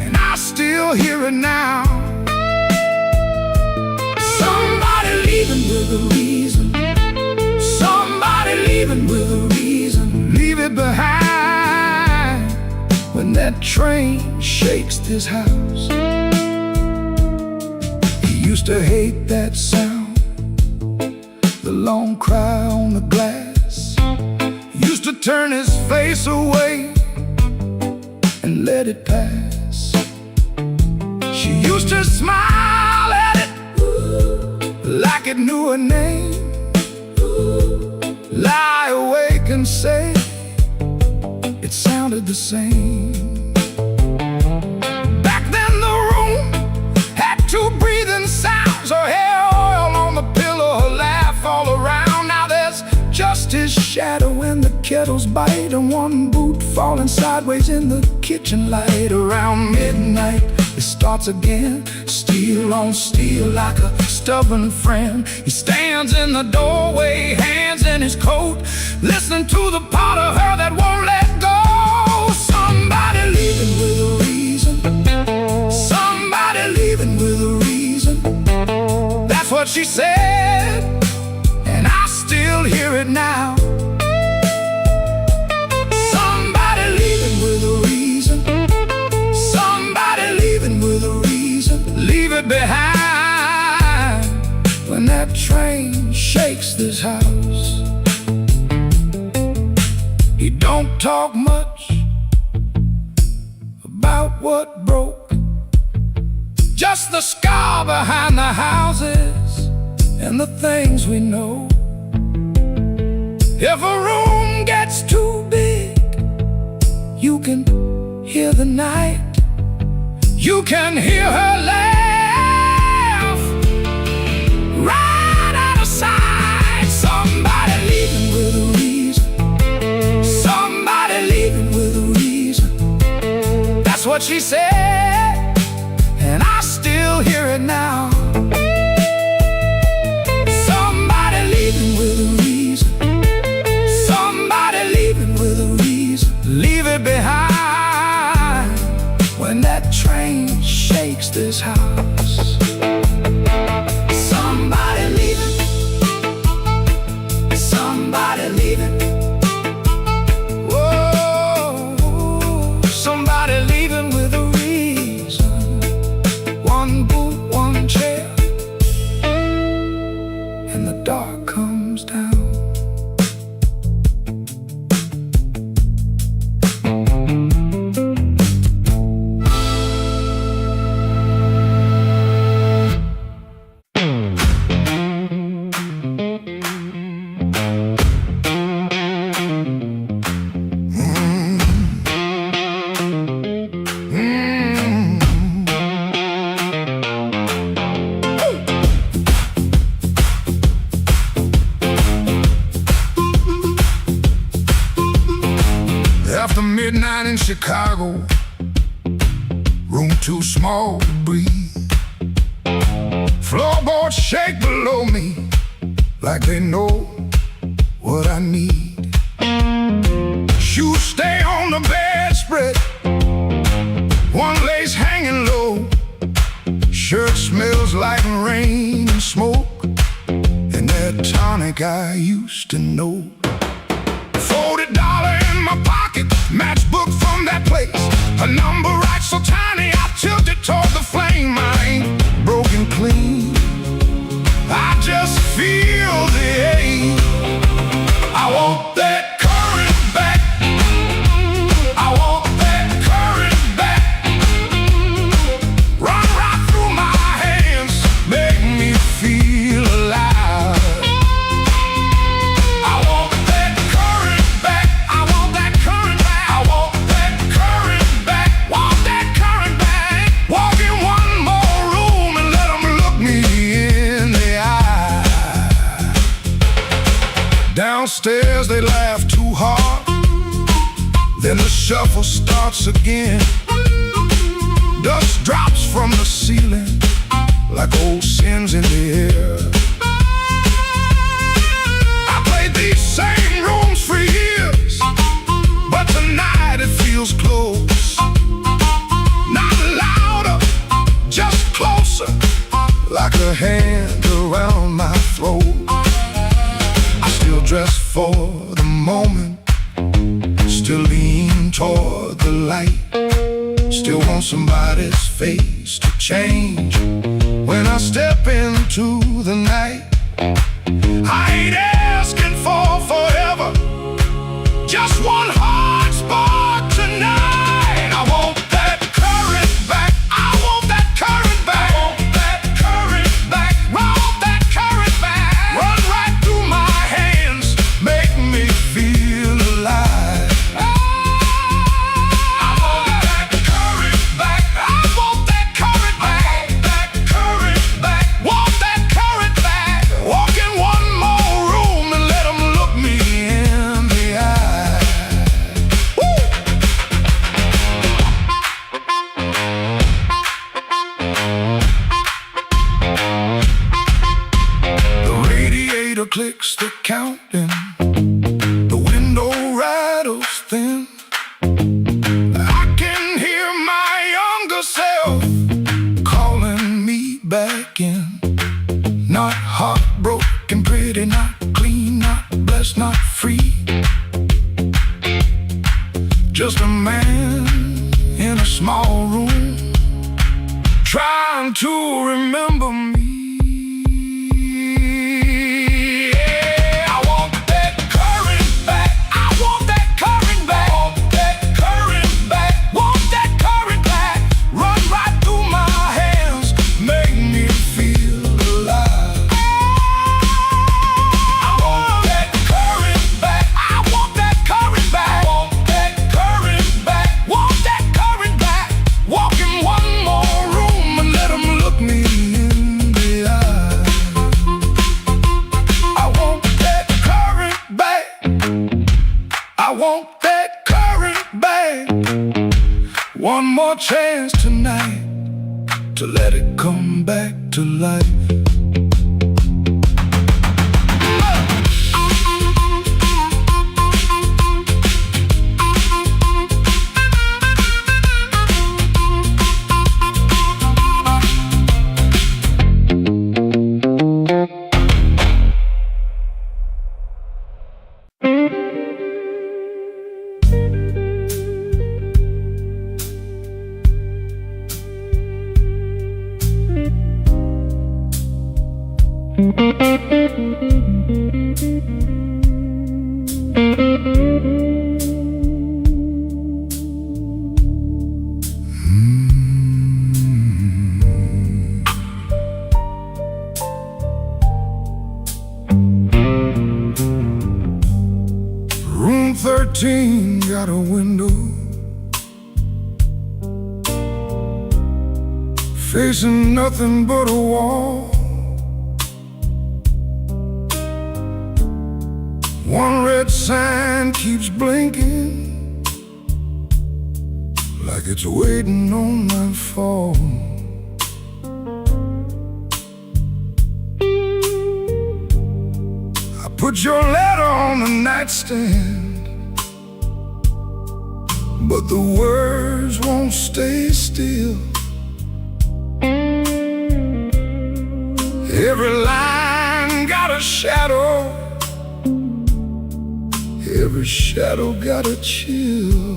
and I still hear it now. Somebody leaving with a reason, somebody leaving with a reason. Leave it behind when that train shakes this house. He used to hate that sound, the long cry on the glass. Used to turn his face away and let it pass. She used to smile at it like it knew her name. Lie awake and say it sounded the same. Back then the room had two breathing sounds, her hair oil on the pillow, her laugh all around. Now there's just his shadow and the kettle's bite, and one boot falling sideways in the kitchen light. Around midnight it starts again, steel on steel like a stubborn friend. He stands in the doorway, hands in his coat, listening to the part of her that won't let go. Somebody leaving with a reason, somebody leaving with a reason. That's what she said, and I still hear it now. Somebody leaving with a reason, somebody leaving with a reason. Leave it behind when that train shakes this house. He don't talk much about what broke, just the scar behind the houses and the things we know. If a room gets too big, you can hear the night. You can hear her laugh right out of sight. Somebody leaving with a reason. Somebody leaving with a reason. That's what she said, and I still hear it now. Somebody leaving with a reason. Somebody leaving with a reason. Leave it behind when that train shakes this house. Somebody leaving. Somebody leaving. Whoa, somebody leaving with a reason. One boot, one chair, and the dark comes down. After midnight in Chicago, room too small to breathe. Floorboards shake below me like they know what I need. Shoes stay on the bedspread, one lace hanging low. Shirt smells like rain and smoke, and that tonic I used to know. $40 in my pocket, matchbook from that place. A number right so tiny, I tilt it toward the flame. I ain't broken clean, I just feel the ache. I want that current back. I want that current back. Run right through my hands, make me feel alive. I want that current back. I want that current back. I want that current back. Want that current back. Walk in one more room and let them look me in the eye. Downstairs they laugh too hard, then the shuffle starts again. Dust drops from the ceiling like old sins in the air. I played these same rooms for years, but tonight it feels close. Not louder, just closer, like a hand around my throat. I still dress for the moment, still lean toward the light. Still want somebody's face to change when I step into the night. I ain't asking for forever, just one hard spark tonight. I want that current back. I want that current back. I want that current back. I want that current back. Run right through my hands, make me feel alive. I want that current back. I want that current back. That current back. Want that current back. Walk in one more room and let them look me in the eye. Woo! The radiator clicks the counting, the window rattles thin. I can hear my younger self calling me back in. Not heartbroken, pretty, not clean, not blessed, not free. Just a man in a small room, trying to remember me. Yeah, I want that current back. I want that current back. Want that current back. Want that current back. Run right through my hands, make me feel alive. I want that current back. beg one more chance tonight to let it come back to life. Room 13 got a window facing nothing but a wall. One red sign keeps blinking like it's waiting on my fall. I put your letter on the nightstand, but the words won't stay still. Every line got a shadow, every shadow got a chill.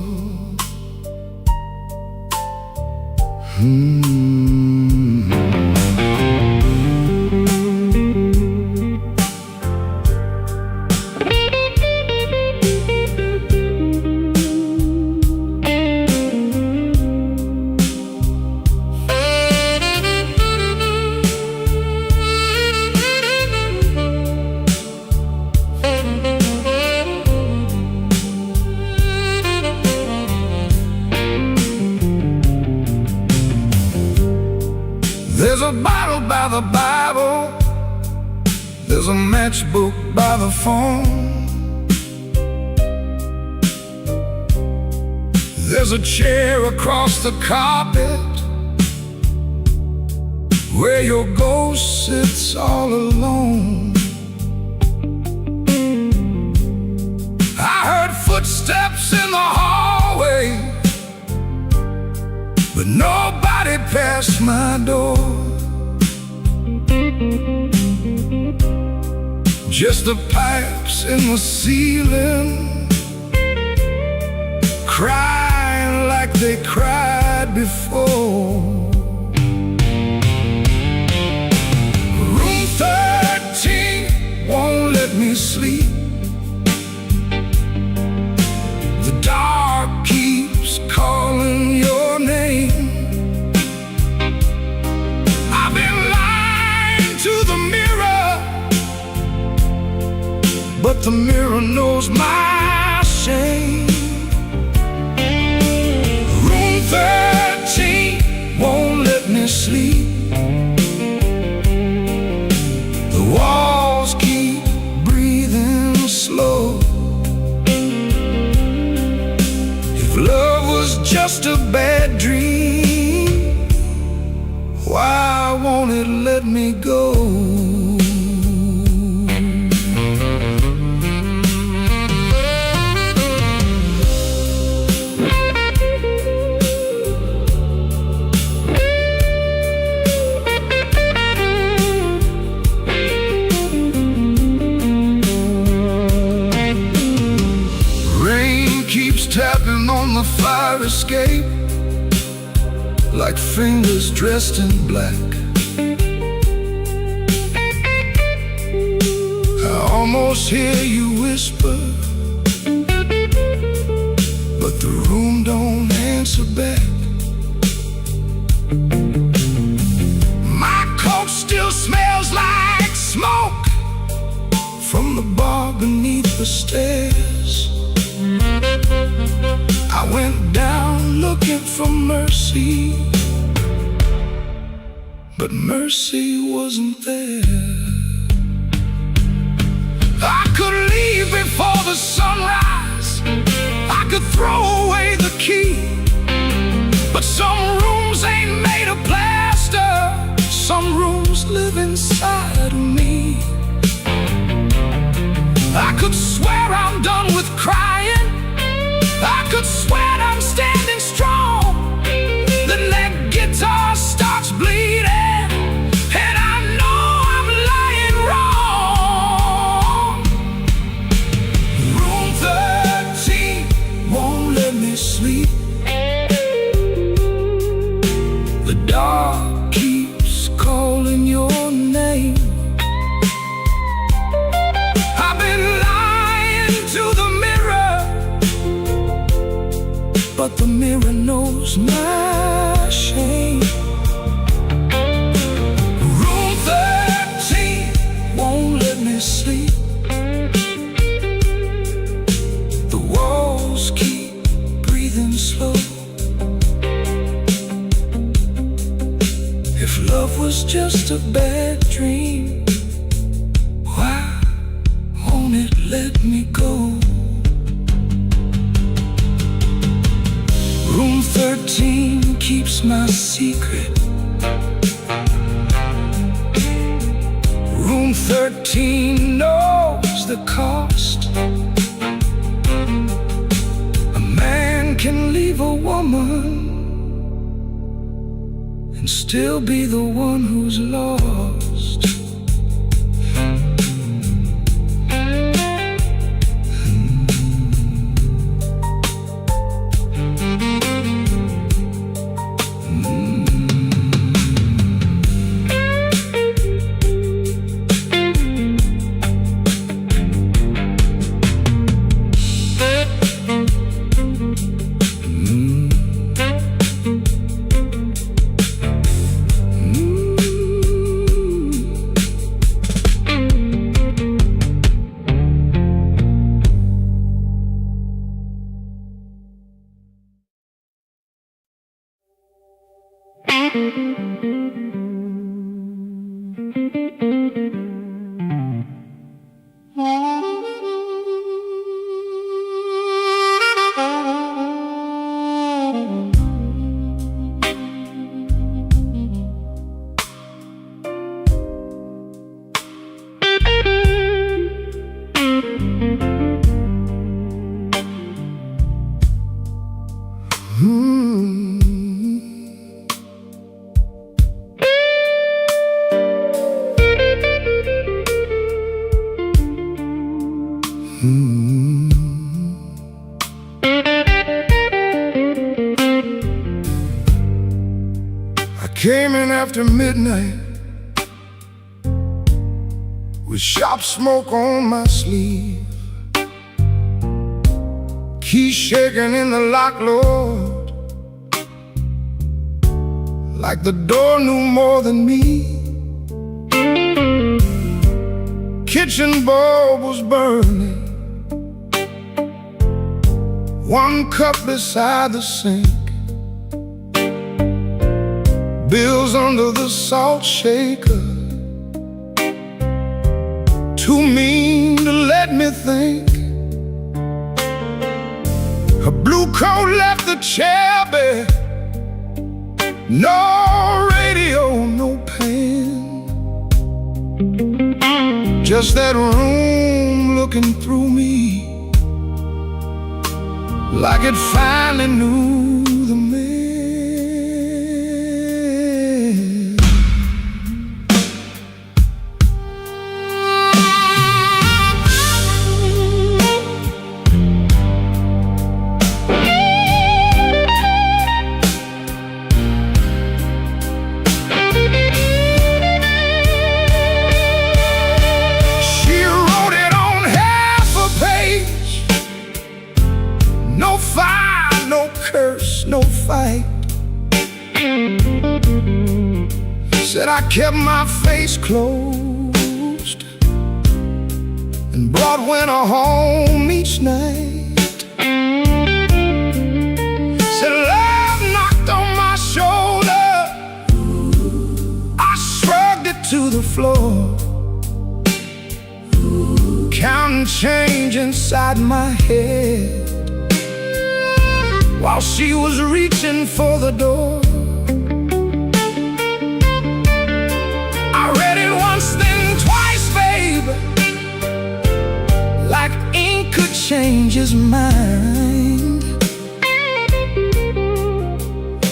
There's a bottle by the Bible, there's a matchbook by the phone, there's a chair across the carpet where your ghost sits all alone. I heard footsteps in the hallway, but nobody passed my door. Just the pipes in the ceiling, crying like they cried before. Room 13 won't let me sleep. The dark keeps calling your name. I've been lying to the mirror, but the mirror knows my shame. Room 13 won't let me sleep. The walls keep breathing slow. If love was just a bad dream, why won't it let me go? Tapping on the fire escape like fingers dressed in black. I almost hear you whisper, but the room don't answer back. My coat still smells like smoke from the bar beneath the stairs. I went down looking for mercy, but mercy wasn't there. I could leave before the sunrise, I could throw away the key, could swear I'm done with crying. I could swear I'm standing strong. The neck guitar starts bleeding, and I know I'm lying wrong. Room 13 won't let me sleep. The dark keeps calling your name. I've been lying to the mirror, but the mirror knows my shame. Room 13 won't let me sleep. The walls keep breathing slow. If love was just a bad dream, why won't it let me go? Room 13 keeps my secret. Room 13 knows the cost. A man can leave a woman and still be the one who's lost. I came in after midnight with sharp smoke on my sleeve, keys shaking in the lock, Lord, like the door knew more than me. Kitchen bulb was burning, one cup beside the sink, bills under the salt shaker, too mean to let me think. Her blue coat left the chair bare, no radio, no pen, just that room looking through me like it finally knew the man. She wrote it on half a page. No fire, no curse, no fight. Said I kept my face closed and brought winter home each night. Said love knocked on my shoulder, I shrugged it to the floor, counting change inside my head while she was reaching for the door. I read it once, then twice, babe, like change his mind.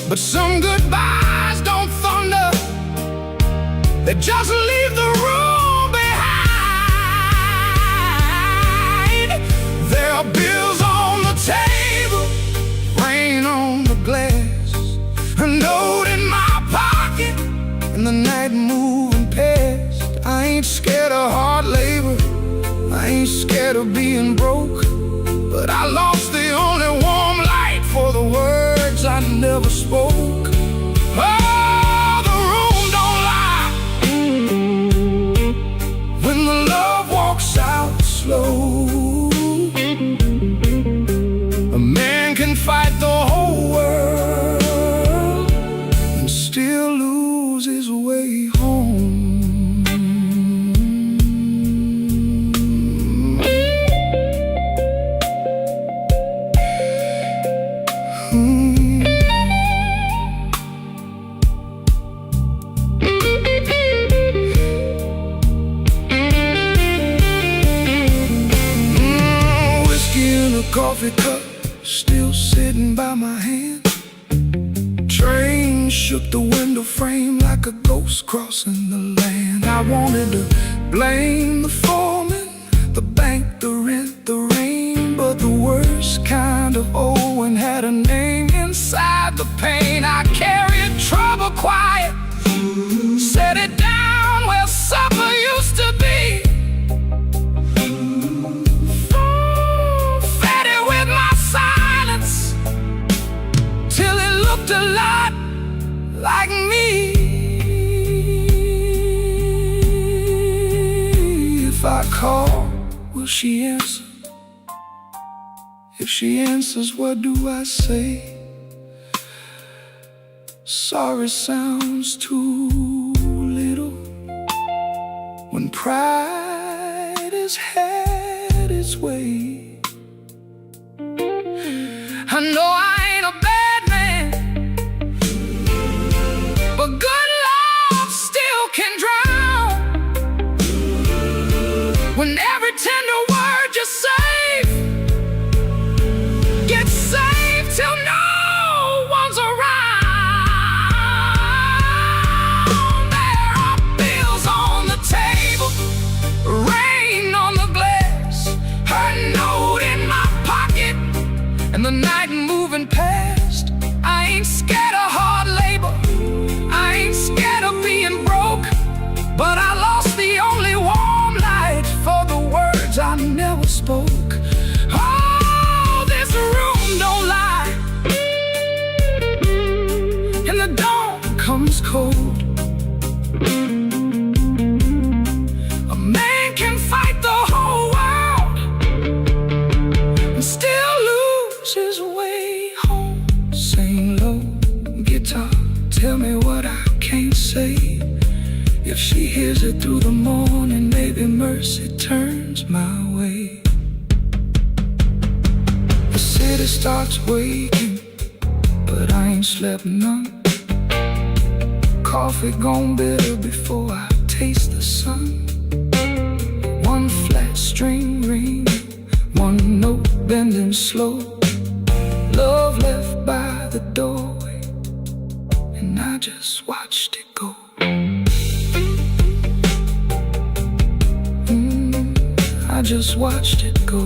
But some goodbyes don't thunder, they just leave the room behind. There are bills on the table, rain on the glass, a note in my pocket, and the night moving past. I ain't scared of hard labor, I ain't scared of being broke, but I lost the only warm light for the words I never spoke. Oh, the room don't lie when the love walks out slow. A man can fight the whole world and still lose his way home. Coffee cup still sitting by my hand. Train shook the window frame like a ghost crossing the land. I wanted to blame the foreman, the bank, the rent, the rain, but the worst kind of Owen had a name inside the pain. I carried trouble quiet, set it down where supper used to be. Looked a lot like me. If I call, will she answer? If she answers, what do I say? Sorry sounds too little when pride has had its way. I know I ain't a bad man, but good love still can drown. When every tender word you save gets saved till no one's around. There are bills on the table, rain on the glass, her note in my pocket, and the night moving past. I ain't scared of hard labor, I ain't scared of being broke, but I lost the only warm light for the words I never spoke. Oh, this room don't lie, and the dawn comes cold. A man can fight the whole world and still lose his way home. Sing low, guitar, tell me what I can't say. If she hears it through the morning, maybe mercy turns my way. The city starts waking, but I ain't slept none. Coffee gone bitter before I taste the sun. One flat string ring, one note bending slow. Love left by the doorway, and I just watched it go. I just watched it go.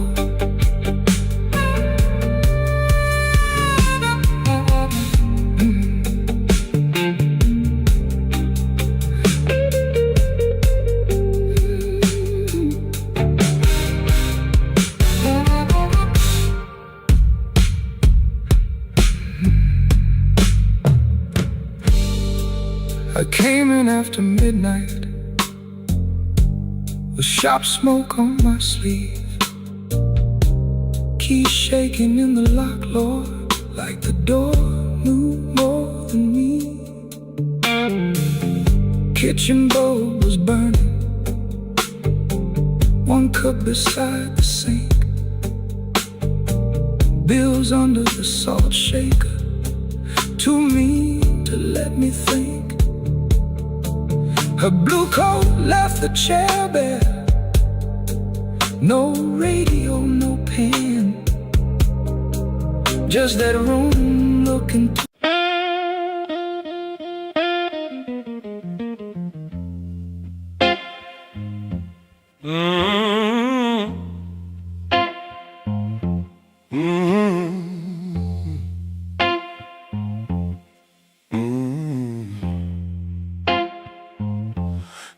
I came in after midnight with sharp smoke on my sleeve, keys shaking in the lock, Lord, like the door knew more than me. Kitchen bulb was burning, one cup beside the sink, bills under the salt shaker, too mean to let me think. Her blue coat left the chair bare, No radio, no pen, just that room looking to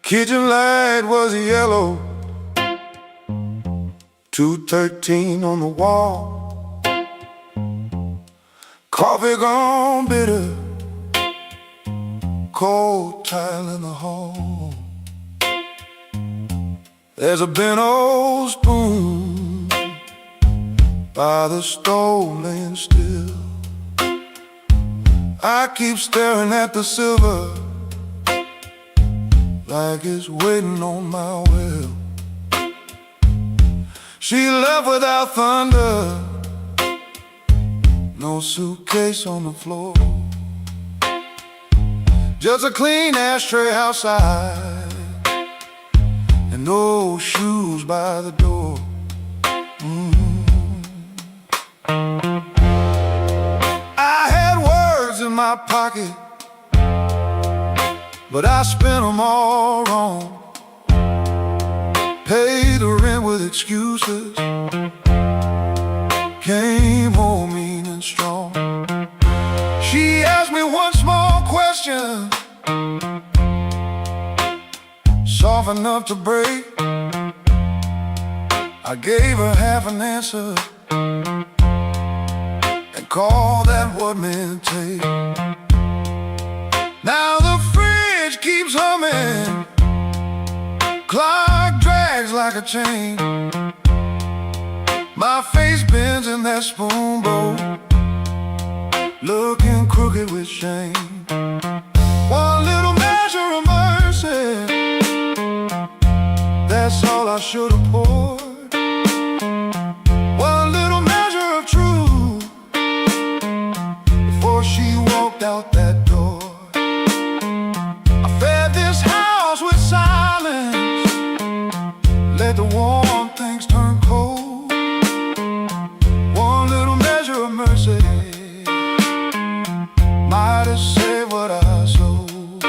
Kitchen light was yellow, 213 on the wall. Coffee gone bitter, cold tile in the hall. There's a bent old spoon by the stove laying still. I keep staring at the silver like it's waiting on my will. She left without thunder, no suitcase on the floor, just a clean ashtray outside and no shoes by the door. I had words in my pocket, but I spent them all wrong. Paid the rent with excuses, came home mean and strong. She asked me one small question, soft enough to break. I gave her half an answer and called that what men take. Now the fridge keeps humming, clock drags like a chain. My face bends in that spoon bowl, looking crooked with shame. One little measure of mercy, that's all I should have poured. One little measure of truth before she walked out that door. I fed this house with silence, let the warm things turn cold. One little measure of mercy might have saved what I sold.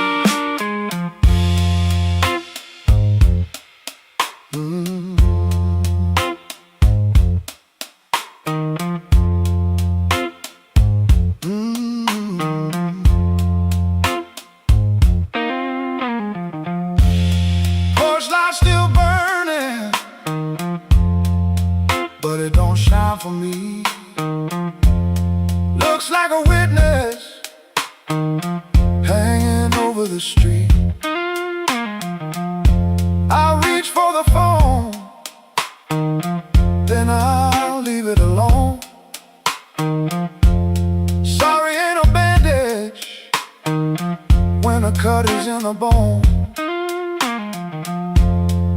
Porch light still burning, but it don't shine for me. Looks like a witness hanging over the street. I reach for the phone, then I'll leave it alone. Sorry ain't a bandage when a cut is in the bone.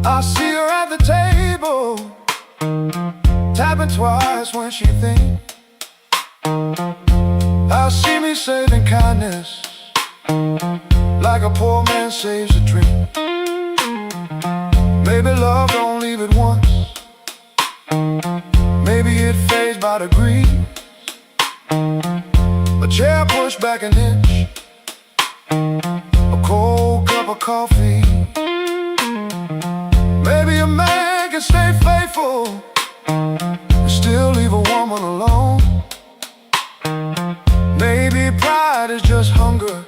I see her at the table, tapping twice when she thinks. I see me saving kindness like a poor man saves a drink. Maybe love don't leave it once, maybe it fades by degrees. A chair pushed back an inch, a cold cup of coffee. Maybe a man can stay faithful and still leave a woman alone. Maybe pride is just hunger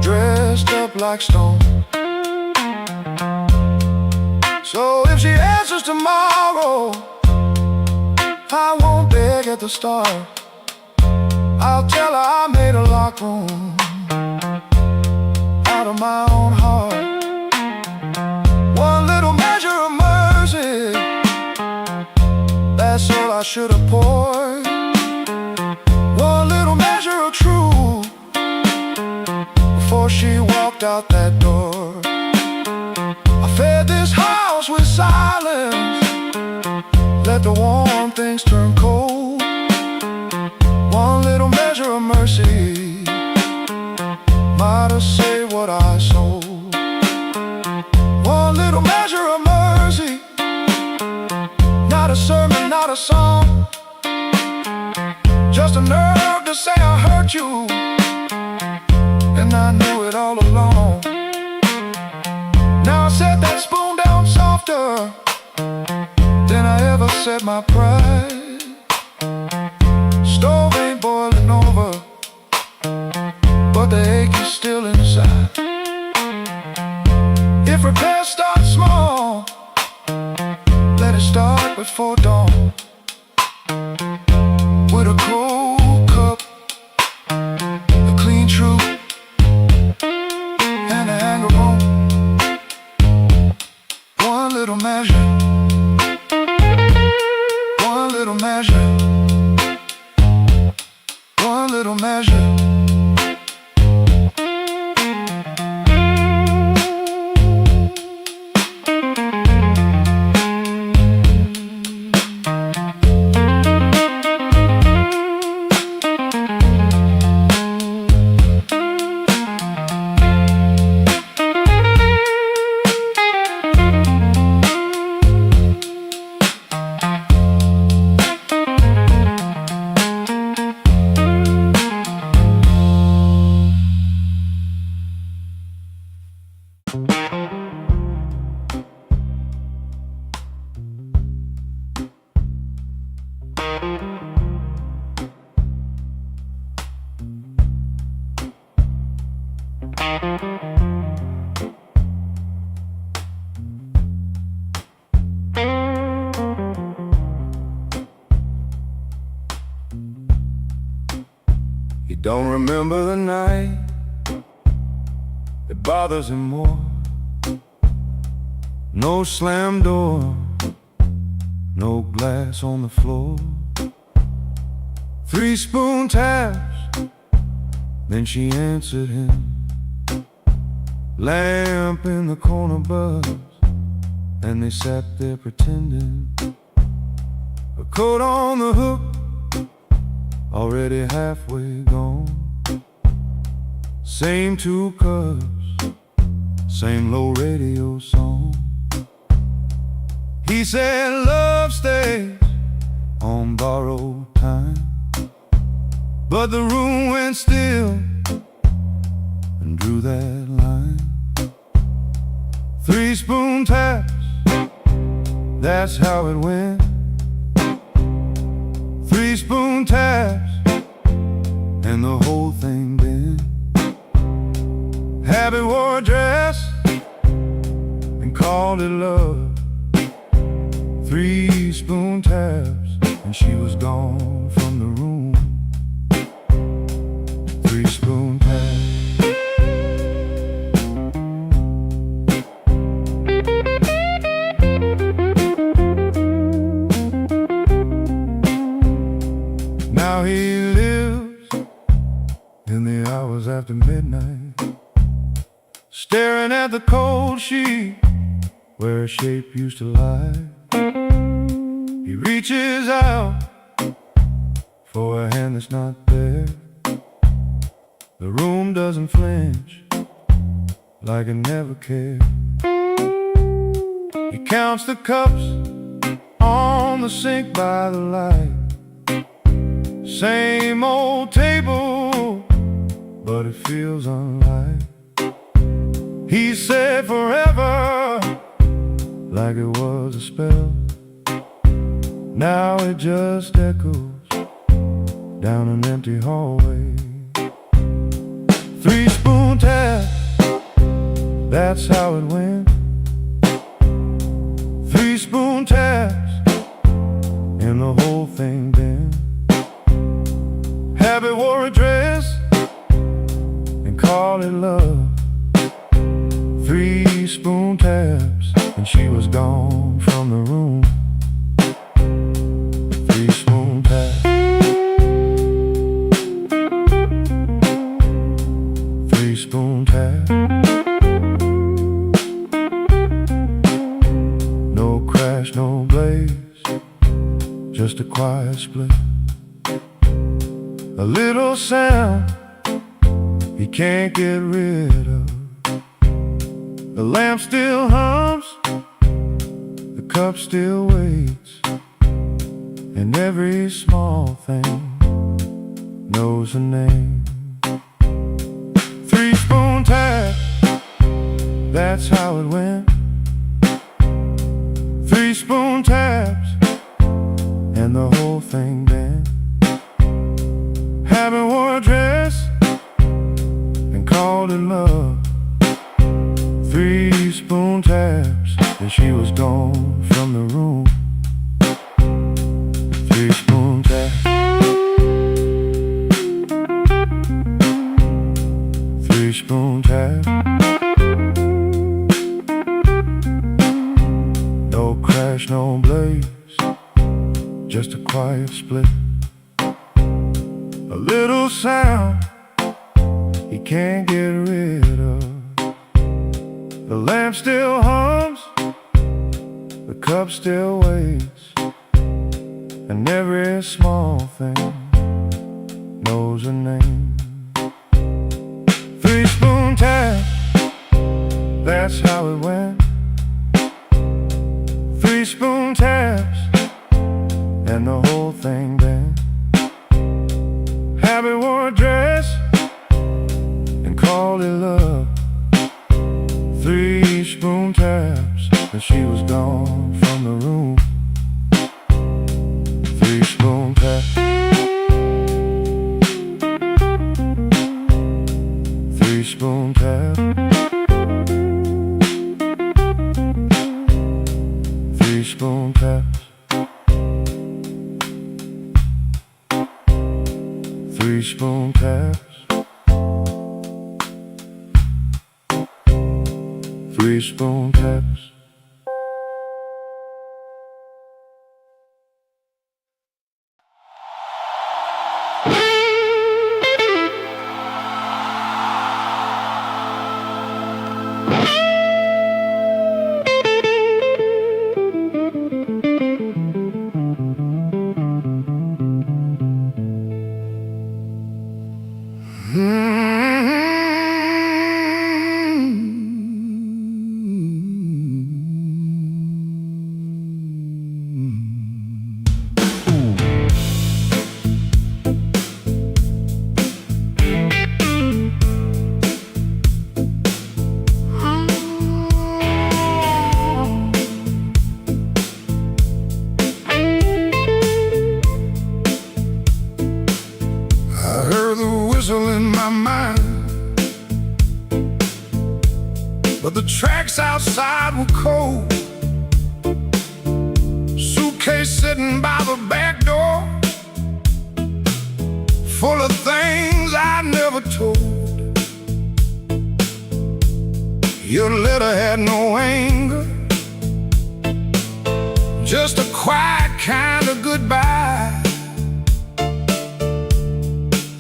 dressed up like stone. So if she answers tomorrow, I won't beg at the start. I'll tell her I made a locked room out of my own heart. One little measure of mercy, that's all I should have poured. One little measure of truth before she walked out that door. I fed this house with silence, let the warm things turn cold. One little measure of mercy might have saved what I sold. One little measure of mercy nerve to say I hurt you, and I knew it all along. Now I set that spoon down softer than I ever set my pride. Stove ain't boiling over, but the ache is still inside. If repair starts small, let it start before dawn. With a cold cup, a clean truth, and an anger bone. One little measure, one little measure, one little measure. He don't remember the night that bothers him more. No slam door, no glass on the floor. 3 spoon taps, then she answered him. Lamp in the corner buzzed, and they sat there pretending. A coat on the hook, already halfway gone. Same 2 cups, same low radio song. He said love stays on borrowed time, but the room went still and drew that line. 3 spoon taps, that's how it went. 3 spoon taps, and the whole thing bent. Habit wore a dress and called it love. 3 spoon taps, and she was gone from the room. 3 spoon taps. Now he lives in the hours after midnight, staring at the cold sheet where a shape used to lie. He reaches out for a hand that's not there. The room doesn't flinch, like it never cared. He counts the cups on the sink by the light. Same old table, but it feels unlike. He said forever, like it was a spell. Now it just echoes down an empty hallway. 3 spoon taps, that's how it went. 3 spoon taps, and the whole thing bent. Habit wore a dress and called it love. 3 spoon taps, and she was gone from the room. 3 spoon taps. 3 spoon taps. No crash, no blaze, just a quiet split. A little sound he can't get rid of. The lamp still hums, the cup still waits, and every small thing knows her name. 3-spoon tap, that's how it went. 3-spoon taps, and the whole thing bent. Haven't wore a dress and called it love. 3-spoon taps, and she was gone from the room. 3-spoon taps. 3-spoon taps. No crash, no blaze, just a quiet split. A little sound he can't get rid of. The lamp still hums, the cup still waits, and every small thing knows her name. 3-spoon tap, that's how it went. 3-spoon taps, and the whole thing bent. Habit wore a dress and called it love. 3-spoon taps, and she was gone from the room. 3-spoon taps. 3-spoon taps. 3-spoon taps. 3-spoon taps. 3-spoon taps. In my mind, but the tracks outside were cold. Suitcase sitting by the back door, full of things I never told. Your letter had no anger, just a quiet kind of goodbye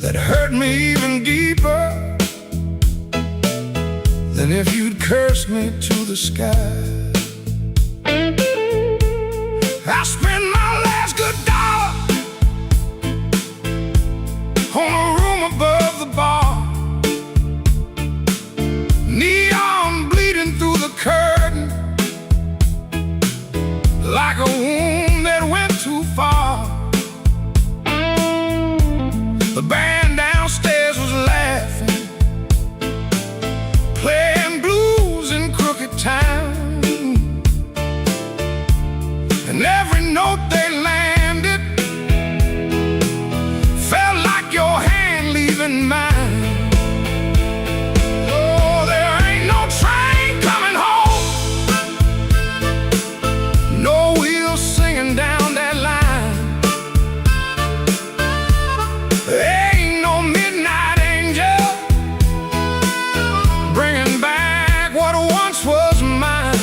that hurt me even deeper than if you'd cursed me to the sky. I spent my last good dollar on a room above the bar. Neon bleeding through the curtain like a wound that went too far. The band downstairs was laughing, playing blues in crooked town, and every note they landed felt like your hand leaving mine. Oh, there ain't no train coming home, no wheels singing down that line. Ain't no midnight angel bringing back what once was mine.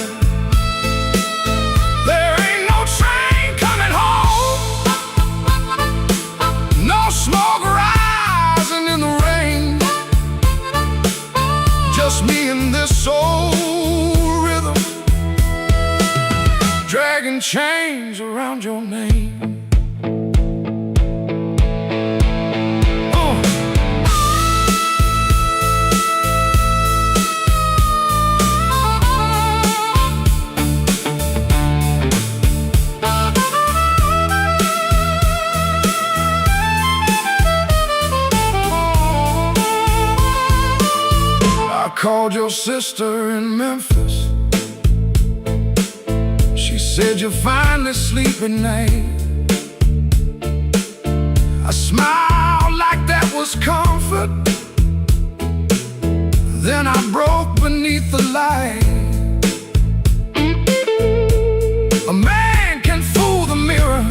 There ain't no train coming home, no smoke rising in the rain. Just me and this soul rhythm, dragging chains around your name. called your sister in Memphis. She said you're finally sleeping night. I smiled like that was comfort. Then I broke beneath the light. A man can fool the mirror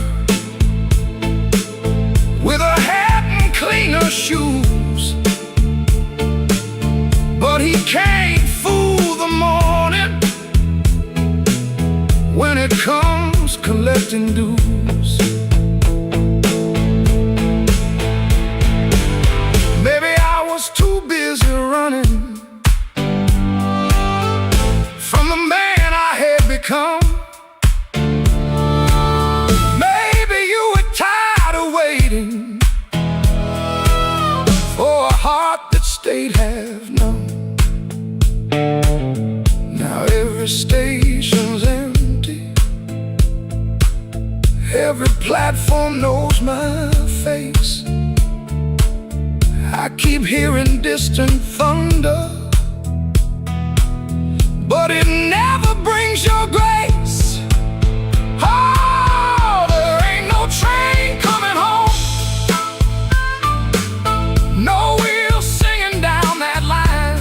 with a hat and cleaner shoes, but he can't fool the morning when it comes collecting dues. Maybe I was too busy running from the man I had become. Maybe you were tired of waiting for a heart that stayed half numb. Now every station's empty, every platform knows my face. I keep hearing distant thunder, but it never brings your grace. Oh, there ain't no train coming home, no wheels singing down that line.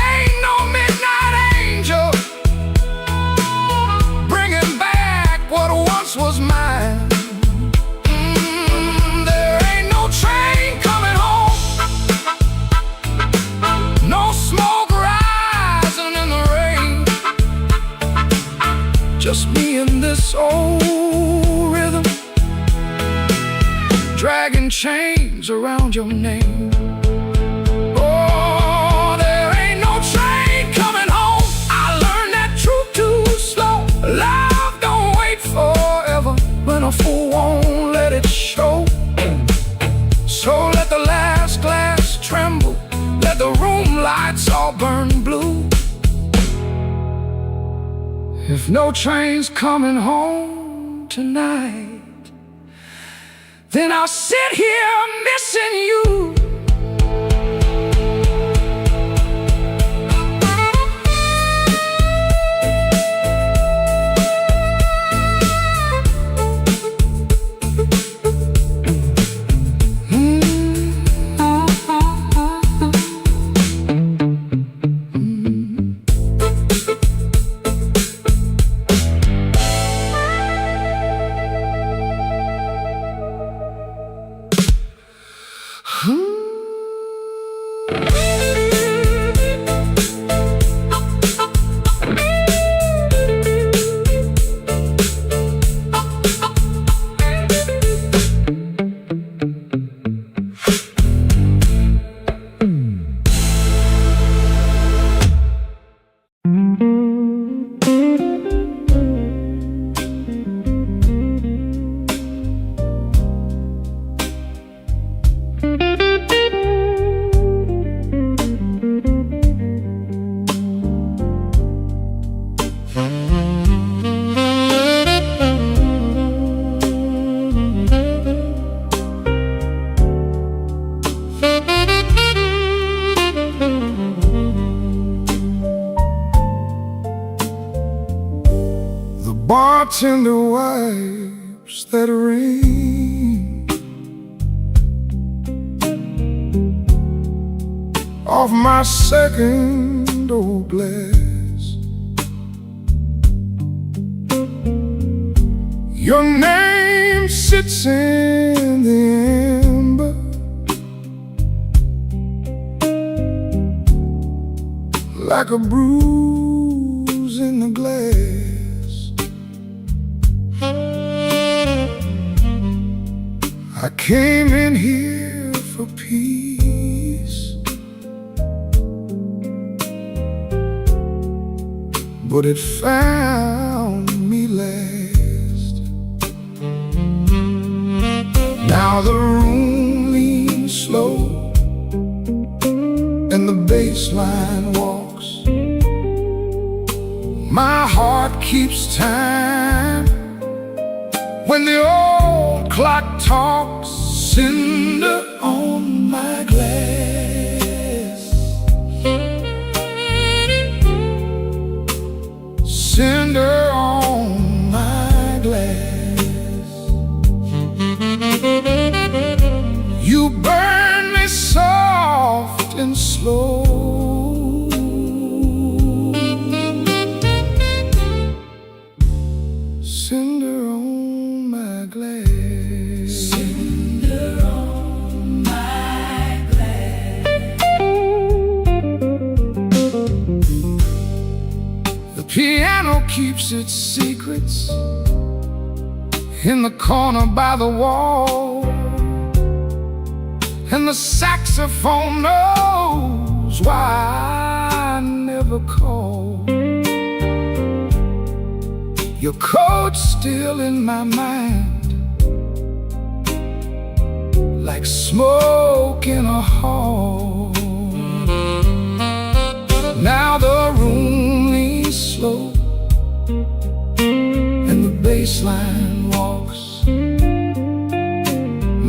Ain't no midnight angel bringing back what once was mine. There ain't no train coming home, no smoke rising in the rain. Just me and this old rhythm, dragging chains around your name. Oh, there ain't no train coming home. I learned that truth too slow. Love don't wait forever, when a fool won't let it show. So let the last glass tremble, let the room lights all burn blue. If no train's coming home tonight, then I'll sit here missing you. Bartender wipes that rain off my second old glass. Your name sits in the amber like a bruise in the glass. I came in here for peace, but it found me last. Now the room leans slow and the bass line walks. My heart keeps time when the old clock talks. Cinder on my glass. cinder on my glass. You burn me soft and slow. Cinder on my glass. Cinder on my glass. The piano keeps its secrets in the corner by the wall, and the saxophone knows why I never call. Your coat's still in my mind, like smoke in a hall. Now the room leans slow, and the bass line walks.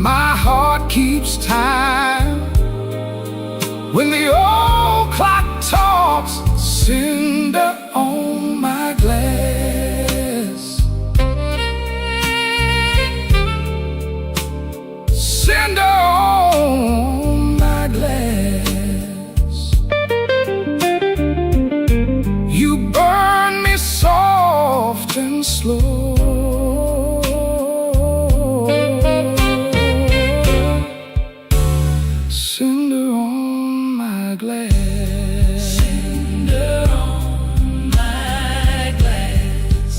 My heart keeps time when the old clock talks. Cinder on my glass. Cinder on my glass. You burn me soft and slow. Cinder on my glass. Cinder on my glass.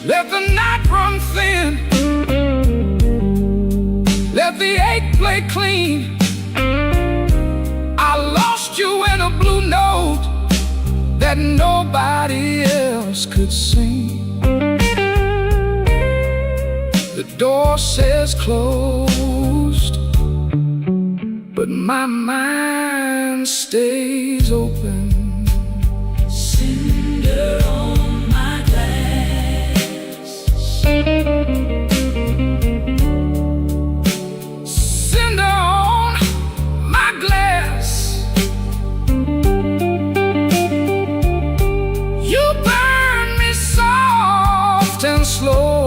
Let the night run thin, let the ache play clean. I lost you in a blue note that nobody else could sing. The door says closed, but my mind stays open. Cinder on my glass. Cinder on my glass. You burn me soft and slow.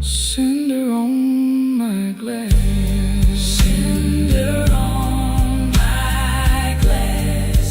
Cinder on my glass. Cinder on my glass.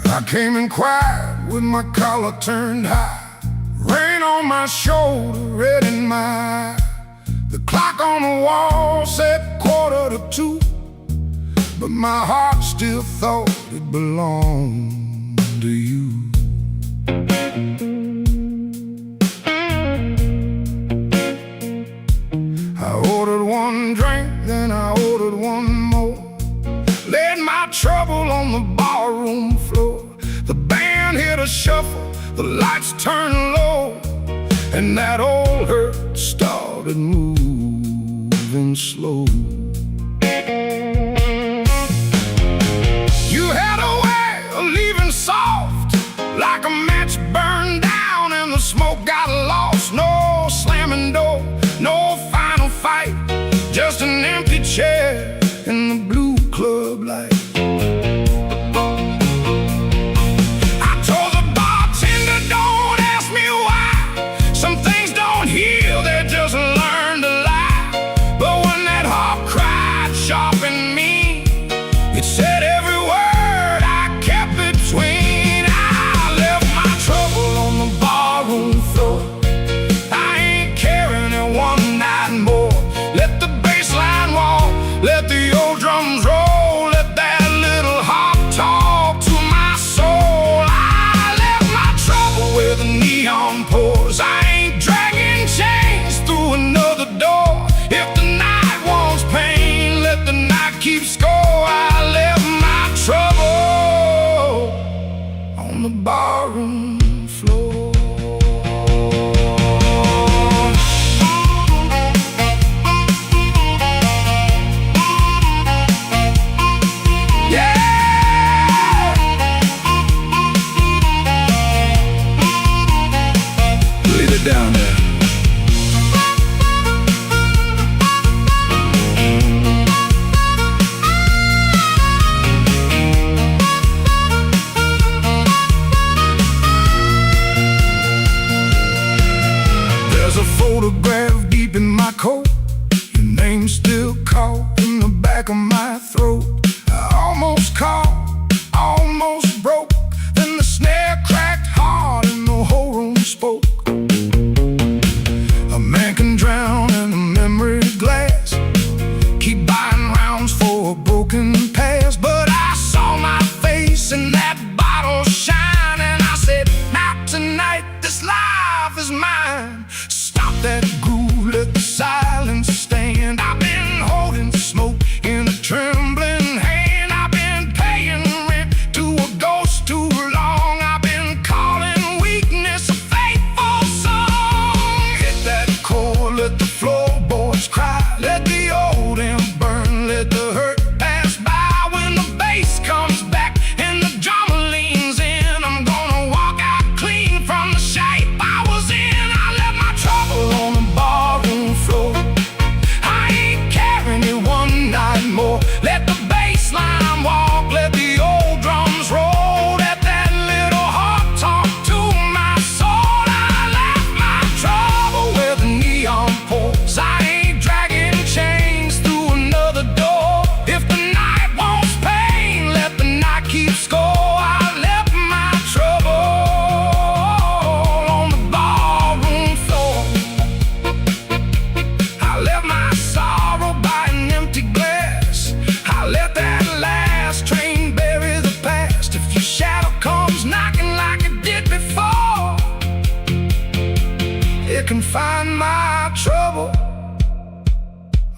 I came in quiet with my collar turned high, rain on my shoulder, red in my eye. The clock on the wall said 1:45, but my heart still thought it belonged to you. I ordered one drink, then I ordered one more, laid my trouble on the barroom floor. The band hit a shuffle, the lights turned low, and that old hurt started moving slow. You had a way of leaving soft, like a match burned down and the smoke got lost. No slamming door, no final fight, just an empty chair in the blue club light. They're find my trouble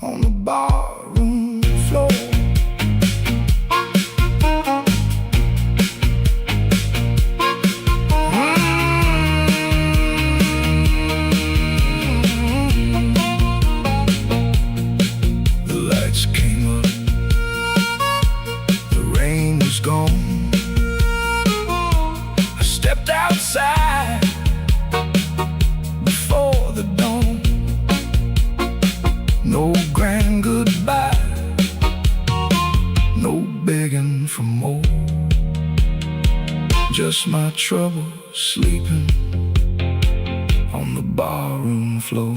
on the barroom floor. The lights came up, the rain was gone. I stepped outside before the dawn. No grand goodbye, no begging for more. Just my trouble sleeping on the barroom floor.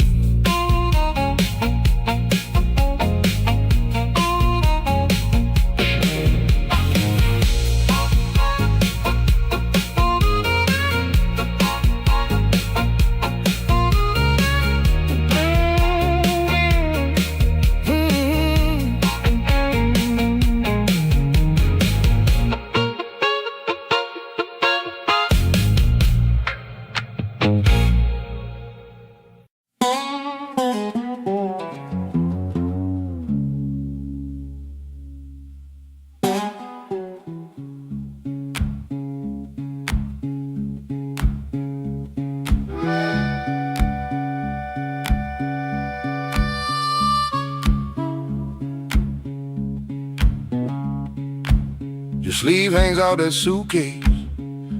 Your sleeve hangs out that suitcase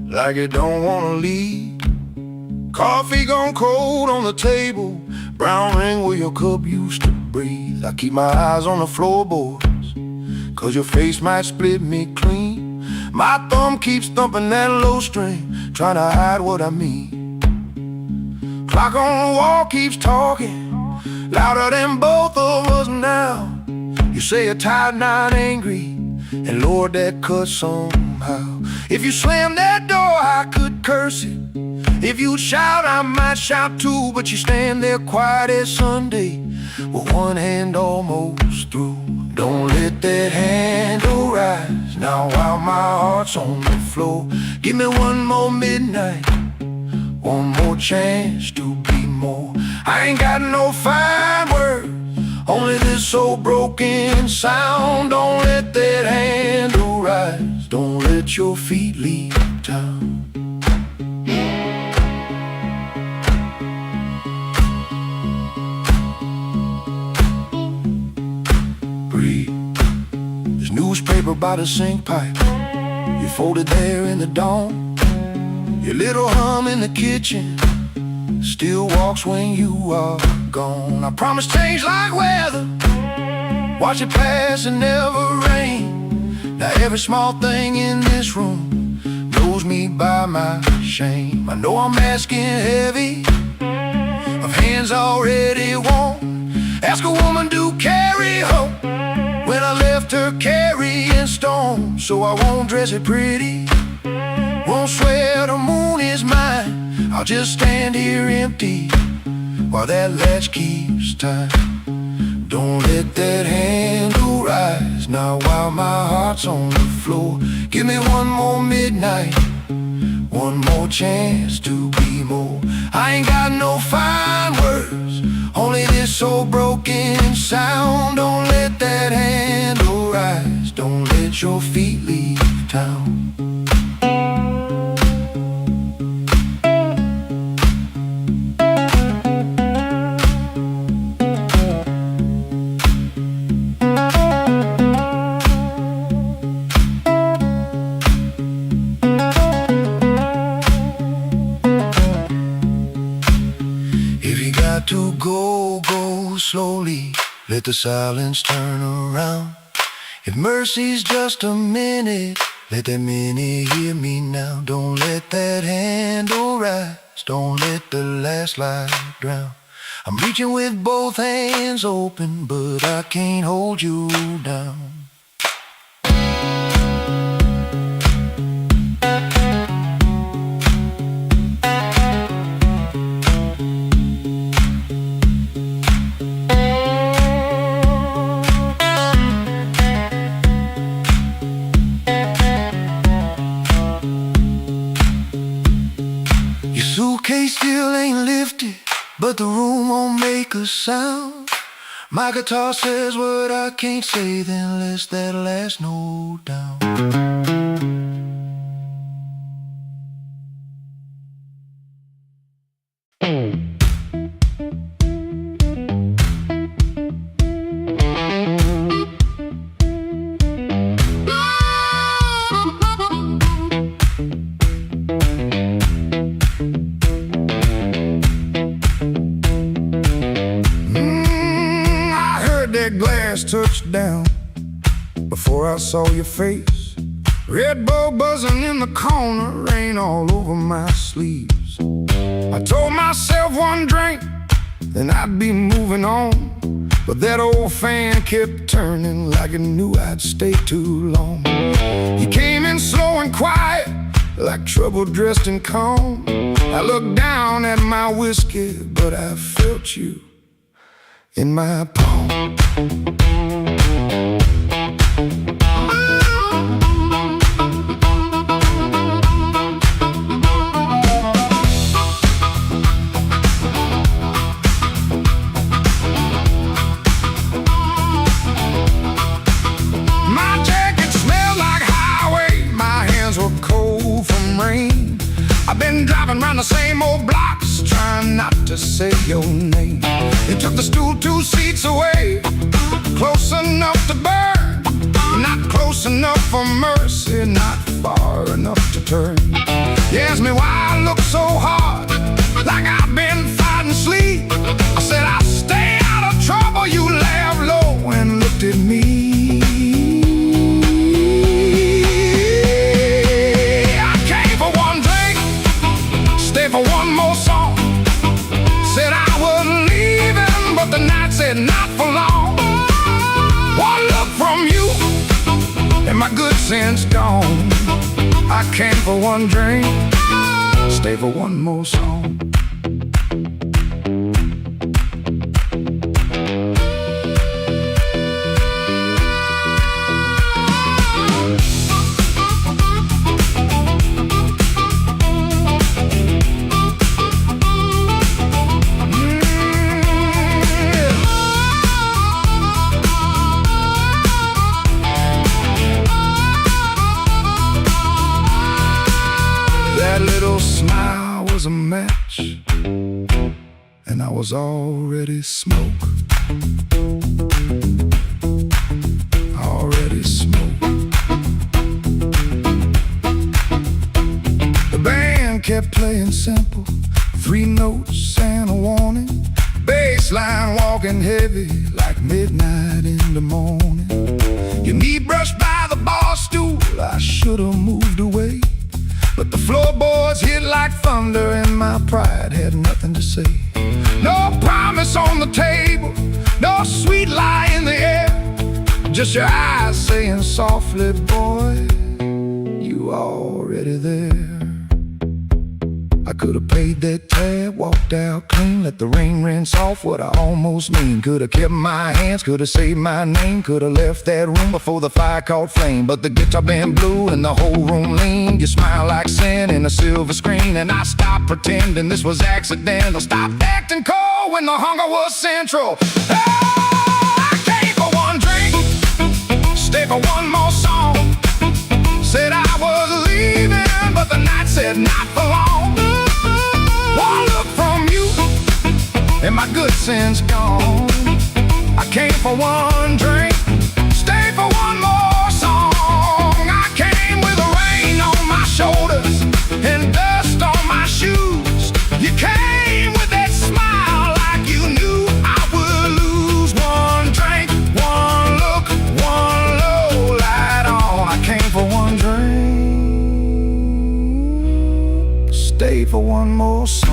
like it don't wanna leave. Coffee gone cold on the table, brown ring where your cup used to breathe. I keep my eyes on the floorboards, cause your face might split me clean. My thumb keeps thumping that low string, trying to hide what I mean. Clock on the wall keeps talking, louder than both of us now. You say you're tired, not angry, and Lord, that cuts somehow. If you slam that door, I could curse it. If you'd shout, I might shout too. But you stand there quiet as Sunday, with one hand almost through. Don't let that handle rise now while my heart's on the floor. Give me one more midnight, one more chance to be more. I ain't got no fine words, only this old broken sound. Don't let that handle rise, don't let your feet leave town. Breathe. There's newspaper by the sink pipe, you folded there in the dawn. Your little hum in the kitchen still walks when you are gone. I promise change like weather, watch it pass and never rain. Now every small thing in this room knows me by my shame. I know I'm asking heavy of hands already warm. Ask a woman to carry home when I left her carrying stone. So I won't dress it pretty, won't swear the moon is mine. I'll just stand here empty while that latch keeps time. Don't let that handle rise now while my heart's on the floor. Give me one more midnight, one more chance to be more. I ain't got no fine words, only this old broken sound. Don't let that handle rise, don't let your feet leave town. To go, go slowly, let the silence turn around. If mercy's just a minute, let that minute hear me now. Don't let that handle rise, don't let the last light drown. I'm reaching with both hands open, but I can't hold you down. but the room won't make a sound. My guitar says what I can't say, then lets that last note down. Glass touched down before I saw your face. Red Bull buzzing in the corner, rain all over my sleeves. I told myself one drink, then I'd be moving on. But that old fan kept turning like it knew I'd stay too long. You came in slow and quiet, like trouble dressed in calm. I looked down at my whiskey, but I felt you in my palm. My jacket smelled like highway, my hands were cold from rain. I've been driving around the same old blocks, trying not to say your name. They took the stool 2 seats away, close enough to burn, not close enough for mercy, not far enough to turn. You asked me why I look so hard, like I've been fighting sleep. I said I'll stay out of trouble. You laughed low and looked at me. I came for one drink, stay for one more song. Said I was leaving, but the night said not for long. One look from you, and my good sense gone. I came for one drink, stay for one more song. That little smile was a match, and I was already smoke. Already smoke. The band kept playing simple, 3 notes and a warning. Bass line walking heavy like midnight in the morning. Your knee brushed by the bar stool, I should've moved away. But the floorboards hit like thunder, and my pride had nothing to say. No promise on the table, no sweet lie in the air, just your eyes saying softly, boy, you already there. I could've paid that tab, walked out clean, let the rain rinse off what I almost mean. Could've kept my hands, could've saved my name, could've left that room before the fire caught flame. But the guitar band blew and the whole room leaned. You smile like sin in a silver screen, and I stopped pretending this was accidental. Stopped acting cold when the hunger was central. I came for one drink, stay for one more song. Said I was leaving, but the night said not for long. One look from you, and my good sense gone. I came for one drink, stay for one more song. I came with the rain on my shoulders and dust on my shoes. You came with that smile like you knew I would lose. One drink, one look, one low light on. I came for one drink, stay for one more song.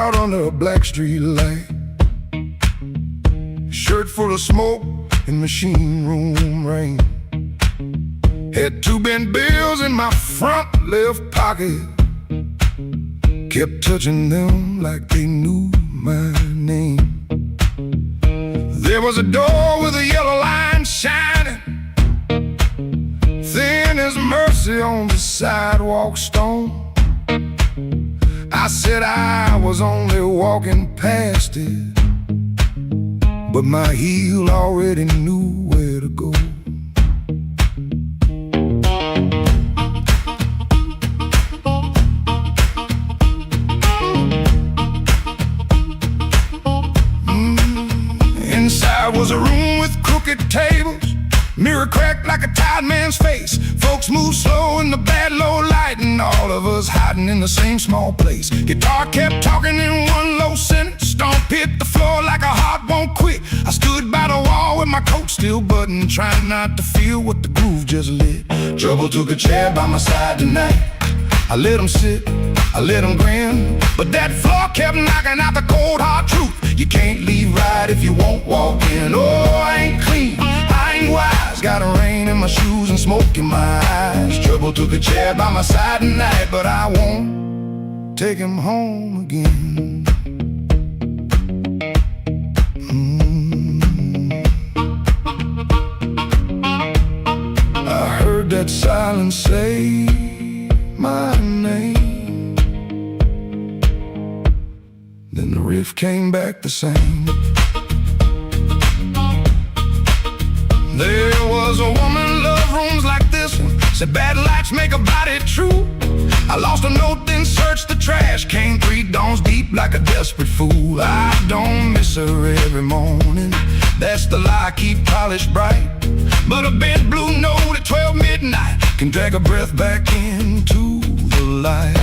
out under a black street light. Shirt full of smoke and machine room rain. Had 2 bent bills in my front left pocket. Kept touching them like they knew my name. There was a door with a yellow line shining, thin as mercy on the sidewalk stone. I said I was only walking past it, but my heel already knew where to go. Inside was a room with crooked tables, mirror cracked like a tired man's face. Folks moved slow in the bad low light, and all of us hiding in the same small place. Guitar kept talking in one low sentence, stomp hit the floor like a heart won't quit. I stood by the wall with my coat still buttoned, trying not to feel what the groove just lit. Trouble took a chair by my side tonight. I let him sit, I let him grin, but that floor kept knocking out the cold hard truth. You can't leave right if you won't walk in. Oh, I ain't clean, I ain't wise, got a rain in my shoes and smoke in my eyes. Trouble took a chair by my side tonight, but I won't take him home again. I heard that silence say my name, then the riff came back the same. There was a woman loved rooms like this one, said bad lights make a body true. I lost a note, then searched the trash, came 3 dawns deep like a desperate fool. I don't miss her every morning, that's the lie I keep polished bright. But a bent blue note at 12 midnight can drag a breath back into the light.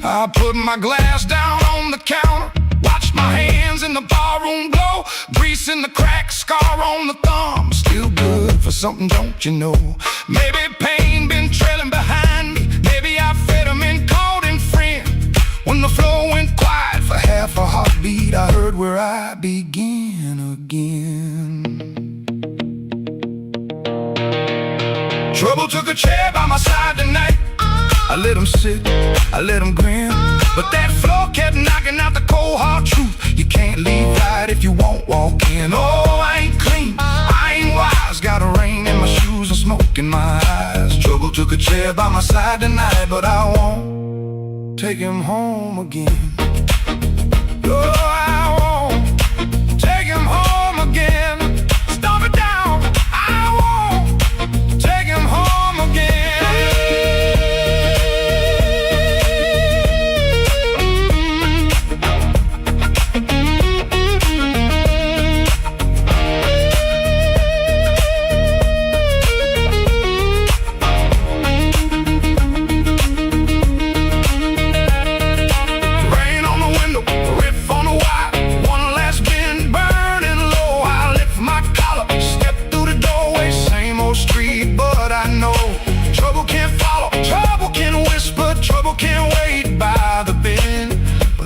I put my glass down on the counter, watched my hands in the barroom glow, grease in the crack, scar on the thumb, still good for something, don't you know? Maybe pain been trailing behind me, maybe I fed him and called him friend. When the floor went quiet for half a heartbeat, I heard where I begin again. Trouble took a chair by my side tonight. I let him sit, I let him grin, but that floor kept knocking out the cold hard truth. You can't leave right if you won't walk in. Oh, I ain't clean, I ain't wise, got a rain in my shoes and smoke in my eyes. Trouble took a chair by my side tonight, but I won't take him home again. Oh, I won't take him home again. Stomp it down, I won't take him home again.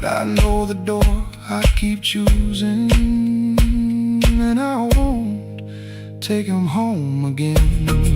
I know the door I keep choosing, and I won't take him home again.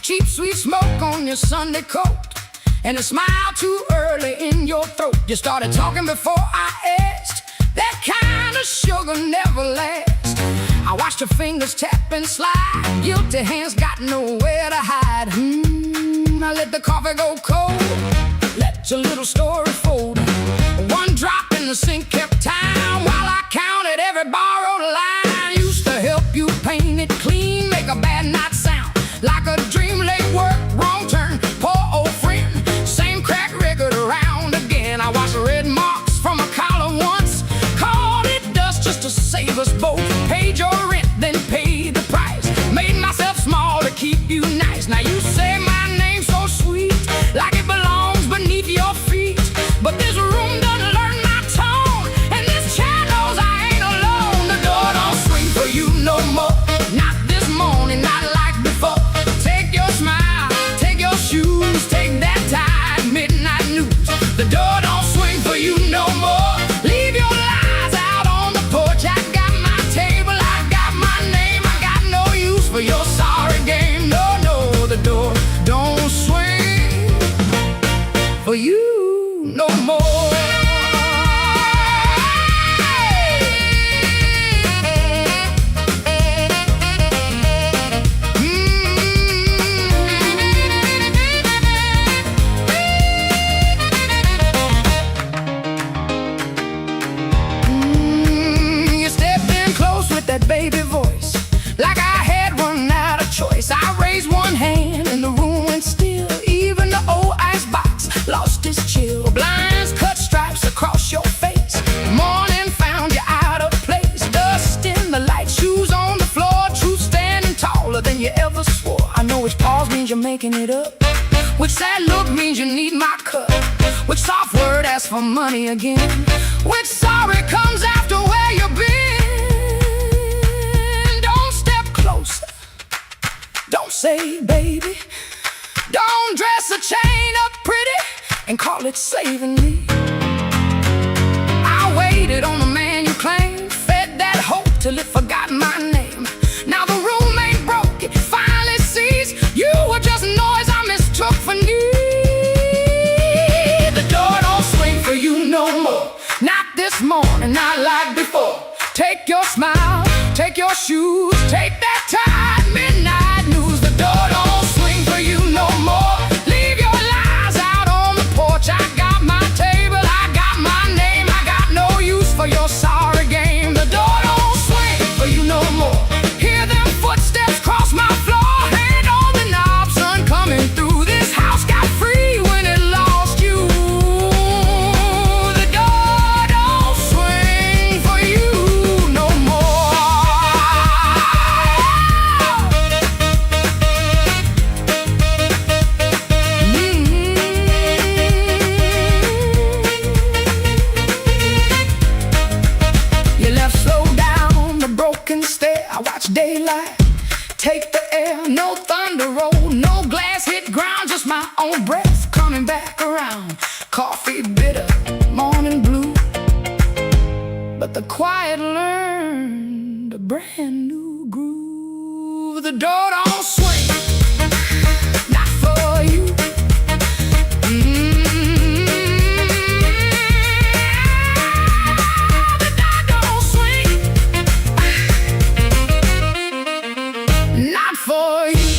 Cheap sweet smoke on your Sunday coat, and a smile too early in your throat. You started talking before I asked, That kind of sugar never lasts. I watched her fingers tap and slide. Guilty hands got nowhere to hide. I let the coffee go cold. Let your little story fold. One drop in the sink kept time while I counted every borrowed line. Used to help you paint it clean, make a bad night sound like a dream. Late work, wrong turn, poor old friend. Same crack record around again. I watched red marks from a collar once. Called it dust just to save us both. Paid your rent, then paid the price. Made myself small to keep you nice. Now you say my name so sweet, like it belongs beneath your feet. But this room doesn't learn my tone, and this chair knows I ain't alone. The door don't swing for you no more. Not this morning, not like before. Take your smile, take your shoes, take that tired midnight news. The door don't swing for you no more. Leave your lies out on the porch. I got my table, I got my name. I got no use for your sorry game. No, no, the door don't swing for you no more. You stepped in close with that baby voice, like I had run out of choice. I raised one hand and the room went still. Even the old icebox lost its chill. Blinds cut stripes across your face. Morning found you out of place. Dust in the light, shoes on the floor. Truth standing taller than you ever swore. I know which pause means you're making it up. Which sad look means you need my cup. Which soft word asks for money again. Which sorry comes after where you've been. Don't step closer. Don't say baby. Don't dress a chain up pretty and call it saving me. I waited on the man you claimed, fed that hope till it forgot my name. Now the room ain't broke, it finally sees you were just noise I mistook for need. The door don't swing for you no more. Not this morning, not like before. Take your smile, take your shoes, take that tired midnight news. The door don't swing for you no more. Leave your lies out on the porch. I got my table, I got my name. I got no use for your sorry game. The door don't swing for you no more. Hear them footsteps cross my floor. Hand on the knob, sun coming through. This house got free when it lost you. The door don't swing for you no more. You left slow down the broken stair. I watched daylight take the air. No thunder roll, no glass hit ground. Just my own breath coming back around. Coffee bitter, morning blue. But the quiet learned a brand new groove. The door don't swing, not for you. The door don't swing, not for you.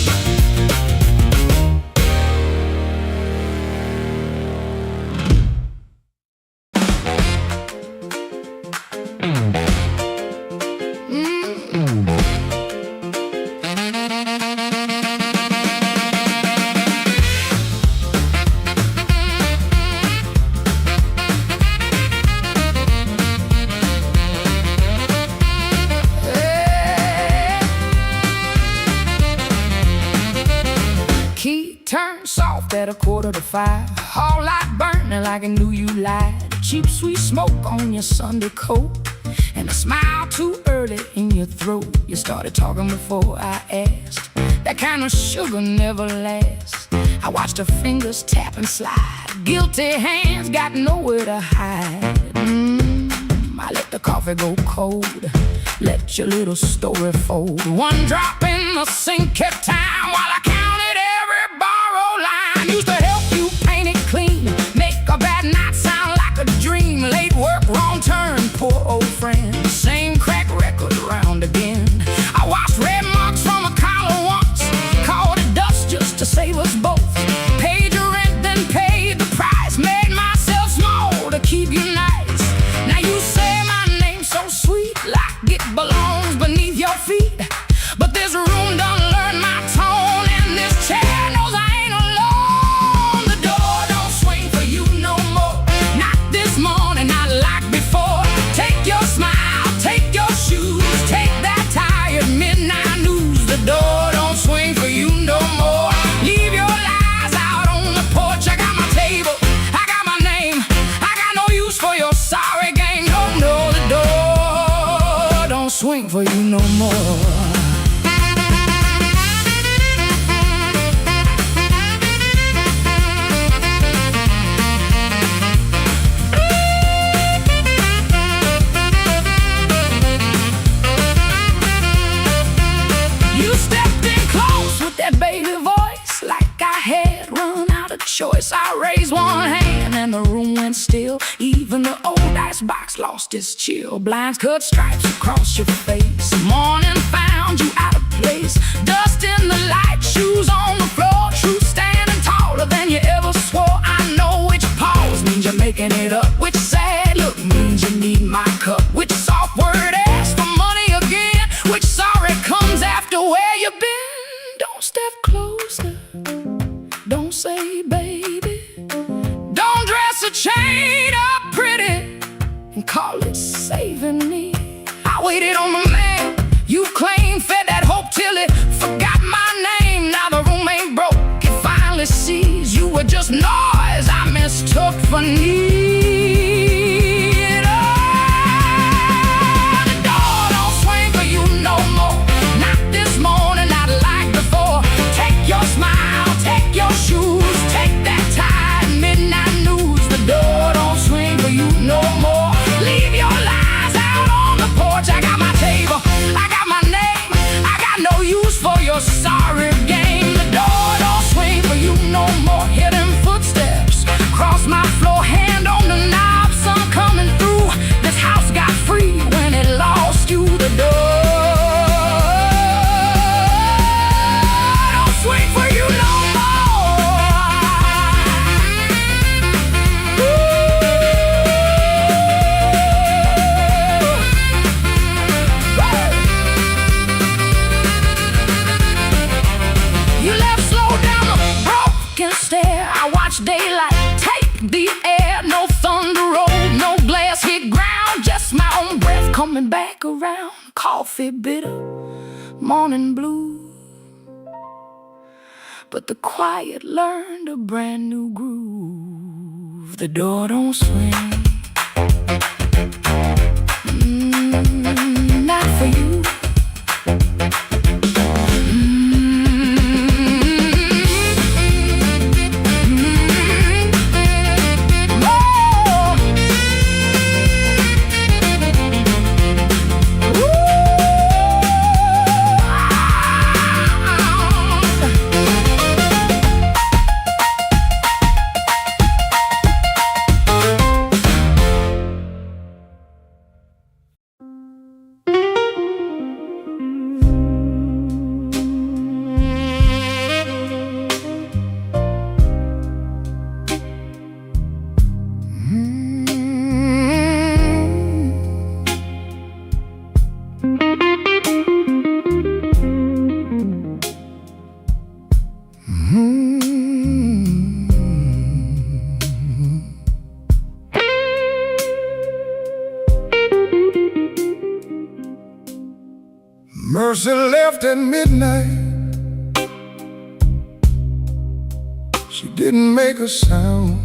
Key turned soft at 4:45. Hall light burning like I knew you lied. Cheap sweet smoke on your Sunday coat, and a smile too early in your throat. You started talking before I asked. That kind of sugar never lasts. I watched her fingers tap and slide. Guilty hands got nowhere to hide. I let the coffee go cold. Let your little story fold. One drop in the sink kept time while I counted every borrowed line. Used to help you paint it clean, make a bad night sound like a dream. Late work, wrong turn, poor had run out of choice. I raised one hand and the room went still. Even the old icebox lost its chill. Blinds cut stripes across your face. Morning found you out of place. Dust in the light, shoes on the floor. Truth standing taller than you ever swore. I know which pause means you're making it up. Which sad look means you need my cup. Which soft word asks for money again. Which sorry comes after where you've been. Don't step closer, don't say baby. Don't dress a chain up pretty and call it saving me. I waited on the man you claimed, fed that hope till it forgot my name. Now the room ain't broke, it finally sees you were just noise I mistook for need. Oh, the door don't swing for you no more. Not this morning, not like before. Take your smile, take your shoes, take that tie, midnight news. The door don't swing for you no more. Leave your lies out on the porch. I got my table, I got my name. I got no use for your sorry game. The door don't swing for you no more. Hear them footsteps cross my floor, hand on the knob, sun coming through. This house got free when it lost you. The door don't swing for you no You left slow down the broken stair. I watched daylight take the air. No thunder roll, no glass hit ground. Just my own breath coming back around. Coffee bitter, morning blue. But the quiet learned a brand new groove. The door don't swing, not for you. Mercy left at midnight. She didn't make a sound.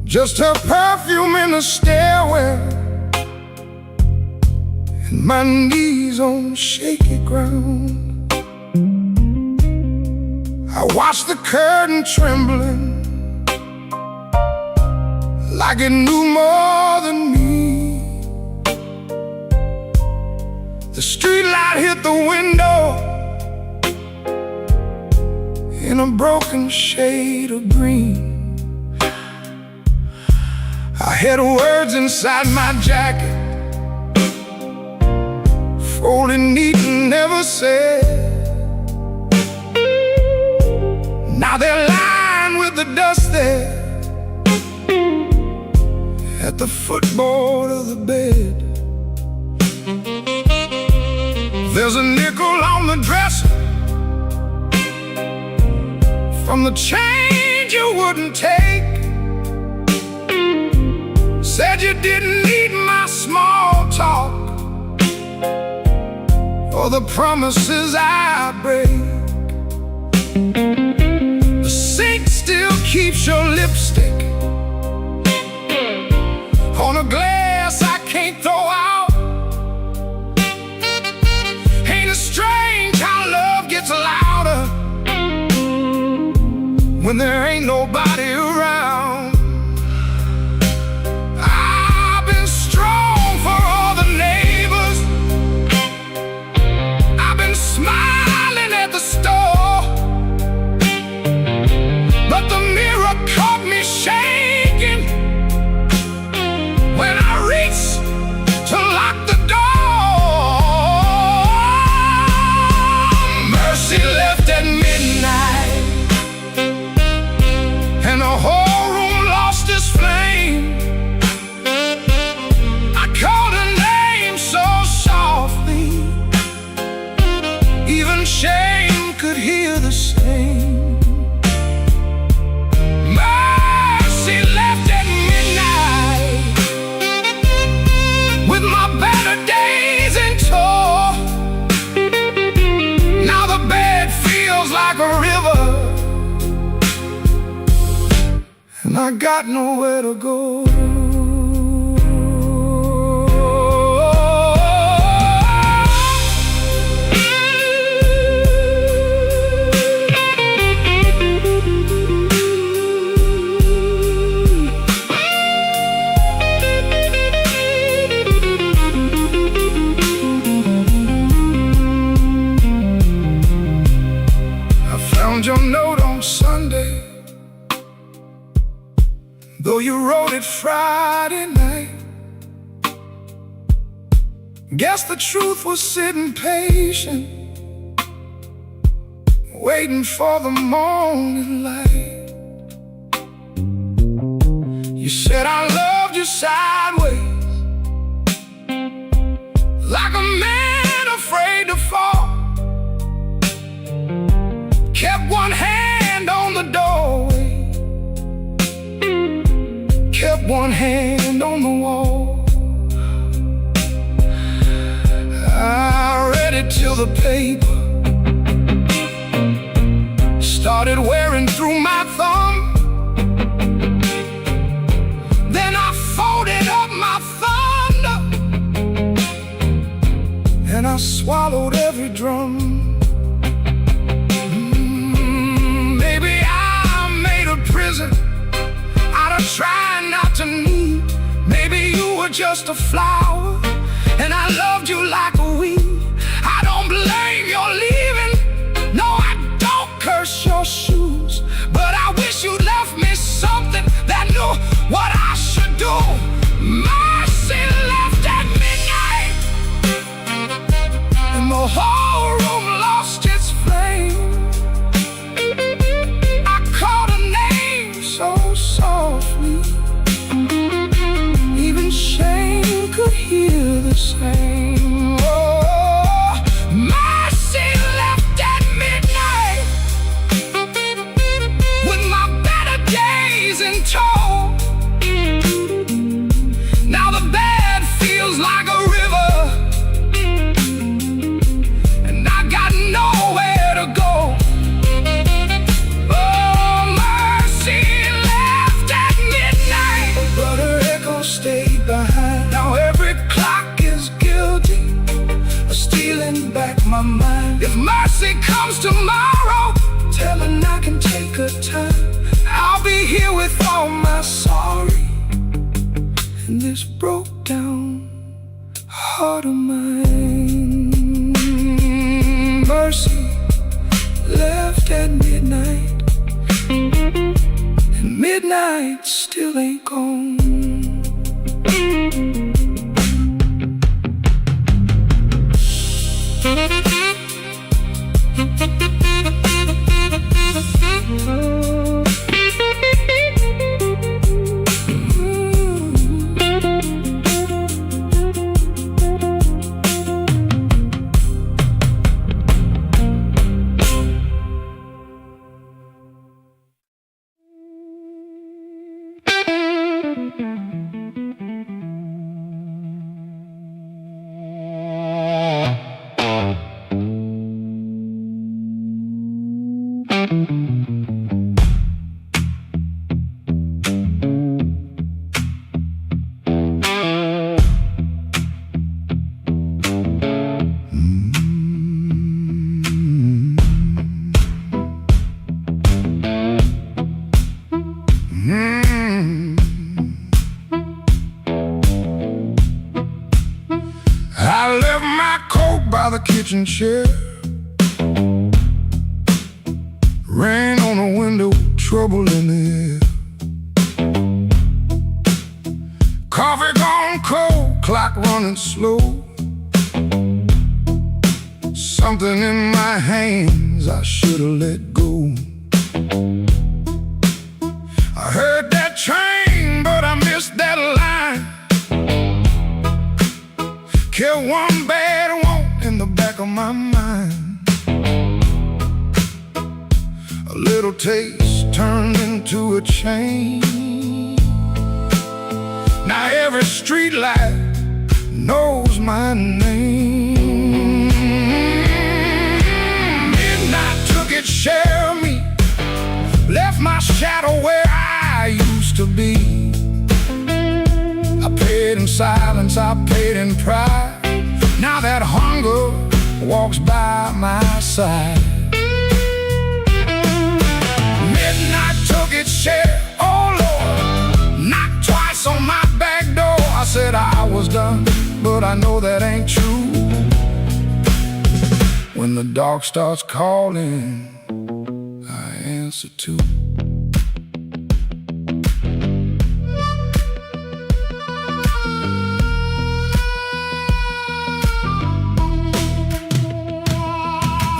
Just her perfume in the stairwell and my knees on shaky ground. I watched the curtain trembling like it knew more than me. The streetlight hit the window in a broken shade of green. I had words inside my jacket, folded neat and never said. Now they're lying with the dust there at the footboard of the bed. There's a nickel on the dresser from the change you wouldn't take. Said you didn't need my small talk or the promises I break. The sink still keeps your lipstick on a glass I can't throw out. Ain't it strange how love gets louder when there ain't nobody around? I've been strong for all the neighbors. I've been smiling at the store. could hear the same. Mercy left at midnight with my better days in tow. Now the bed feels like a river, and I got nowhere to go. Your note on Sunday, though you wrote it Friday night. Guess the truth was sitting patient, waiting for the morning light. You said I loved you sideways, like a man afraid to fall. Kept one hand on the doorway, kept one hand on the wall. I read it till the paper started wearing through my thumb. Then I folded up my thunder, and I swallowed every drum. Prison out of trying not to need. Maybe you were just a flower, and I loved you like a weed. I don't blame your leaving, no, I don't curse your shoes, but I wish you left me something that knew what I should do. Mercy left at midnight, and the whole room lost its flame. So softly, even shame could hear the same. Oh, mercy left at midnight with my better days in tow. Now the bed feels like a river, and I got nowhere to go. Stayed behind. Now every clock is guilty of stealing back my mind. If mercy comes tomorrow, tell her I can take her time. I'll be here with all my sorry and this broke down heart of mine. Mercy left at midnight, and midnight still ain't gone. I left my coat by the kitchen chair. Rain on the window, trouble in the air. Coffee gone cold, clock running slow. Something in my hands I should've let go. I heard that train, but I missed that line. Kept one bad one in the back of my mind. Little taste turned into a chain. Now every street light knows my name. Midnight took its share of me, left my shadow where I used to be. I paid in silence, I paid in pride. Now that hunger walks by my side. Midnight took its share, oh Lord, knocked twice on my back door. I said I was done, but I know that ain't true. When the dark starts calling, I answer too.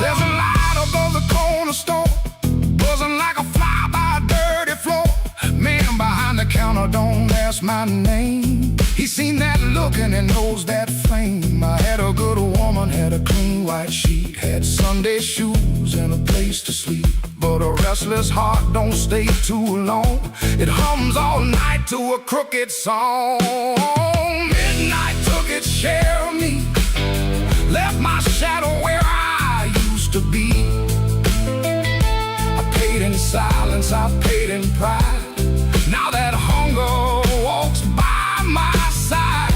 There's a light above the cornerstone, buzzing like a fly by a dirty floor. Man behind the counter don't ask my name. He's seen that look and he knows that flame. I had a good woman, had a clean white sheet, had Sunday shoes and a place to sleep. But a restless heart don't stay too long. It hums all night to a crooked song. Midnight took its share of me, left my shadow where I used to be. I paid in silence, I paid in pride. Now that hunger walks by my side.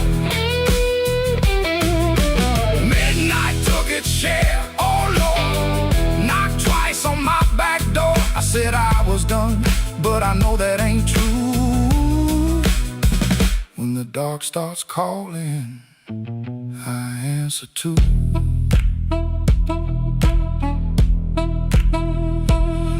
Midnight took its share, oh Lord, knocked twice on my back door. I said I was done, but I know that ain't true. When the dark starts calling, I answer too.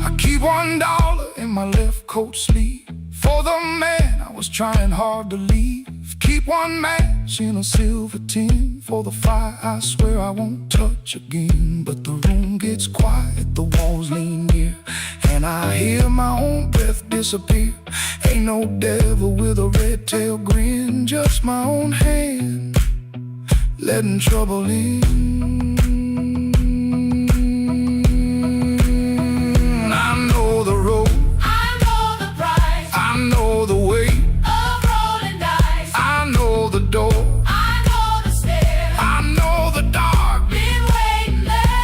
I keep $1 in my left coat sleeve for the man I was trying hard to leave. Keep one match in a silver tin for the fire I swear I won't touch again. But the room gets quiet, the walls lean near, and I hear my own breath disappear. Ain't no devil with a red tail grin, just my own hand letting trouble in. I know the road, I know the price I know the way, of rolling dice. I know the door, I know the stairs, I know the dark. been waiting there.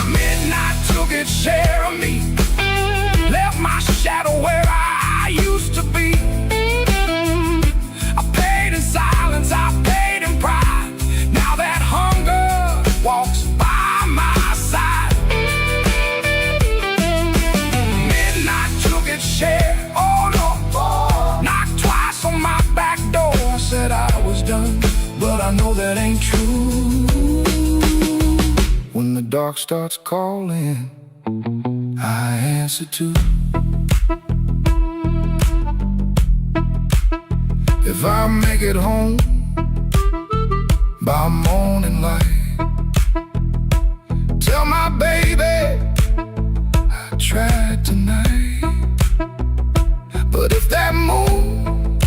Midnight took its share of me, left my shadow where I used to be. I paid in silence, I paid in pride. Now that hunger walks by my side. Midnight took its share, oh Lord, knocked twice on my back door. I said I was done, but I know that ain't true. When the dark starts calling, I answer too. If I make it home by morning light, tell my baby I tried tonight. But if that moon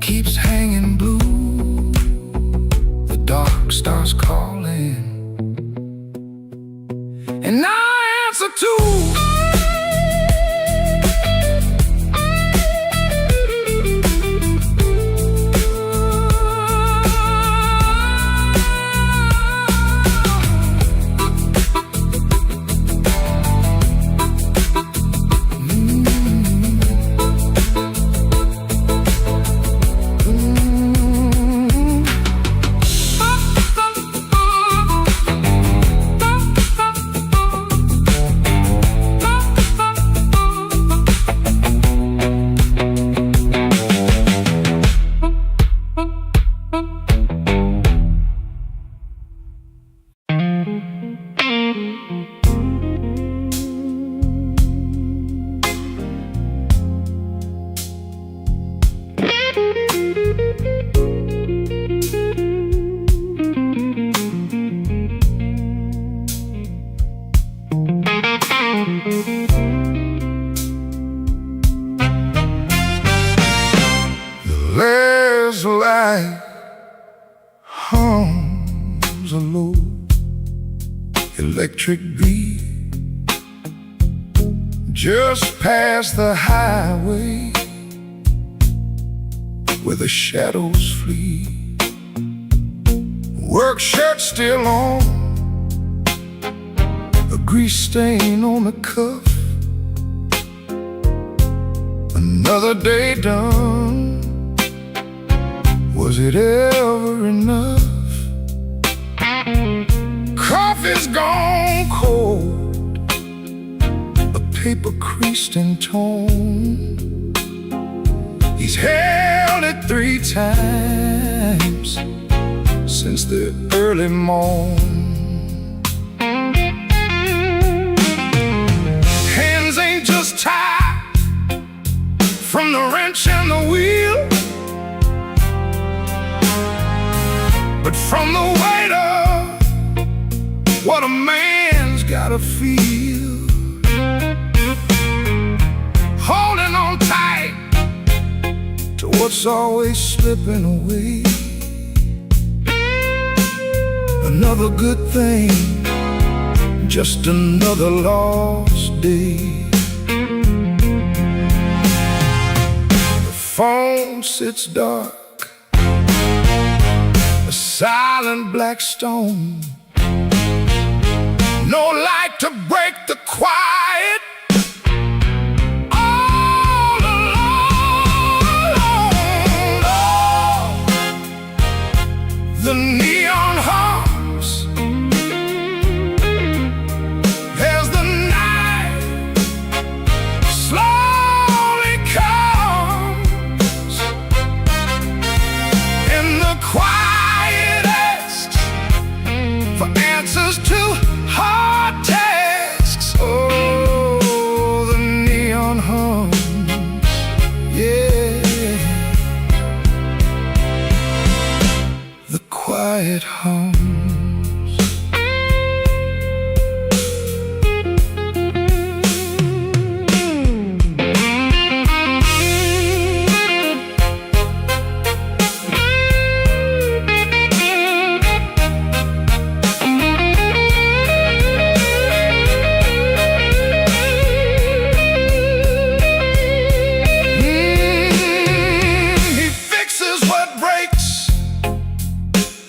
keeps hanging blue, the dark starts calling, and I answer too. Last light hums low electric beat just past the highway where the shadows flee. Work shirt still on, a grease stain on the cuff. Another day done. Was it ever enough? Coffee's gone cold, a paper creased and torn. He's held it 3 times since the early morn. Hands ain't just tied from the wrench and the wheel, but from the weight of what a man's gotta feel. Holding on tight to what's always slipping away. Another good thing, just another lost day. The phone sits dark, a silent black stone. No light to break the quiet. All alone, oh, the neon hums as the night slowly comes, and the quiet asks for answers to hard tasks. Oh, the neon hums, yeah, the quiet hums.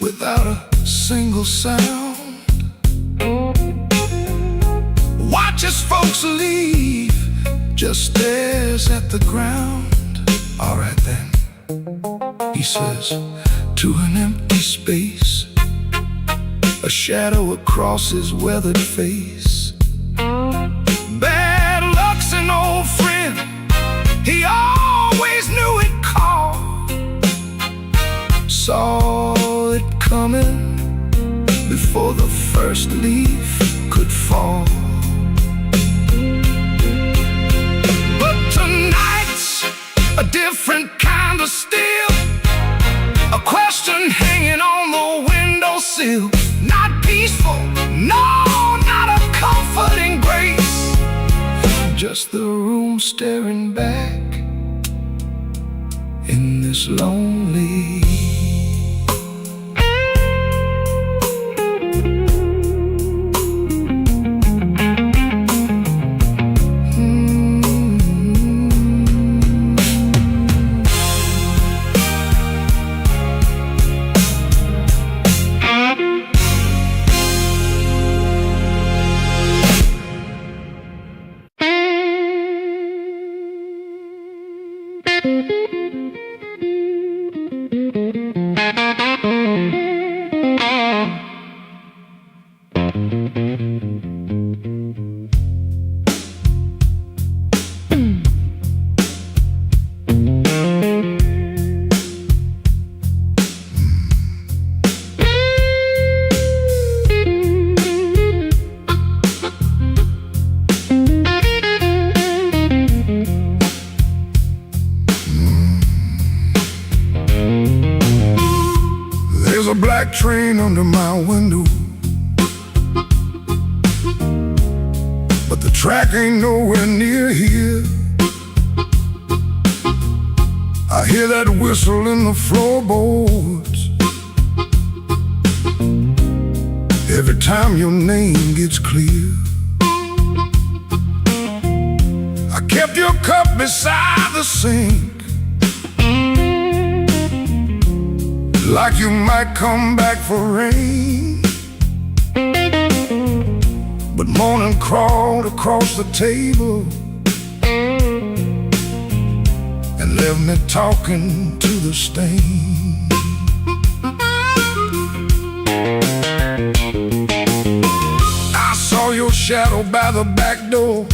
Without a single sound, watches folks leave, just stares at the ground. All right then, he says to an empty space, a shadow across his weathered face. Bad luck's an old friend, he always knew it called. Saw it coming before the first leaf could fall. But tonight's a different kind of steel, a question hanging on the windowsill. Not peaceful, no, not a comforting grace, just the room staring back in this lonely. There's a black train under my window, but the track ain't nowhere near here. I hear that whistle in the floorboards. Every time your name gets clear, I kept your cup beside the sink, like you might come back for rain. But morning crawled across the table and left me talking to the stain. I saw your shadow by the back door.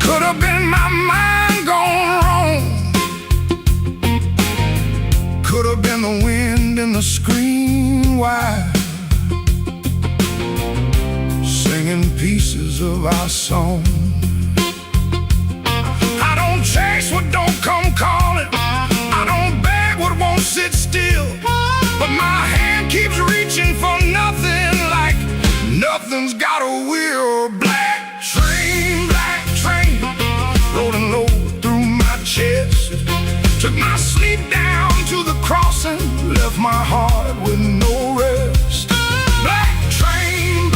Could have been my mind gone wrong. Could have been the wind in the screen wire, singing pieces of our song. I don't chase what don't come calling. I don't beg what won't sit still. But my hand keeps reaching for nothing, like nothing's got a wheel. Black train, rolling low through my chest. Took my sleep down to the crossing, left my heart with no rest. Black train,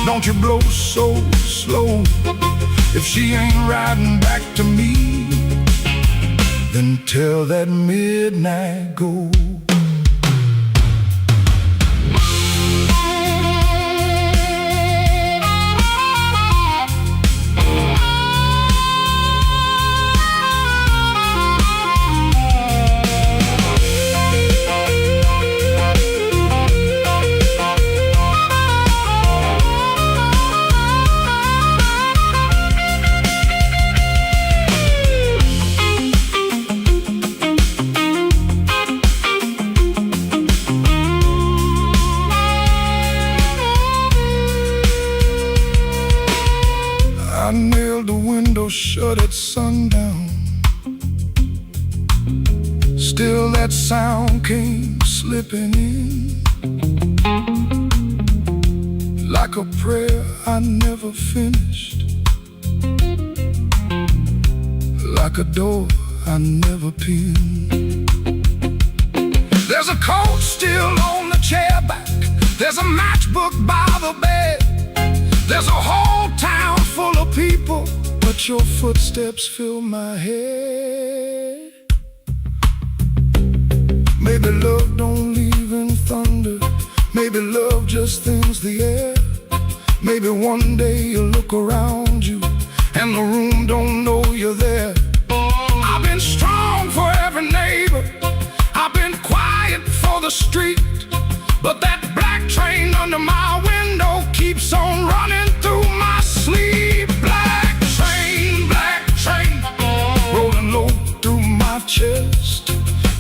don't you blow so slow. If she ain't riding back to me, then tell that midnight go. I nailed the window shut at sundown. Still that sound came slipping in, like a prayer I never finished, like a door I never pinned. There's a coat still on the chair back. There's a matchbook by the bed. There's a whole town full of people, but your footsteps fill my head. Maybe love don't leave in thunder. Maybe love just thins the air. Maybe one day you'll look around you and the room don't know you're there. I've been strong for every neighbor. I've been quiet for the street. But that black train under my window keeps on running through my sleep. Black train, rolling low through my chest.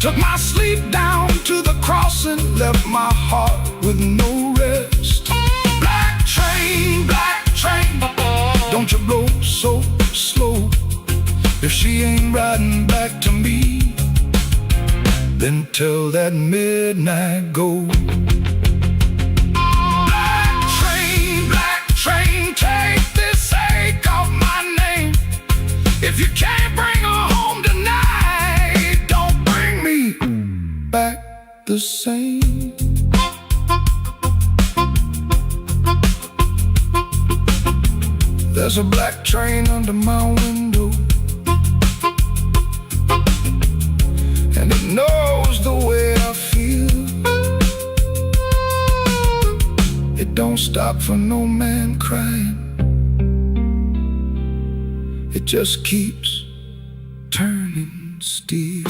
Took my sleep down to the crossing, left my heart with no rest. Black train, don't you blow so slow. If she ain't riding back to me, then tell that midnight go. Black train, take this ache off my name. If you can't bring her home tonight, don't bring me back the same. There's a black train under my window, and it knows the way I feel. It don't stop for no man crying. It just keeps turning steel.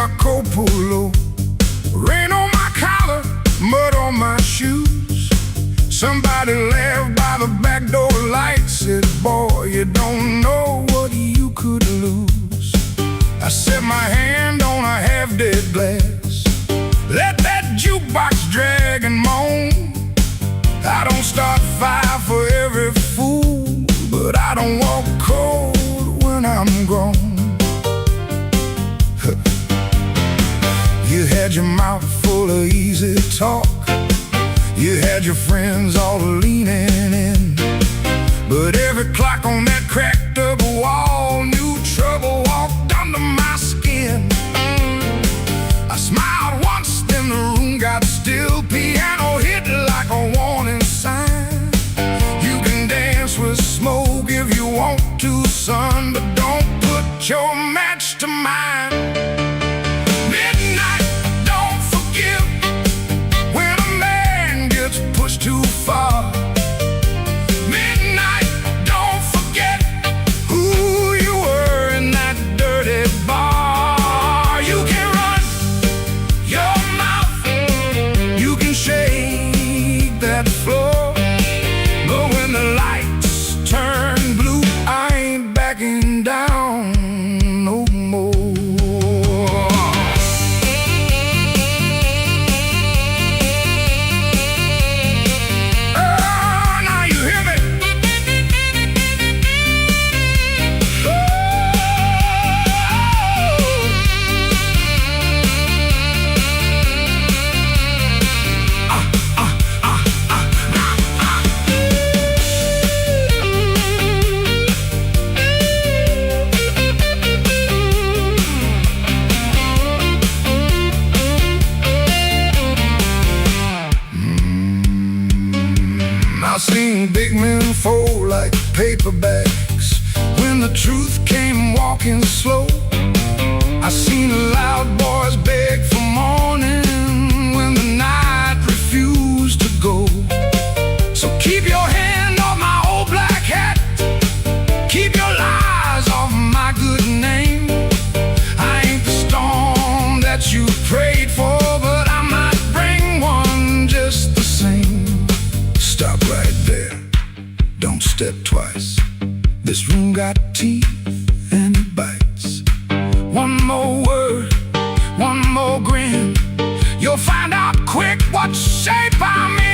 Marco Polo. Rain on my collar, mud on my shoes. Somebody laughed by the back door light, said, boy, you don't know what you could lose. I set my hand on a half-dead glass, let that jukebox drag and moan. I don't start fire for every fool, but I don't walk cold when I'm gone. You had your mouth full of easy talk, you had your friends all leaning in, but every clock on that cracked up wall knew trouble walked under my skin. I smiled once, then the room got still. Piano hit like a warning sign. You can dance with smoke if you want to, son, but don't put your match to mine. Midnight don't forgive when a man gets pushed too far. Midnight don't forget who you were in that dirty bar. You can run your mouth, you can shake that floor, but when the lights turn blue, I ain't backing down no more. Oh, now you hear me? I've seen big men fold like paper bags when the truth came walking slow. I seen loud boys beg for morning when the night refused to go. So keep your hand off my old black hat, keep your lies off my good name. I ain't the storm that you prayed for, but I might bring one just the same. Stop right there, don't step twice. This room got teeth and it bites. One more word, one more grin, you'll find out quick what shape I'm in.